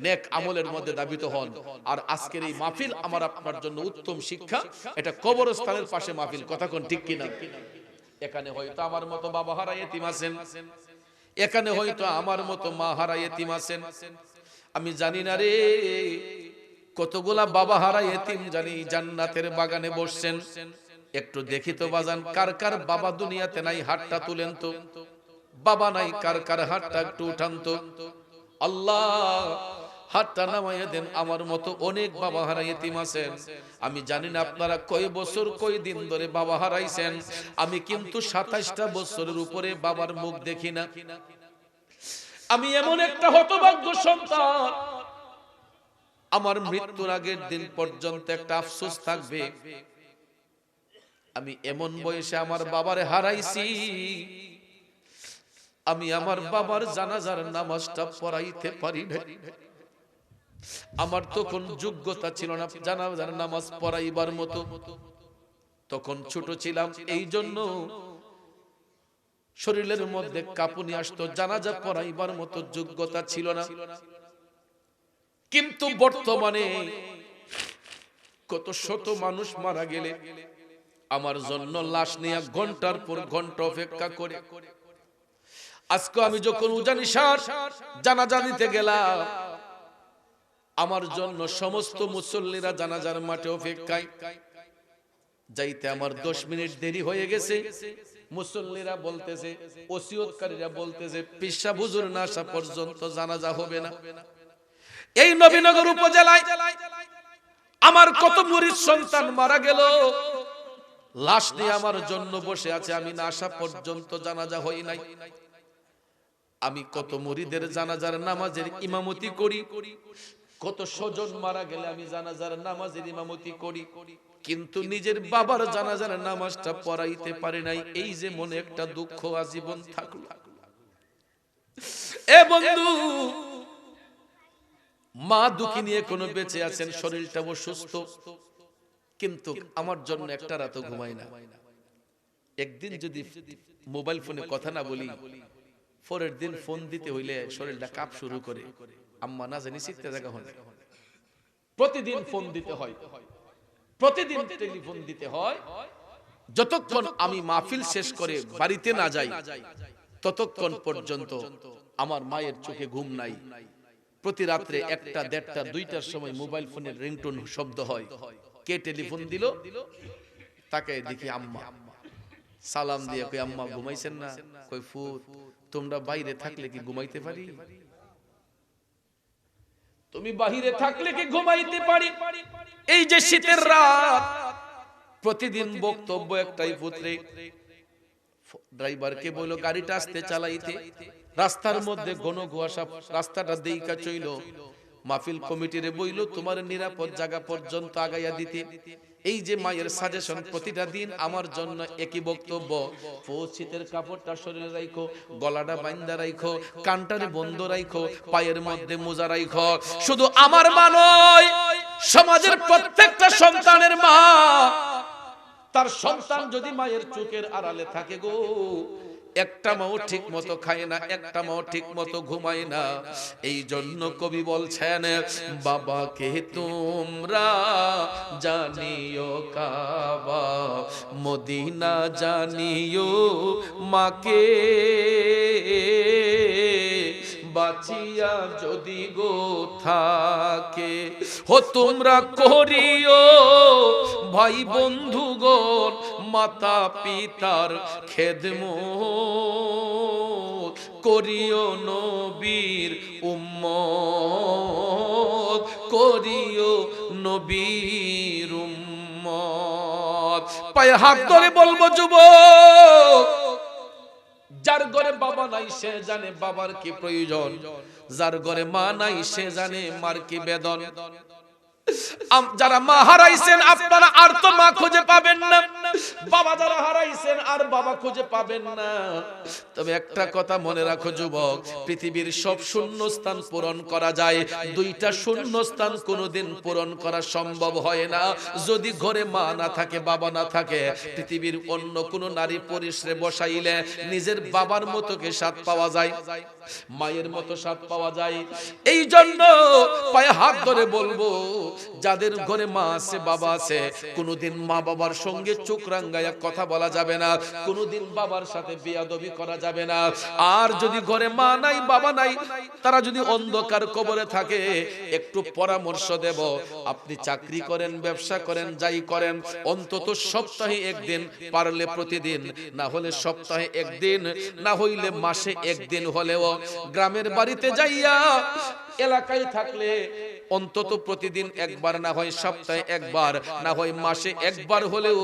নেক আমলের মধ্যে দাবিত হন। আর আজকের এই মাহফিল আমার আপনার জন্য উত্তম শিক্ষা। এটা কবরস্থানের পাশে মাহফিল, কথা কোন ঠিক কিনা? এখানে হয়তো আমার মতো বাবা হারা এতিম আছেন, এখানে হয়তো আমার মতো মা হারা এতিম আছেন। আমি জানি না রে কতগুলা বাবা হারা এতিম জানি জান্নাতের বাগানে বসছেন। একটু দেখি তো বাজান, কার কার বাবা দুনিয়াতে নাই, হাতটা তুলেন তো। বাবা নাই কার কার, হাতটা একটু উঠান তো। আল্লাহ হাতটা নামাইয়া দেন। আমার মতো অনেক বাবা হারা এতিম আছেন। আমি জানি না আপনারা কয় বছর কয় দিন ধরে বাবা হারাইছেন। আমি কিন্তু 27টা বছরের উপরে বাবার মুখ দেখি না। আমি এমন একটা হতভাগ্য সন্তান, আমার মৃত্যুর আগের দিন পর্যন্ত একটা আফসোস থাকবে, আমি এমন বয়সে আমার বাবারে হারাইছি। আমি আমার বাবার জানাজার নামাজটা পড়াইতে পারি না। আমার তখন যোগ্যতা ছিল না জানাজার নামাজ পড়াইবার মতো, তখন ছোট ছিলাম। এই জন্য শরীরের মধ্যে কাঁপুনি আসতো, জানাজা পড়াইবার মতো যোগ্যতা ছিল না। কিন্তু বর্তমানে কত শত মানুষ মারা গেলে আমার জন্য লাশ নিয়ে ঘন্টার পর ঘন্টা অপেক্ষা করে। আজকে আমি যখন উজানিশার জানাজা দিতে গেলাম, আমার জন্য সমস্ত মুসল্লিরা জানাজার মাঠে অপেক্ষায়। যাইতে আমার 10 মিনিট দেরি হয়ে গেছে। মুসল্লিরা বলতেছে, ওসিয়তকারীরা বলতেছে, পিসা হুজুর না আসা পর্যন্ত জানাজা হবে না। এই নবীনগর উপজেলায় আমার কত মুরিদ সন্তান মারা গেল, লাশ নিয়ে আমার জন্য বসে আছে, আমি না আসা পর্যন্ত জানাজা হই নাই। আমি কত মুরিদের জানাজার নামাজের ইমামতি করি, কত স্বজন মারা গেলে আমি জানাজার নামাজের ইমামতি করি, কিন্তু নিজের বাবার জানাজার নামাজটা পড়াইতে পারি নাই। এই যে মনে একটা দুঃখ আজীবন থাকলো। এ বন্ধু, মা দুঃখী নিয়ে কোনো বেঁচে আছেন, শরীরটাও সুস্থ, কিন্তু আমার জন্য একটা রাতও ঘুমাই না। একদিন যদি মোবাইল ফোনে কথা না বলি, পরের দিন ফোন দিতে হইলে শরীরটা কাঁপ শুরু করে। আম্মা না জানি চিত্তে জায়গা হন, প্রতিদিন ফোন দিতে হয়, প্রতিদিন টেলিফোন দিতে হয়। যতক্ষণ আমি মাহফিল শেষ করে বাড়িতে না যাই ততক্ষণ পর্যন্ত আমার মায়ের চোখে ঘুম নাই। প্রতি রাত্রে 1টা, 1:30টা, 2টার সময় মোবাইল ফোনের রিংটোন শব্দ হয়। কে টেলিফোন দিল? তাকে দেখি আম্মা। সালাম দিয়ে কই আম্মা ঘুমাইছেন না? কই ফুত তোমরা বাইরে থাকলে কি ঘুমাইতে পারি? তুমি বাহিরে থাকলে কি ঘুমাইতে পারি? এই যে শীতের রাত, প্রতিদিন বক্তব্য একটাই পুত্রে, ড্রাইভারকে বলল গাড়িটা আস্তে চালাইতে। রাস্তার মধ্যে ঘন কুয়াশা, রাস্তাটা দেইকা চইল। মাহফিল কমিটিরে বইল তোমার নিরাপদ জায়গা পর্যন্ত আগাইয়া দিতে। এই যে মায়ের সাজেশন, প্রতিটা দিন আমার জন্য একই বক্তব্য, শীতের কাপড়টা শরীরে রাখো, গলাটা বাইন্দা রাখো, কানটারে বন্ধ রাখো, পায়ের মধ্যে মোজা রাখো। শুধু আমার মা নয়, সমাজের প্রত্যেকটা সন্তানের মা, তার সন্তান যদি মায়ের চোখের আড়ালে থাকে গো, একটা মাও ঠিক মতো খায় না, একটা মাও ঠিক মতো ঘুমায় না। এই জন্য কবি বলছেন বাবাকে তোমরা জানিও কাবা, মদিনা জানিও মাকে, বাঁচিয়া যদি গো থাকে। হো তোমরা করিও ভাই বন্ধুগণ মাতা পিতার খেদমত, করিও নবীর উম্মত, করিও নবীর উম্মত। পায়ে হাত ধরে বলবো যুবক, যার ঘরে বাবা নাই সে জানে বাবার কি প্রয়োজন, যার ঘরে মা নাই সে জানে মার কি বেদন। যারা মা হারাইছেন আপনারা আর তো মা খুঁজে পাবেন না, বাবা যারা হারাইছেন আর বাবা খুঁজে পাবেন না। তবে একটা কথা মনে রাখো যুবক, পৃথিবীর সব শূন্য স্থান পূরণ করা যায়, 2টা শূন্য স্থান কোনোদিন পূরণ করা সম্ভব হয় না। যদি ঘরে মা না থাকে, বাবা না থাকে, পৃথিবীর অন্য কোনো নারী পরিশ্রে বসাইলে নিজের বাবার মতোকে স্বাদ পাওয়া যায়, মায়ের মতো স্বাদ পাওয়া যায়। এই জন্য পায়ে হাত ধরে বলবো, যাদের ঘরে মা আছে বাবা আছে, কোনোদিন মা বাবার সঙ্গে চোখ রাঙ্গায়া কথা বলা যাবে না, কোনোদিন বাবার সাথে বেয়াদবি করা যাবে না। আর যদি ঘরে মা নাই বাবা নাই, তারা যদি অন্ধকার কবরে থাকে, একটু পরামর্শ দেব, আপনি চাকরি করেন, ব্যবসা করেন, যাই করেন, অন্তত সপ্তাহে একদিন, পারলে প্রতিদিন, না হলে সপ্তাহে একদিন, না হইলে মাসে একদিন হলেও গ্রামের বাড়িতে যাইয়া, এলাকায় থাকলে অন্তত প্রতিদিন একবার, না হয় সপ্তাহে একবার, না হয় মাসে একবার হলেও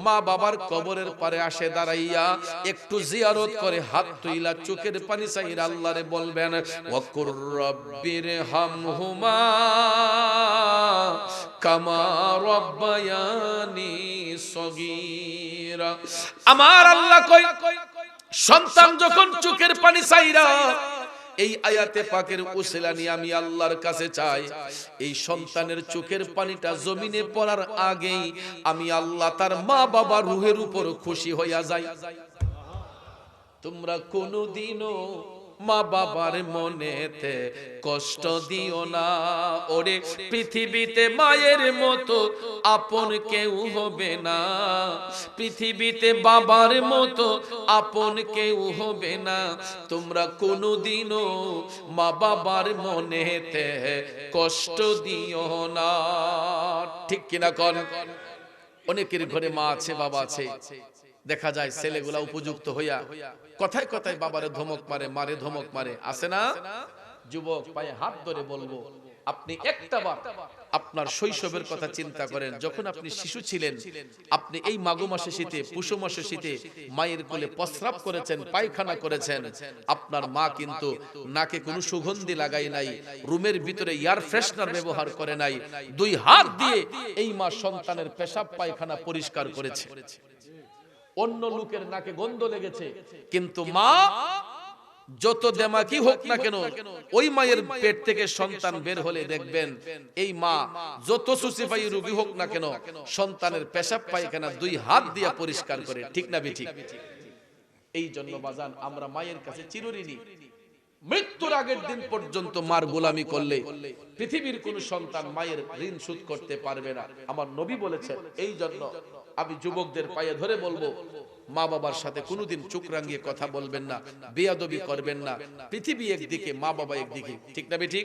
মা বাবার কবরের পারে আসে দাঁড়াইয়া একটু জিয়ারত করে হাত তুইলা চোখের পানি চাইরা আল্লাহরে বলবেন ওয়াকুর রাব্বির হামহুমা কামা রাব্বায়ানি সগীরা। আমার আল্লাহ কই, সন্তান যখন চোখের পানি চাইরা, এই আয়াতে পাকের উসিলা নিয়ে আমি আল্লাহর কাছে চাই, এই সন্তানের চোখের পানিটা জমিনে পড়ার আগেই আমি আল্লাহ তার মা বাবার রূহের উপর খুশি হইয়া যাই। তোমরা কোনদিনও মা বাবার মনেতে কষ্ট দিও না, ওরে পৃথিবীতে মায়ের মতো আপন কেউ হবে না, পৃথিবীতে বাবার মতো আপন কেউ হবে না। তোমরা কোনদিনও মা বাবার মনেতে কষ্ট দিও না। ঠিক কিনা কোন? অনেকের ঘরে মা আছে বাবা আছে, দেখা যায় ছেলেগুলা উপযুক্ত হইয়া কথায় কথায় বাবারে ধমক মারে, মারে ধমক মারে, আছে না? যুবক পায়ে হাত ধরে বলবো, আপনি একটাবার আপনার শৈশবের কথা চিন্তা করেন। যখন আপনি শিশু ছিলেন, আপনি এই মাঘ মাসে শীতে, পুষ মাসে শীতে মায়ের কোলে প্রস্রাব করেছেন, পায়খানা করেছেন। আপনার মা কিন্তু নাকে কোনো সুগন্ধি লাগাই নাই, রুমের ভিতরে এয়ার ফ্রেশনার ব্যবহার করে নাই, 2 হাত দিয়ে এই মা সন্তানের পেশাব পায়খানা পরিষ্কার করেছে। অন্য লোকের নাকে গন্ধ লেগেছে, কিন্তু মা যত দেমাকি হোক না কেন, ওই মায়ের পেট থেকে সন্তান বের হলে দেখবেন এই মা যত সুসিফাই রোগী হোক না কেন, সন্তানের পেশাব পায়খানা 2 হাত দিয়ে পরিষ্কার করে। ঠিক না বেঠিক? এই জন্য বাজান আমরা মায়ের কাছে চিরঋণী। মৃত্যুর আগের দিন পর্যন্ত মার গোলামি করলে পৃথিবীর কোন সন্তান মায়ের ঋণ শোধ করতে পারবে না। আমার নবী বলেছেন। এই জন্য আমি যুবকদের পায়ে ধরে বলবো, মা বাবার সাথে কোনোদিন চোখ রাঙিয়ে কথা বলবেন না, বেয়াদবি করবেন না। পৃথিবী একদিকে, মা বাবা একদিকে, ঠিক না বেঠিক?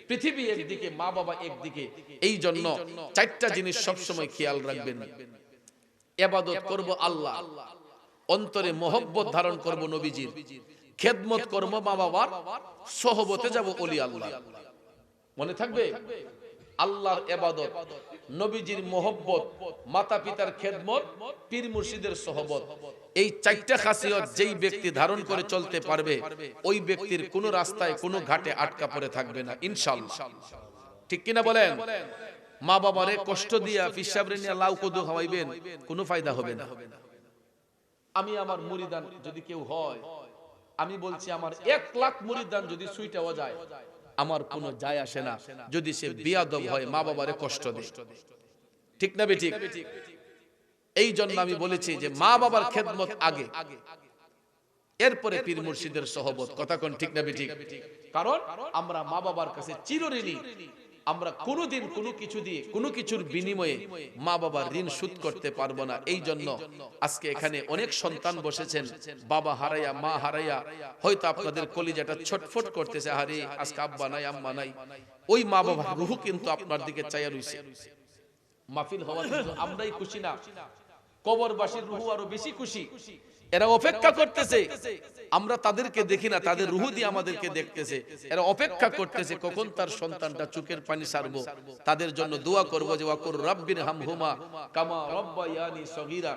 পৃথিবী একদিকে, মা বাবা একদিকে। এই জন্য চারটা জিনিস সবসময় খেয়াল রাখবেন। ইবাদত করব আল্লাহ, অন্তরে মহব্বত ধারণ করব নবীজির, খেদমত করব মা বাবার, সহবতে যাব ওলি আল্লাহ। মনে থাকবে? আল্লাহর ইবাদত, নবীজির মহব্বত, মাতা পিতার খেদমত, পীর মুর্শিদের সহবত, এই চারটা খাসিয়ত যেই ব্যক্তি ধারণ করে চলতে পারবে, ওই ব্যক্তির কোনো রাস্তায় কোনো ঘাটে আটকা পড়ে থাকবে না ইনশাআল্লাহ। ঠিক কিনা বলেন? মা বাবারে কষ্ট দিয়া ফিসাবরে নিয়ে লাউ কদু খাওয়াইবেন, কোনো ফায়দা হবে না। আমি আমার মুরিদান যদি কেউ হয়, আমি বলছি আমার 1 লাখ মুরিদান যদি সুইটাও যায়, আমার কোনো যায় আসে না যদি সে বিয়াদব হয়, মা বাবারে কষ্ট দেয়। ঠিক না বেঠিক? এই জন্য আমি বলেছি যে মা বাবার খেদমত আগে, এরপরে পীর মুর্শিদের সহবত। কথা কোন ঠিক না বেঠিক? কারণ আমরা মা বাবার কাছে চিরঋণী। আমরা কোনোদিন কোনো কিছু দিয়ে, কোনো কিছুর বিনিময়ে মা বাবার ঋণ শোধ করতে পারবো না। এই জন্য আজকে এখানে অনেক সন্তান বসেছেন, বাবা হারাইয়া, মা হারাইয়া, হয়তো আপনাদের কলিজাটা ছটফট করতেছে, আরে আজকে আব্বা নাই, আম্মা নাই। ওই মা বাবার রূহ কিন্তু আপনার দিকে চাইয়া রইছে। মাহফিল হওয়া কিন্তু আমরাই খুশি না, কবরবাসীর রূহ আরো বেশি খুশি। এরা অপেক্ষা করতেছে, আমরা তাদেরকে দেখি না, তাদের রূহ দিয়ে আমাদেরকে দেখতেছে। এরা অপেক্ষা করতেছে কখন তার সন্তানটা চোখের পানি ছাড়বো। তাদের জন্য দোয়া করব যে ওয়াকুর রাব্বির হামহুমা কামা রাব্বায়ানি সগীরা।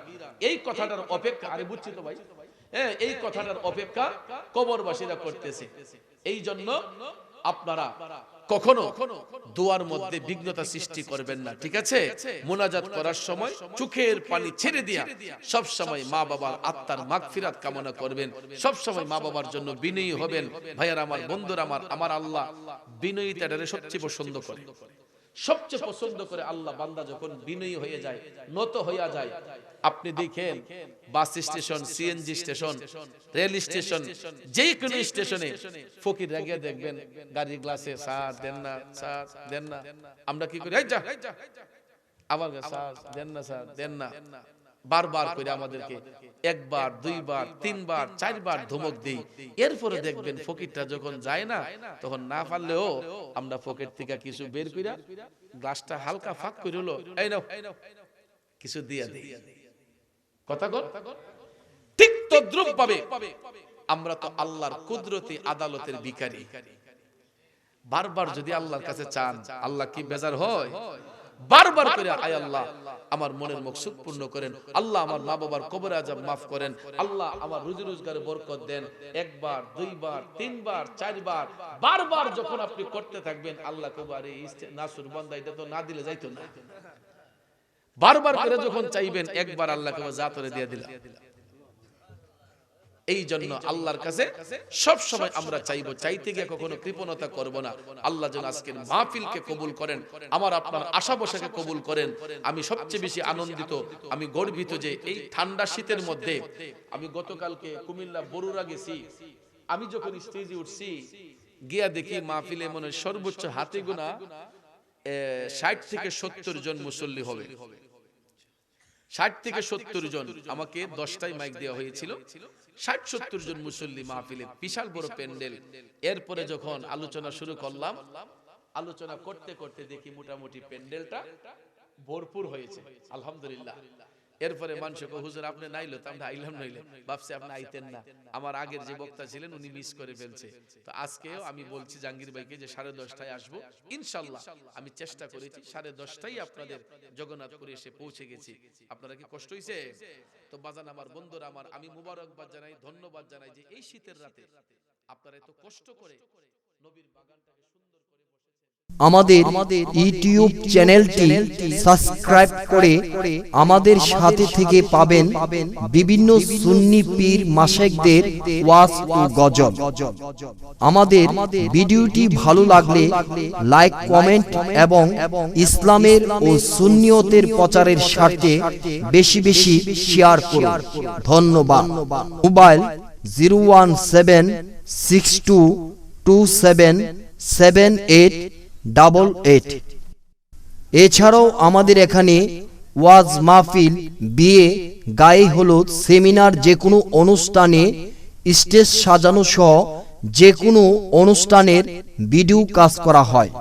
এই কথাটার অপেক্ষা, আরে বুঝছি তো ভাই, হ্যাঁ, এই কথাটার অপেক্ষা কবরবাসীরা করতেছে। এই জন্য আপনারা কখনো দোয়ার মধ্যে বিঘ্নতা সৃষ্টি করবেন না, ঠিক আছে? মুনাজাত করার সময় চোখের পানি ছেড়ে দিয়া সব সময় মা বাবার আত্মার মাগফিরাত কামনা করবেন। সব সময় মা বাবার জন্য বিনয়ী হবেন। ভাইয়ার আমার, বন্ধুরা আমার, আমার আল্লাহ বিনয়ীতাটারে সবচেয়ে পছন্দ করে। সবচেয়ে পছন্দ করে আল্লাহ বান্দা যখন বিনয়ী হয়ে যায়, নত হইয়া যায়। আপনি দেখেন bus station, CNG station, rail station, যে কোনো স্টেশনে ফকির রাগিয়ে দেখবেন গাড়ির গ্লাসে স্যার দেন না, স্যার দেন না। আমরা কি করি? আবার স্যার দেন না, স্যার দেন না। বারবার করে আমাদেরকে 1 বার 2 বার 3 বার 4 বার ধমক দেই। এরপরে দেখবেন ফকিরটা যখন যায় না, তখন না পারলেও আমরা পকেট থেকে কিছু বের কইরা গ্লাসটা হালকা ফাঁক করে হলো, এই নাও কিছু দিয়া দেই। কথা কর। ঠিক তদ্রুপ ভাবে আমরা তো আল্লাহর কুদরতি আদালতের ভিখারি। বারবার যদি আল্লাহর কাছে চান, আল্লাহ কি বেজার হয়? বারবার করে আয় আল্লাহ আমার মনের মকসুদ পূর্ণ করেন, আল্লাহ আমার মা বাবার কবরে আযাব মাফ করেন, আল্লাহ আমার রুজি রোজগারে বরকত দেন। 1 বার 2 বার 3 বার 4 বার বারবার যখন আপনি করতে থাকবেন, আল্লাহ কবরে নাসুর বান্দা, এটা তো না দিলে যাইতো না। বারবার করে যখন চাইবেন, একবার আল্লাহ কবরে জাতরে দিয়ে দিলাম। এই জন্য আল্লাহর কাছে সব সময় আমরা চাইবো, চাইতে গিয়ে কখনো কৃপণতা করব না। আল্লাহ যেন আজকের মাহফিলকে কবুল করেন, আমার আপনার আশা বসাকে কবুল করেন। আমি সবচেয়ে বেশি আনন্দিত, আমি গর্বিত যে এই ঠান্ডা শীতের মধ্যে, আমি গতকালকে কুমিল্লা বরুড়া গেছি, আমি যখন স্টেজে উঠছি গিয়া দেখি মাহফিলে মনে সর্বোচ্চ হাতে গোনা 60 থেকে 70 জন মুসল্লি হবে। 60 থেকে 70 জন। আমাকে 10টায় মাইক দেওয়া হয়েছিল। 60-70 জন মুসল্লি মাহফিলে, বিশাল বড় প্যান্ডেল। এরপরে যখন আলোচনা শুরু করলাম, আলোচনা করতে করতে দেখি মোটামুটি প্যান্ডেলটা ভরপুর হয়েছে, আলহামদুলিল্লাহ। এরপরে মানুষ কো হুজুর আপনি নাইলো, তো আমরা আইলাম নইলে, ভাবছি আপনি আইতেন না। আমার আগের যে বক্তা ছিলেন উনি মিস করে ফেলছে। তো আজকেও আমি বলছি জাহাঙ্গীর ভাইকে যে 10:30টায় আসবো ইনশাআল্লাহ। আমি চেষ্টা করেছি 10:30টায় আপনাদের জগন্নাথপুরে এসে পৌঁছে গেছি। আপনারা কি কষ্ট হইছে? তো বাজান আমার, বন্ধুরা আমার, আমি মুবারকবাদ জানাই, ধন্যবাদ জানাই যে এই শীতের রাতে আপনারা এত কষ্ট করে নবীর বাগানটাকে সুন্দর করে আমাদের ইউটিউব চ্যানেলটি সাবস্ক্রাইব করে আমাদের সাথে থেকে পাবেন বিভিন্ন সুন্নি পীর মাশায়েখদের ওয়াজ ও গজল। আমাদের ভিডিওটি ভালো লাগলে লাইক, কমেন্ট এবং ইসলামের ও সুন্নিয়তের প্রচারের স্বার্থে বেশি বেশি শেয়ার করুন। ধন্যবাদ। মোবাইল 017 62277888। এছাড়াও আমাদের এখানে ওয়াজ মাহফিল, বিয়ে, গায়ে হলুদ, সেমিনার, যে কোনো অনুষ্ঠানে স্টেজ সাজানো সহ যে কোনো অনুষ্ঠানের ভিডিও কাজ করা হয়।